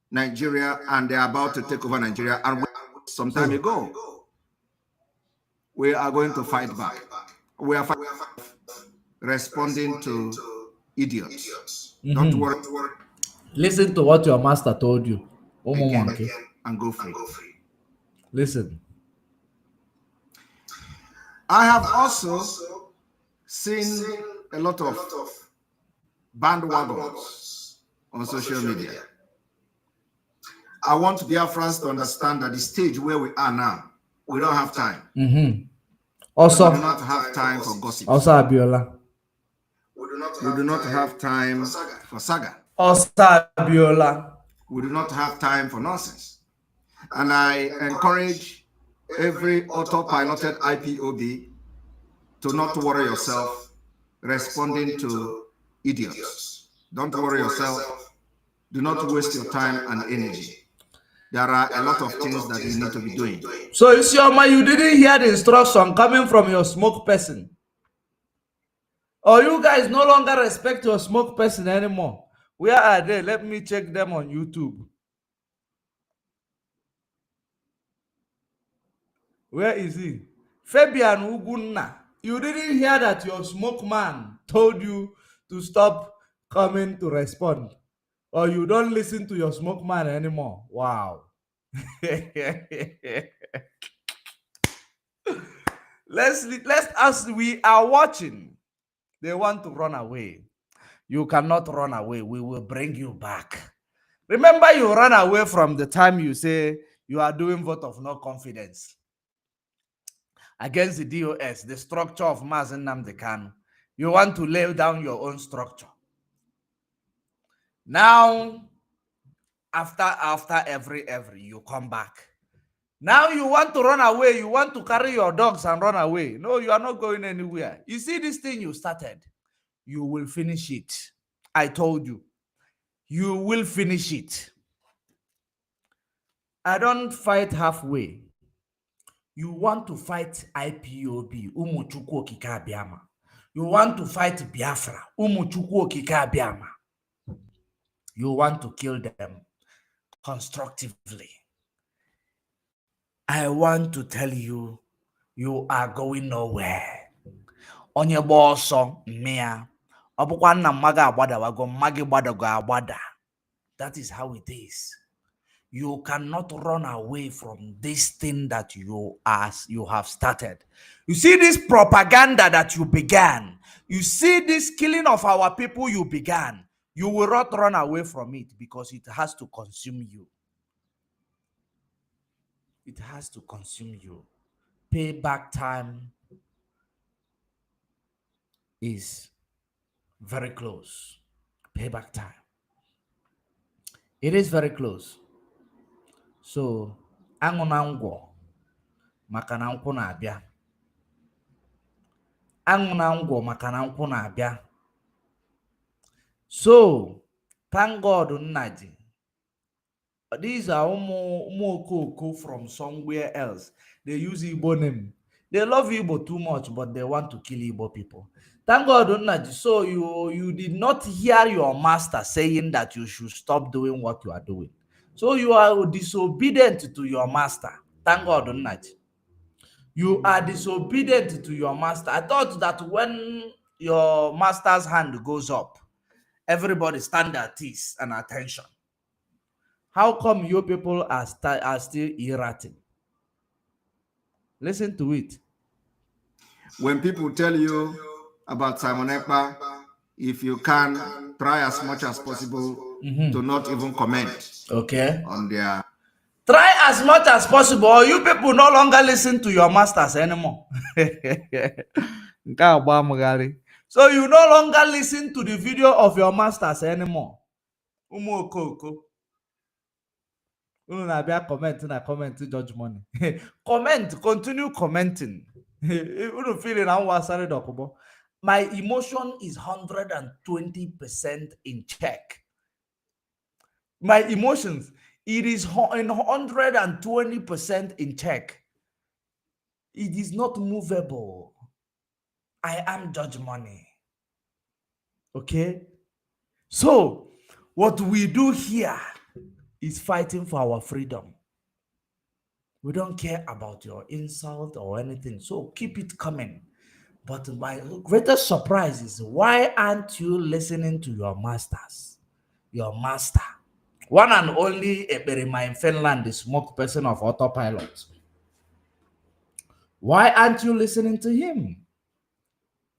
Nigeria and they're about to take over Nigeria. And some time ago, we are going to fight back. We are responding to idiots. Don't worry. Listen to what your master told you. Again, and go free. Listen. I have also seen a lot of bandwagons on social media. I want Biafrans to understand that the stage where we are now, we don't have time. Also, we do not have time for gossip. Also, Abiola. We do not have time for saga. Also, Abiola. We do not have time for nonsense. And I encourage every autopiloted IPOB to not worry yourself responding to idiots. Don't worry yourself. Do not waste your time and energy. There are a lot of things that you need to be doing. So, Isioma, you didn't hear the instruction coming from your smoke person? Or you guys no longer respect your smoke person anymore? Where are they? Let me check them on YouTube. Where is he? Fabian Ugunna. You didn't hear that your smoke man told you to stop coming to respond. Or you don't listen to your smoke man anymore. Wow. Let's as we are watching. They want to run away. You cannot run away. We will bring you back. Remember, you ran away from the time you say you are doing vote of no confidence against the DOS, the structure of Mazen Nnamdi Kanu. You want to lay down your own structure. Now, after every, you come back. Now you want to run away. You want to carry your dogs and run away. No, you are not going anywhere. You see this thing you started, you will finish it. I told you. You will finish it. I don't fight halfway. You want to fight IPOB, Umuchukwu Okike Abiama. You want to fight Biafra, Umuchukwu Okike Abiama. You want to kill them constructively. I want to tell you, you are going nowhere. Onye boso mea. Obukwana maga abada wago magi badago abada. That is how it is. You cannot run away from this thing that you have started. You see this propaganda that you began. You see this killing of our people you began. You will not run away from it because it has to consume you. It has to consume you. Payback time is very close. Payback time. It is very close. So, angunangwo makana nkwụ na-abịa. Angunangwo makana nkwụ na-abịa. So, thank God, Nnaji. These are Umokoko from somewhere else. They use Igbo name. They love Igbo too much, but they want to kill Igbo people. Thank God, Nnaji. So you did not hear your master saying that you should stop doing what you are doing. So you are disobedient to your master. Thank God, Nnaji. You are disobedient to your master. I thought that when your master's hand goes up, everybody stand at ease and attention. How come your people are still erratic? Listen to it. When people tell you about Simon Ekpa, if you can, try as much as possible to not even comment on their... Try as much as possible, or you people no longer listen to your masters anymore. So you no longer listen to the video of your masters anymore. Umokoko. Comment Judge Money. Comment, continue commenting. You feeling My emotion is 120% in check. My emotions, it is in 120% in check. It is not movable. I am Judge Money. Okay? So, what we do here is fighting for our freedom. We don't care about your insult or anything. So, keep it coming. But my greatest surprise is, why aren't you listening to your masters? Your master. One and only Eberima in Finland, the smoke person of autopilot. Why aren't you listening to him?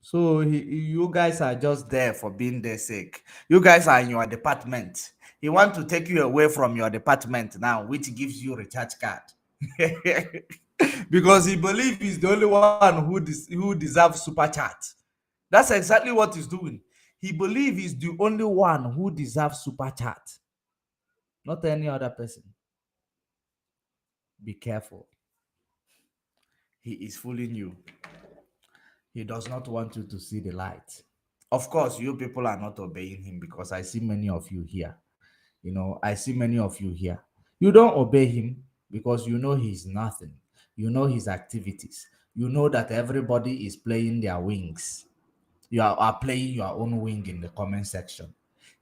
So you guys are just there for being their sake. You guys are in your department. He want to take you away from your department now, which gives you recharge card. Because he believes he's the only one who deserves super chat. That's exactly what he's doing. He believes he's the only one who deserves super chat, not any other person. Be careful. He is fooling you. He does not want you to see the light. Of course, you people are not obeying him, because I see many of you here. I see many of you here. You don't obey him because you know he's nothing. You know his activities. You know that everybody is playing their wings. You are playing your own wing in the comment section.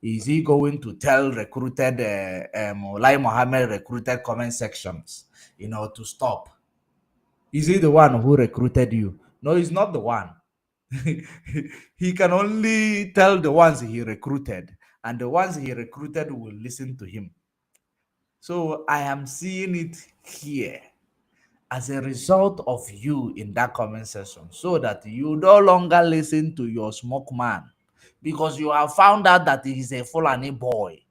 Is he going to tell recruited, Lai Mohammed recruited comment sections, to stop? Is he the one who recruited you? No, he's not the one. He can only tell the ones he recruited, and the ones he recruited will listen to him. So I am seeing it here as a result of you in that comment section, so that you no longer listen to your smoke man, because you have found out that he is a Fulani boy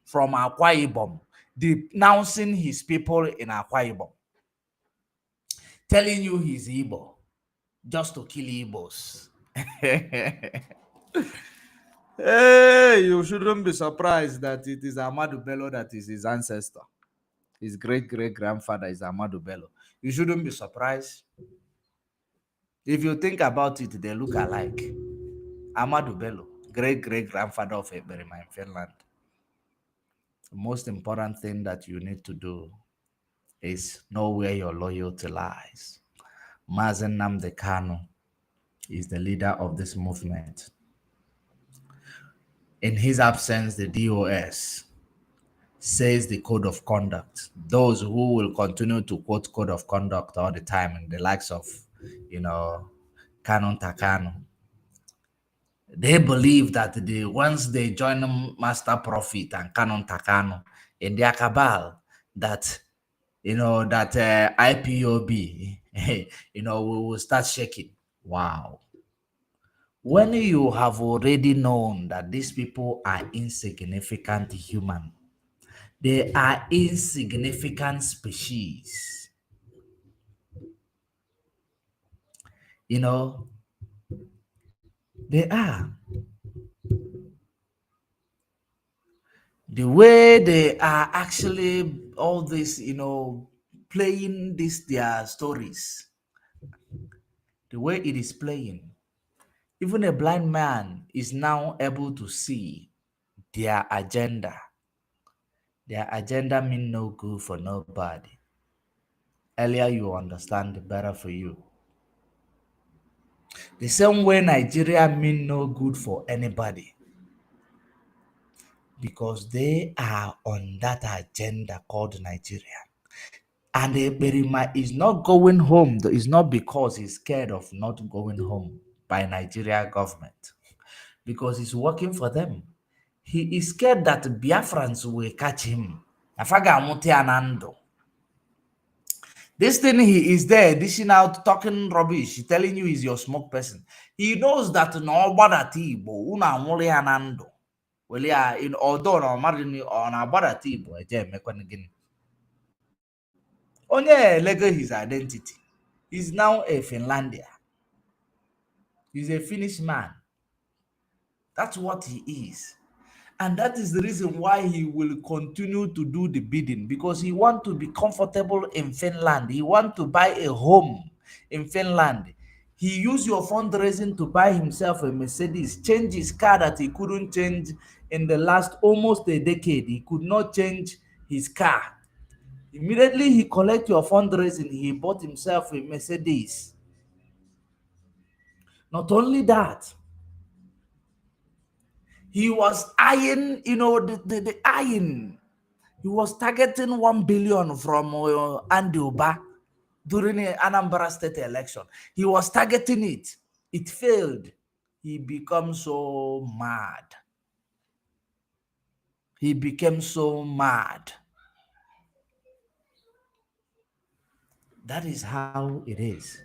from Akwa Ibom, denouncing his people in Akwa Ibom, telling you he's Igbo just to kill Igbos. Hey, you shouldn't be surprised that it is Ahmadu Bello that is his ancestor. His great-great-grandfather is Ahmadu Bello. You shouldn't be surprised. If you think about it, they look alike. Ahmadu Bello, great-great-grandfather of Eberima in Finland. The most important thing that you need to do is know where your loyalty lies. Mazen Nnamdi Kanu is the leader of this movement. In his absence, the DOS says the code of conduct. Those who will continue to quote code of conduct all the time, and the likes of, Canon Takano, they believe that once they join Master Prophet and Canon Takano in their cabal, that IPOB, we will start shaking. Wow. When you have already known that these people are insignificant human, they are insignificant species. They are. The way they are actually all this, playing their stories, the way it is playing, even a blind man is now able to see their agenda. Their agenda mean no good for nobody. Earlier you understand, the better for you. The same way Nigeria mean no good for anybody, because they are on that agenda called Nigeria. And Eberima is not going home. It's not because he's scared of not going home by Nigeria government, because he's working for them. He is scared that Biafrans will catch him. This thing, he is there dishing out, talking rubbish, telling you he's your smoke person. He knows that no bada una muli anando. Well, yeah, in although no marini on a bada tibo, only lego his identity. He's now a Finlandia. He's a Finnish man. That's what he is. And that is the reason why he will continue to do the bidding, because he wants to be comfortable in Finland. He wants to buy a home in Finland. He used your fundraising to buy himself a Mercedes, change his car that he couldn't change in the last almost a decade. He could not change his car. Immediately he collect your fundraising, he bought himself a Mercedes. Not only that, he was eyeing, the eyeing. He was targeting 1 billion from Andy Uba during the Anambra state election. He was targeting it. It failed. He became so mad. He became so mad. That is how it is.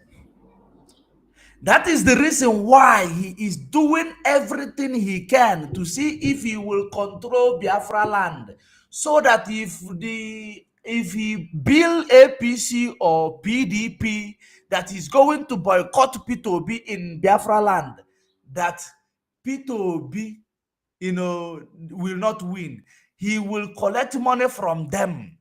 That is the reason why he is doing everything he can to see if he will control Biafra land, so that if he build APC or PDP that is going to boycott P2B in Biafra land, that P2B, will not win. He will collect money from them.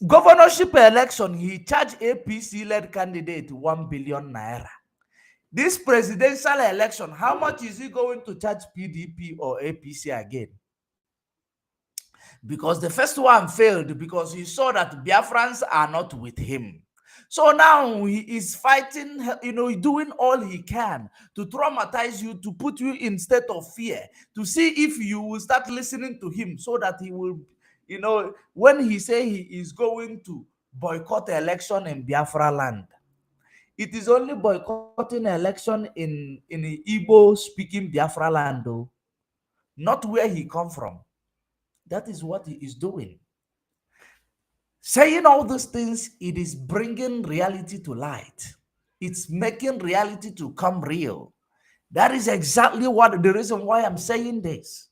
Governorship election, he charged APC-led candidate 1 billion naira. This presidential election, how much is he going to charge PDP or APC again? Because the first one failed because he saw that Biafrans are not with him. So now he is fighting, doing all he can to traumatize you, to put you in state of fear, to see if you will start listening to him, so that he will, when he say he is going to boycott election in Biafra land, it is only boycotting election in Igbo speaking Biafra land, though, not where he come from. That is what he is doing. Saying all these things, it is bringing reality to light. It's making reality to come real. That is exactly the reason why I'm saying this.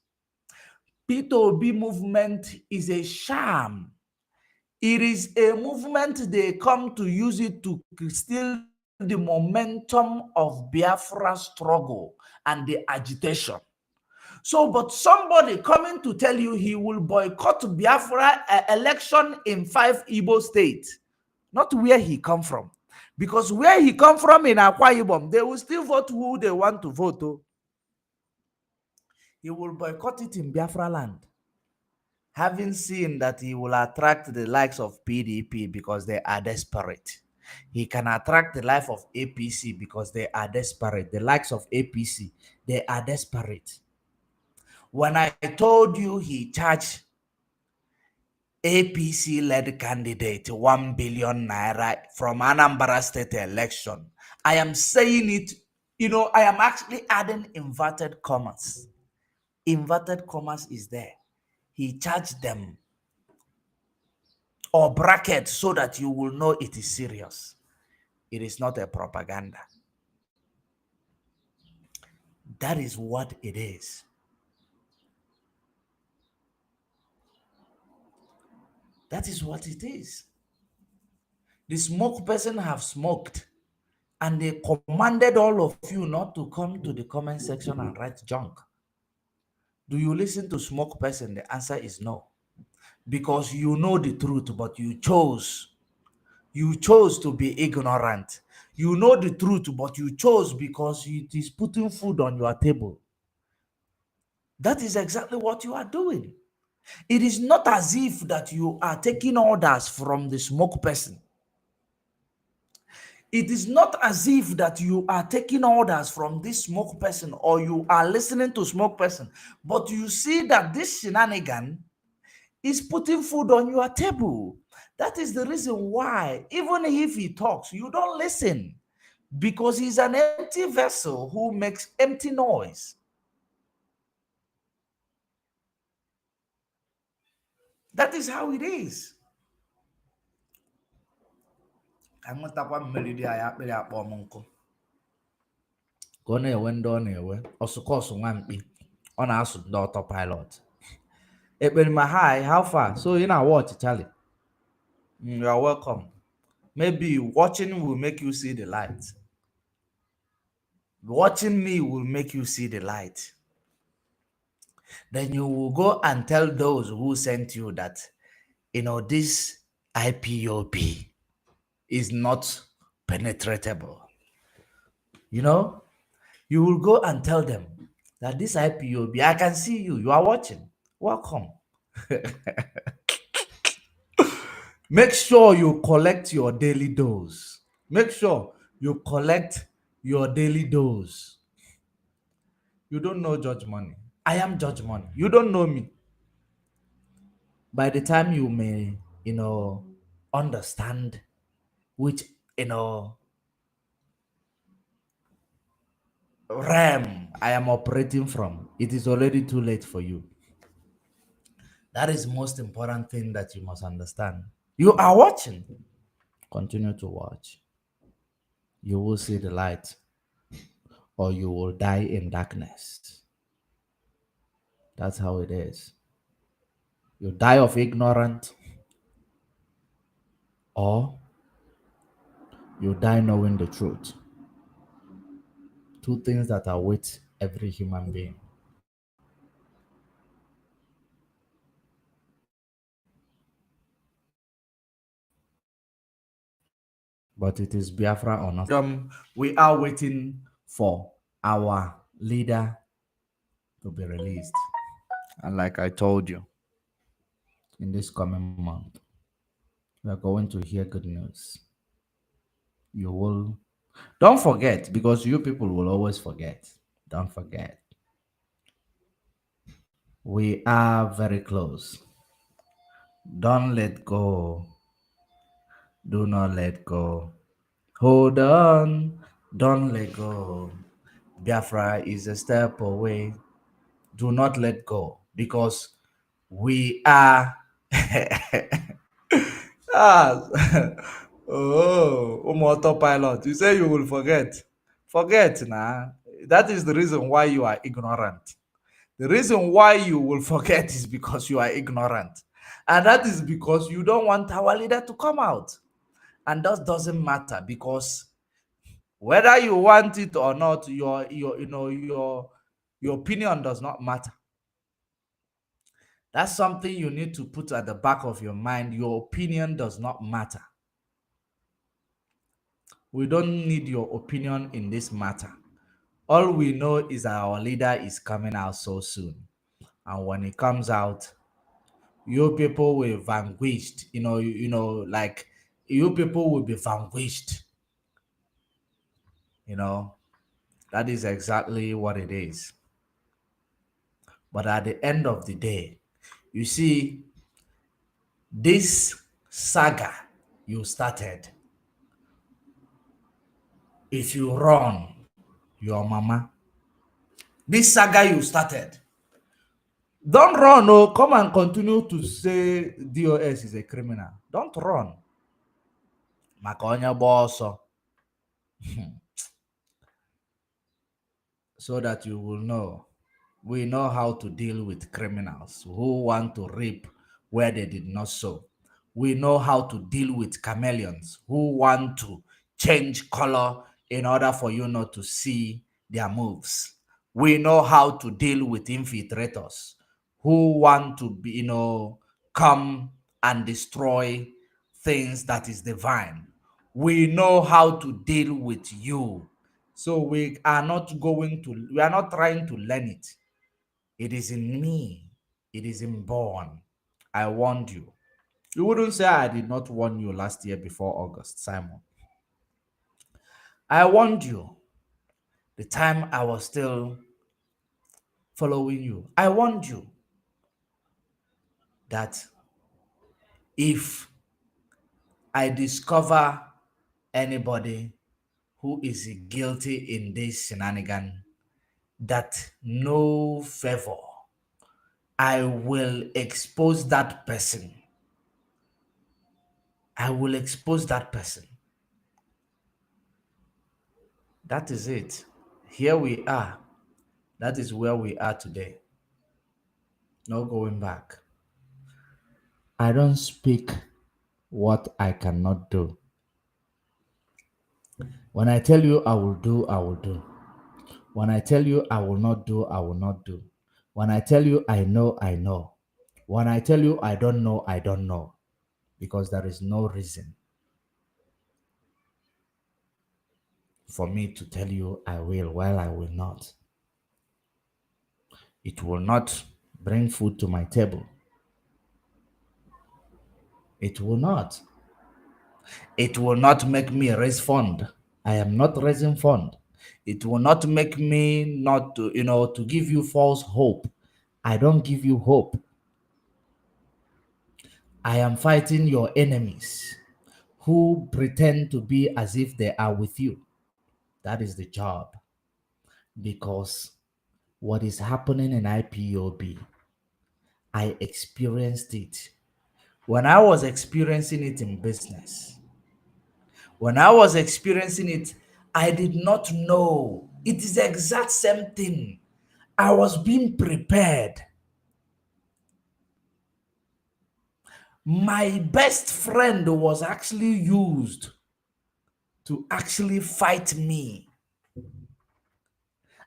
P2B movement is a sham. It is a movement they come to use it to steal the momentum of Biafra struggle and the agitation. So, but somebody coming to tell you he will boycott Biafra election in 5 Igbo states, not where he come from. Because where he come from in Akwa Ibom, they will still vote who they want to vote to. He will boycott it in Biafra land, having seen that he will attract the likes of PDP because they are desperate. He can attract the life of APC because they are desperate. The likes of APC, they are desperate. When I told you he charged APC-led candidate 1 billion naira from Anambra state election, I am saying it, I am actually adding inverted commas. Inverted commas is there. He charged them, or bracket, so that you will know it is serious. It is not a propaganda. That is what it is. That is what it is. The smoke person have smoked, and they commanded all of you not to come to the comment section and write junk. Do you listen to smoke person? The answer is no. Because you know the truth, but you chose to be ignorant. You know the truth, but you chose because it is putting food on your table. That is exactly what you are doing. It is not as if that you are taking orders from the smoke person. It is not as if that you are taking orders from this smoke person, or you are listening to smoke person, but you see that this shenanigan is putting food on your table. That is the reason why, even if he talks, you don't listen, because he's an empty vessel who makes empty noise. That is how it is. Enwetakwa mmiri dị ya akpịrị akpọ m nkụ ka ọ na-ewe ndị ọ na-ewe ọsụkọsụ nwa mkpi ọ na-asụ ndị autopilot. Ekperima, hi, how far? So you know watch, Charlie. You are welcome. Maybe watching will make you see the light. Watching me will make you see the light. Then you will go and tell those who sent you that, this IPOB is not penetratable. You know, you will go and tell them that this IPOB, I can see you, you are watching. Welcome. Make sure you collect your daily dose. Make sure you collect your daily dose. You don't know Judge Money. I am Judge Money. You don't know me. By the time you may, understand which, realm I am operating from, it is already too late for you. That is the most important thing that you must understand. You are watching. Continue to watch. You will see the light, or you will die in darkness. That's how it is. You die of ignorance, or you die knowing the truth. Two things that await every human being. But it is Biafra or not. We are waiting for our leader to be released. And like I told you, in this coming month, we are going to hear good news. You will, don't forget, because you people will always forget. Don't forget. We are very close. Don't let go. Do not let go. Hold on. Don't let go. Biafra is a step away. Do not let go, because we are. Oh, autopilot. You say you will forget. Forget now. That is the reason why you are ignorant. The reason why you will forget is because you are ignorant. And that is because you don't want our leader to come out. And that doesn't matter, because whether you want it or not, your opinion does not matter. That's something you need to put at the back of your mind. Your opinion does not matter. We don't need your opinion in this matter. All we know is that our leader is coming out so soon. And when he comes out, you people will be vanquished. Like you people will be vanquished. That is exactly what it is. But at the end of the day, you see, this saga you started, if you run, your mama. This saga you started, don't run. Oh, come and continue to say DOS is a criminal. Don't run. Maka onye gba ọsọ. So that you will know. We know how to deal with criminals who want to reap where they did not sow. We know how to deal with chameleons who want to change color in order for you not to see their moves. We know how to deal with infiltrators who want to be, come and destroy things that is divine. We know how to deal with you. So we are not trying to learn it. It is in me. It is inborn. I warned you. You wouldn't say I did not warn you last year before August, Simon. I warned you the time I was still following you. I warned you that if I discover anybody who is guilty in this shenanigan, that no favor, I will expose that person. I will expose that person. That is it. Here we are. That is where we are today. No going back. I don't speak what I cannot do. When I tell you I will do, I will do. When I tell you I will not do, I will not do. When I tell you I know, I know. When I tell you I don't know, I don't know. Because there is no reason. for me to tell you I will while I will not. It will not bring food to my table. It will not. It will not make me raise fund. I am not raising fund. It will not make me not to, to give you false hope. I don't give you hope. I am fighting your enemies who pretend to be as if they are with you. That is the job. Because what is happening in IPOB, I experienced it. When I was experiencing it in business, when I was experiencing it, I did not know. It is the exact same thing. I was being prepared. My best friend was actually used to actually fight me.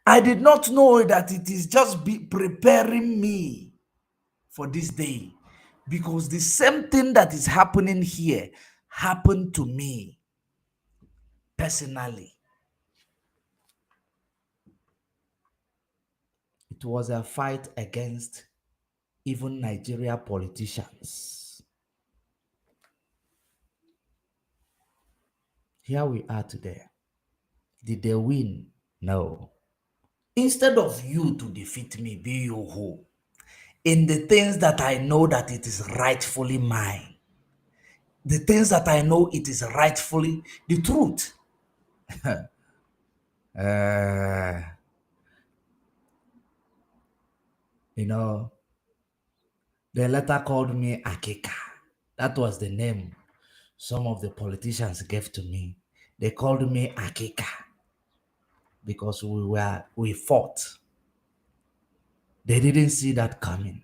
I did not know that it is just preparing me for this day, because the same thing that is happening here happened to me personally. It was a fight against even Nigeria politicians. Here we are today. Did they win? No. Instead of you to defeat me, be you who, in the things that I know that it is rightfully mine, the things that I know it is rightfully the truth. They later called me Akika. That was the name some of the politicians gave to me. They called me Akika because we fought. They didn't see that coming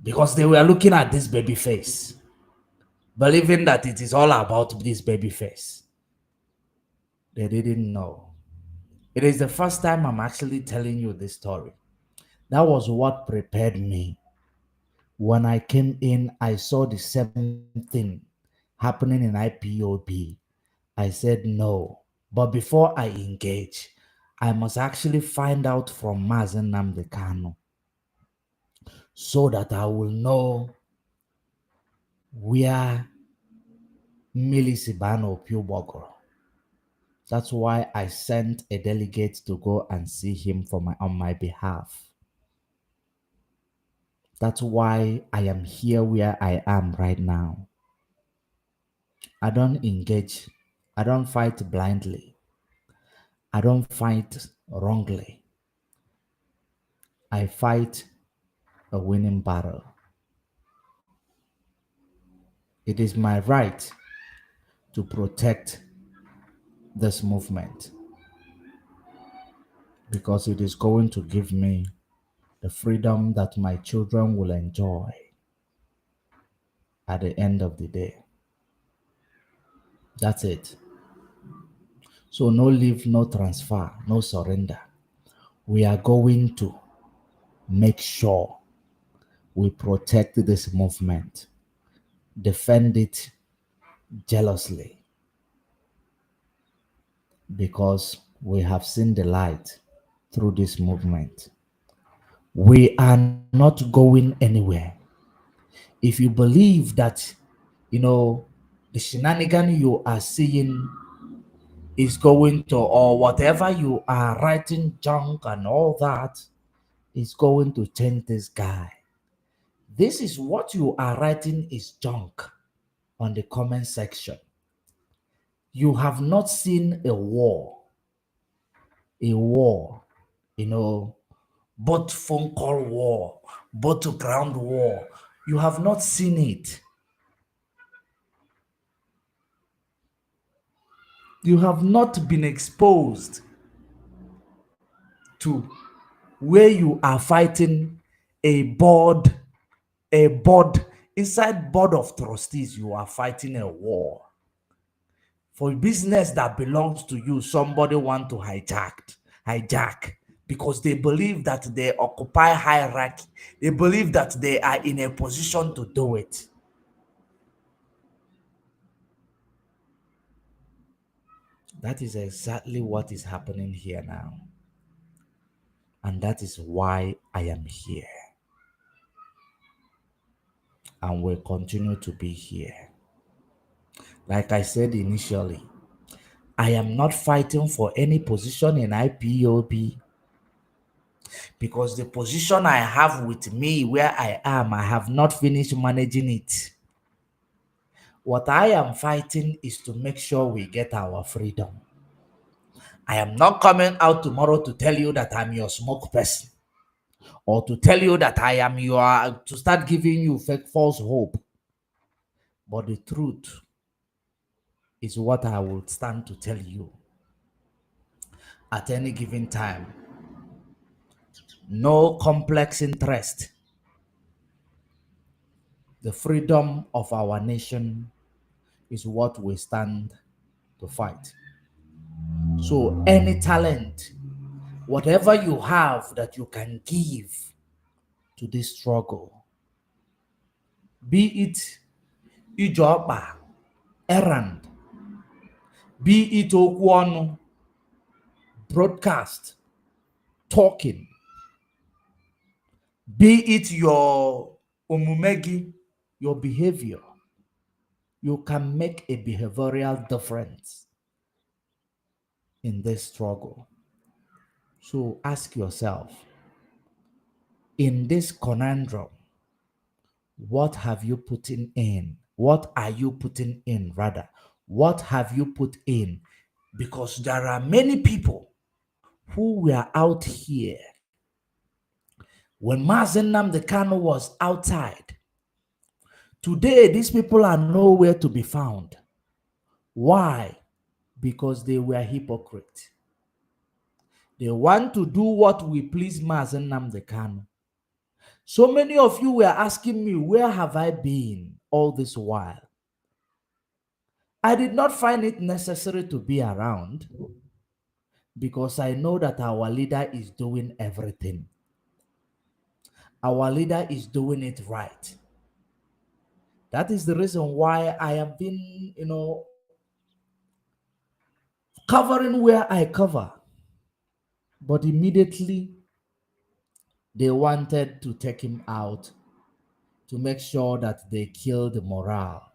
because they were looking at this baby face, believing that it is all about this baby face. They didn't know. It is the first time I'm actually telling you this story. That was what prepared me. When I came in, I saw the same thing happening in IPOB. I said no. But before I engage, I must actually find out from Mazen Nnamdi Kanu so that I will know where Milisibano Piubogoro. That's why I sent a delegate to go and see him on my behalf. That's why I am here where I am right now. I don't engage. I don't fight blindly. I don't fight wrongly. I fight a winning battle. It is my right to protect this movement because it is going to give me the freedom that my children will enjoy at the end of the day. That's it. So no leave, no transfer, no surrender. We are going to make sure we protect this movement, defend it jealously, because we have seen the light through this movement. We are not going anywhere. If you believe that, the shenanigan you are seeing is going to, or whatever you are writing junk and all that is going to change this guy. This is what you are writing is junk on the comment section. You have not seen a war, both phone call war, both ground war. You have not seen it. You have not been exposed to where you are fighting a board, inside board of trustees, you are fighting a war. For business that belongs to you, somebody want to hijack because they believe that they occupy hierarchy. They believe that they are in a position to do it. That is exactly what is happening here now. And that is why I am here. And will continue to be here. Like I said initially, I am not fighting for any position in IPOB, because the position I have with me where I am, I have not finished managing it. What I am fighting is to make sure we get our freedom. I am not coming out tomorrow to tell you that I'm your smoke person, or to tell you that I am your, to start giving you fake false hope. But the truth is what I will stand to tell you at any given time. No complex interest. The freedom of our nation is what we stand to fight. So any talent, whatever you have that you can give to this struggle, be it ijoba, errand, be it okwu, broadcast, talking, be it your omumegi, your behavior, you can make a behavioral difference in this struggle. So ask yourself, in this conundrum, what have you put in? What are you putting in, rather? What have you put in? Because there are many people who were out here when Mazen Nnamdi Kanu was outside. Today, these people are nowhere to be found. Why? Because they were hypocrites. They want to do what will please Mazen Nnamdi Kanu. So many of you were asking me, where have I been all this while? I did not find it necessary to be around, because I know that our leader is doing everything. Our leader is doing it right. That is the reason why I have been, covering where I cover. But immediately they wanted to take him out to make sure that they kill the morale.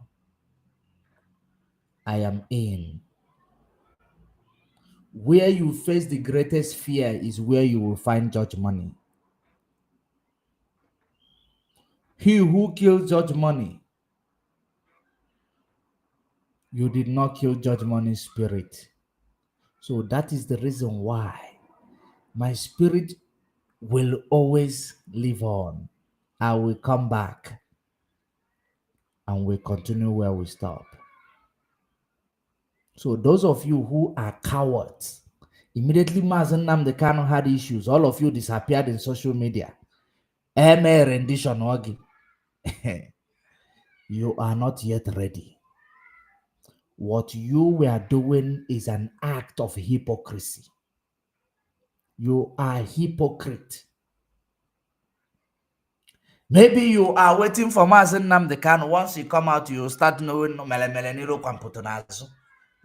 I am in. Where you face the greatest fear is where you will find Judge Money. He who killed Judge Money, you did not kill Judge Money's spirit. So that is the reason why my spirit will always live on. I will come back and we continue where we stop. So those of you who are cowards, immediately Mazen Nnamdi Kanu had issues, all of you disappeared in social media. Rendition Ogi. You are not yet ready. What you were doing is an act of hypocrisy. You are a hypocrite. Maybe you are waiting for Mazen Nnamdi Kanu. Once you come out, you start knowing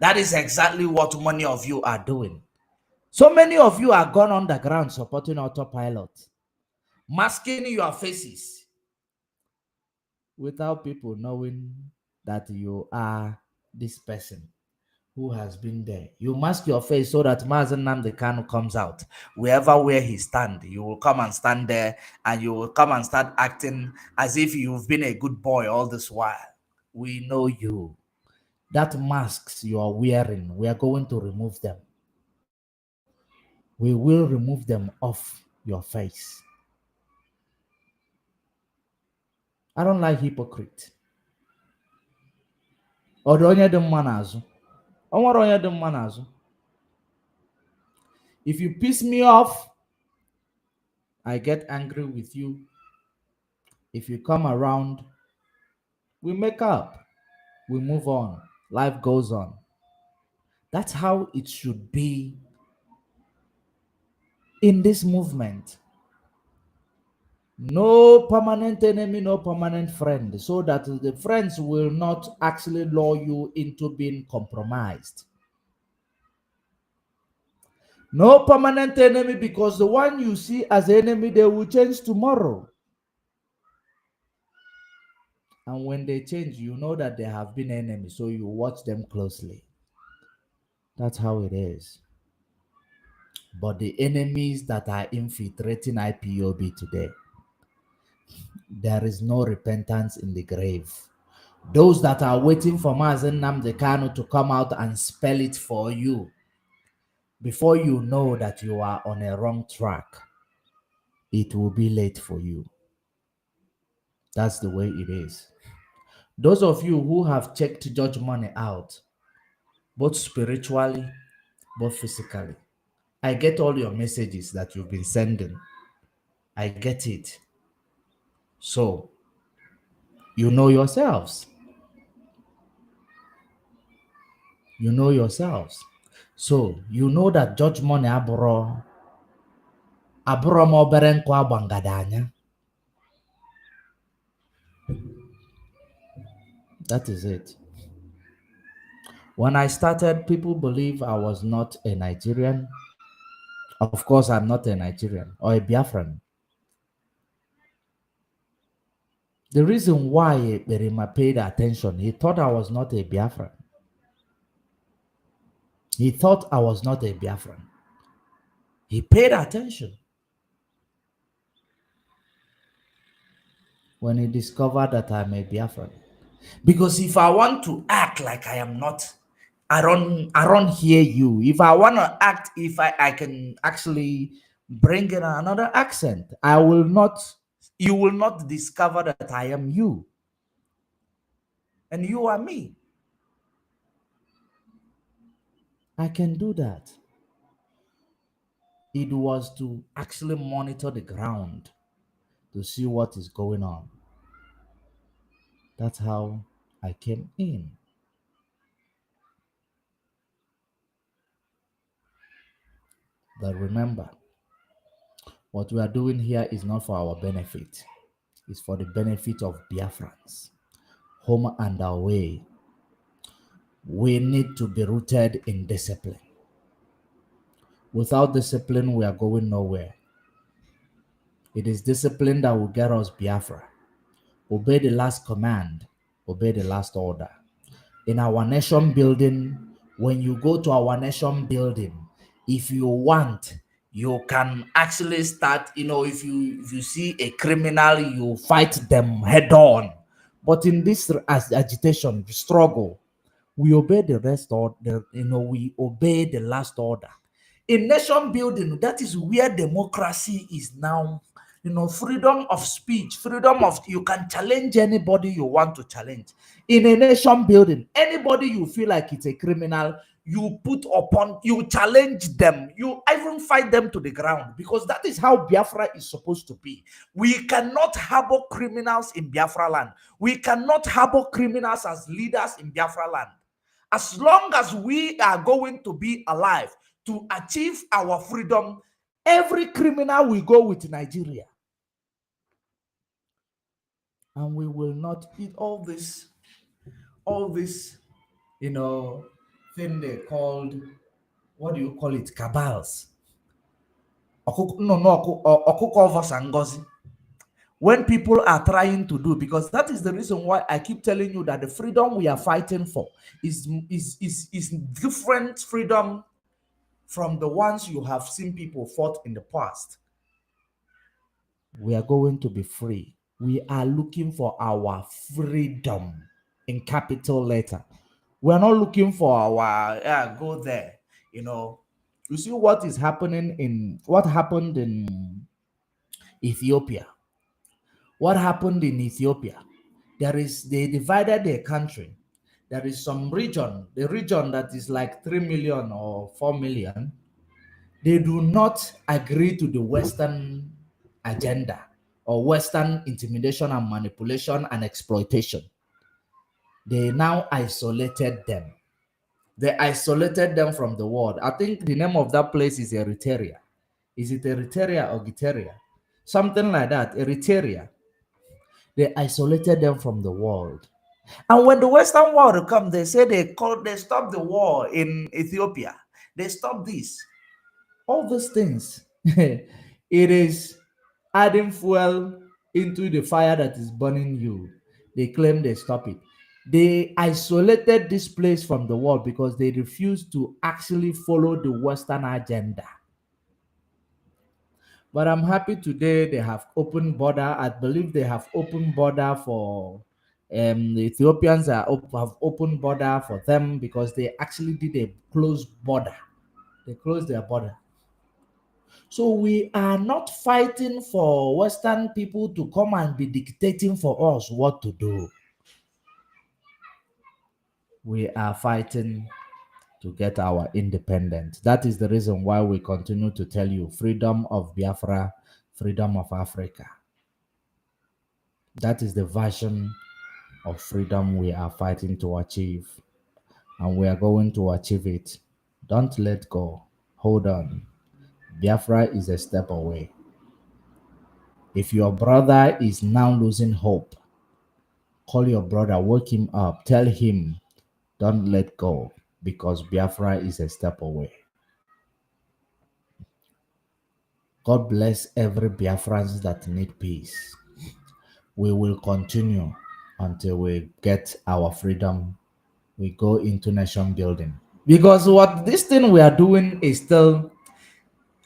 that is exactly what many of you are doing. So many of you are gone underground supporting autopilot, masking your faces without people knowing that you are this person who has been there. You mask your face so that Mazen Nnamdi Kanu comes out. Where he stands, you will come and stand there and you will come and start acting as if you've been a good boy all this while. We know you. That masks you are wearing, we are going to remove them. We will remove them off your face. I don't like hypocrite. If you piss me off, I get angry with you. If you come around, we make up. We move on. Life goes on. That's how it should be in this movement. No permanent enemy, no permanent friend, so that the friends will not actually lure you into being compromised. No permanent enemy, because the one you see as enemy, they will change tomorrow. And when they change, you know that they have been enemies, so you watch them closely. That's how it is. But the enemies that are infiltrating IPOB today, there is no repentance in the grave. Those that are waiting for Mazen Nnamdi Kanu to come out and spell it for you, before you know that you are on a wrong track, it will be late for you. That's the way it is. Those of you who have checked Judge Money out, both spiritually, both physically, I get all your messages that you've been sending. I get it. So, you know yourselves. You know yourselves. So, you know that Judge Money aburo mo berenko abangadanya. That is it. When I started, people believe I was not a Nigerian. Of course, I'm not a Nigerian or a Biafran. The reason why Berima paid attention, he thought I was not a Biafran. He thought I was not a Biafran. He paid attention. When he discovered that I'm a Biafran. Because if I want to act like I am not, I don't hear you. If I want to act, if I can actually bring in another accent, you will not discover that I am you. And you are me. I can do that. It was to actually monitor the ground to see what is going on. That's how I came in. But remember, what we are doing here is not for our benefit. It's for the benefit of Biafrans, home and away. We need to be rooted in discipline. Without discipline, we are going nowhere. It is discipline that will get us Biafra. Obey the last command, obey the last order. In our nation building, when you go to our nation building, if you want, you can actually start, if you see a criminal, you fight them head on. But in this agitation, struggle, we obey the rest order, we obey the last order. In nation building, that is where democracy is now. Freedom of speech, freedom of, you can challenge anybody you want to challenge. In a nation building, anybody you feel like it's a criminal, you challenge them, you even fight them to the ground, because that is how Biafra is supposed to be. We cannot harbor criminals in Biafra land. We cannot harbor criminals as leaders in Biafra land. As long as we are going to be alive to achieve our freedom, every criminal will go with Nigeria. And we will not eat all this, thing they called, what do you call it? Cabals. When people are trying to do, because that is the reason why I keep telling you that the freedom we are fighting for is different freedom from the ones you have seen people fought in the past. We are going to be free. We are looking for our freedom in capital letter. We're not looking for our go there. You see what happened in Ethiopia. What happened in Ethiopia? They divided their country. There is some region, the region that is like 3 million or 4 million. They do not agree to the Western agenda or Western intimidation and manipulation and exploitation. They now isolated them. They isolated them from the world. I think the name of that place is Eritrea. Is it Eritrea or Giteria? Something like that, Eritrea. They isolated them from the world. And when the Western world come, they say they stopped the war in Ethiopia. They stopped this. All these things, it is adding fuel into the fire that is burning you. They claim they stop it. They isolated this place from the world because they refused to actually follow the Western agenda. But I'm happy today they have open border. I believe they have open border for the Ethiopians have open border for them because they actually did a closed border. They closed their border. So we are not fighting for Western people to come and be dictating for us what to do. We are fighting to get our independence. That is the reason why we continue to tell you freedom of Biafra, freedom of Africa. That is the version of freedom we are fighting to achieve. And we are going to achieve it. Don't let go. Hold on. Biafra is a step away. If your brother is now losing hope, call your brother, wake him up, tell him, don't let go, because Biafra is a step away. God bless every Biafrans that need peace. We will continue until we get our freedom. We go into nation building. Because what this thing we are doing is still,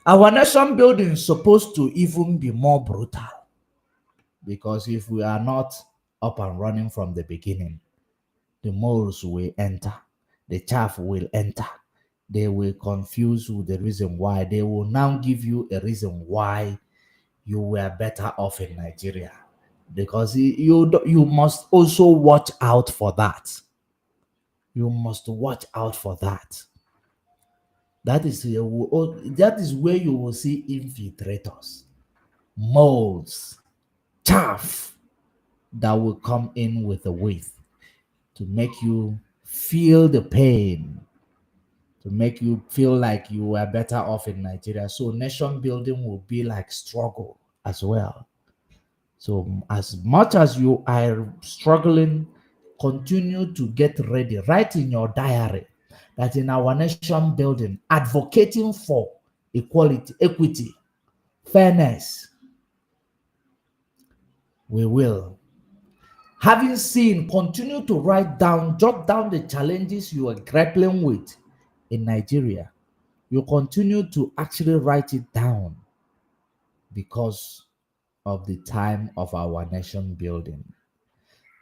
our nation building is supposed to even be more brutal. Because if we are not up and running from the beginning, the moles will enter, the chaff will enter. They will confuse with the reason why. They will now give you a reason why you were better off in Nigeria. Because you must also watch out for that. You must watch out for that. That is where you will see infiltrators, moles, chaff that will come in with the weight to make you feel the pain, to make you feel like you were better off in Nigeria. So nation building will be like struggle as well. So as much as you are struggling, continue to get ready. Write in your diary that in our nation building, advocating for equality, equity, fairness, we will. Having seen, continue to write down, jot down the challenges you are grappling with in Nigeria. You continue to actually write it down because of the time of our nation building.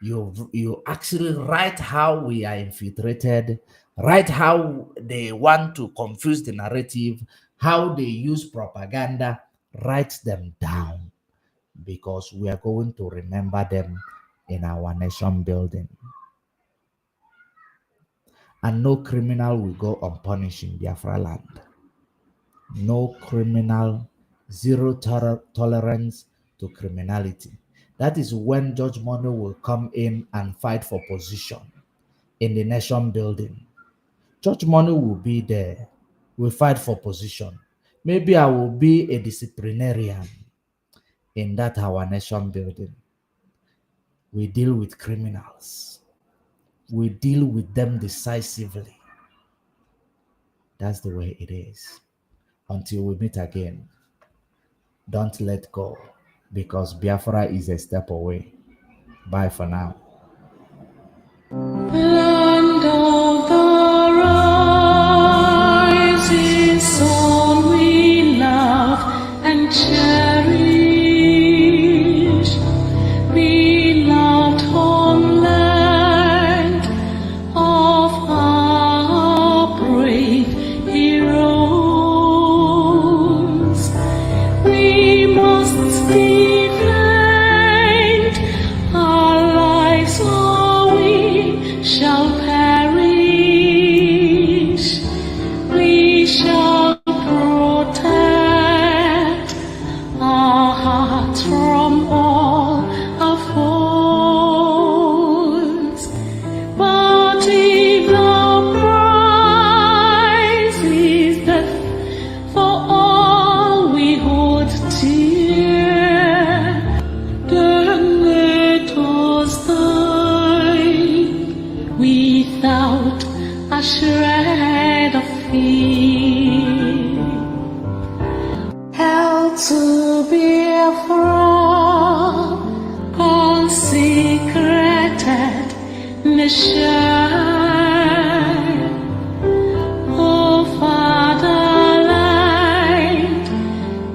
You actually write how we are infiltrated, write how they want to confuse the narrative, how they use propaganda. Write them down because we are going to remember them in our nation building. And no criminal will go unpunished in Biafra land. No criminal, zero tolerance to criminality. That is when Judge Money will come in and fight for position in the nation building. Judge Money will be there. We'll fight for position. Maybe I will be a disciplinarian in that our nation building. We deal with criminals. We deal with them decisively. That's the way it is. Until we meet again, don't let go, because Biafra is a step away. Bye for now. Land of the rising sun, we love and cherish. Beloved homeland of our brave heroes, we must defend our lives, or we shall to Biafra, consecrated nation. Oh, Fatherland,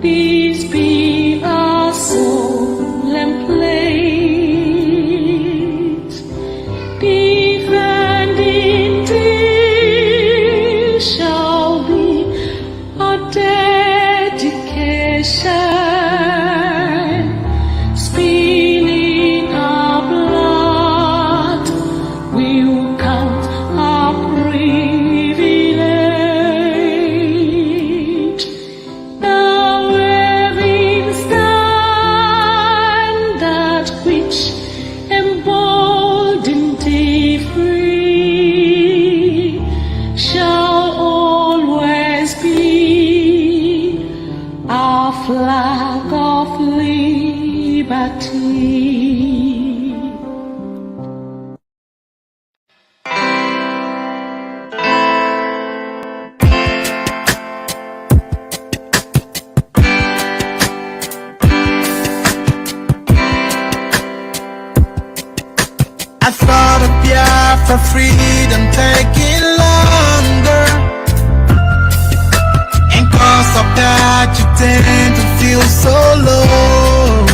peace be our solemn place. Defending thee shall be our dedication. Spilling our blood, we'll count our privilege. Now waving standard which emboldened thee free shall always be our flag of liberty. I thought of Biafra freedom taking longer, and cause of that you tend to feel so low.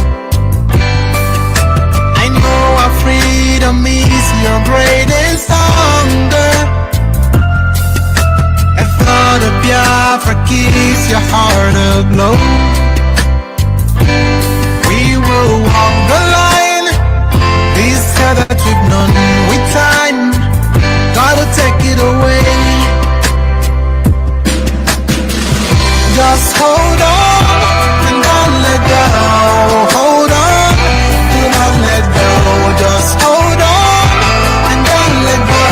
I know our freedom is your greatest hunger. I thought of Biafra gives your heart a glow. We will walk the line, this that we've known with time. God will take it away. Just hold on and don't let go. Hold on, do not let go. Just hold on and don't let go.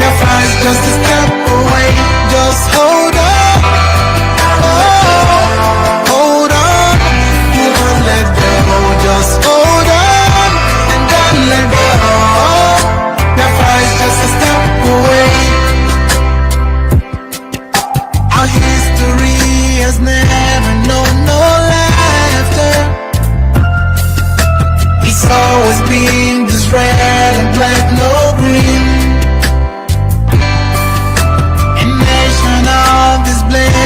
Your flight's just a step away. Just hold on. Oh, hold on, do not let go. Just hold on and don't let go. Your flight's just a step away. Our history has never known no laughter. It's always been just red and black, no green. A nation of this blade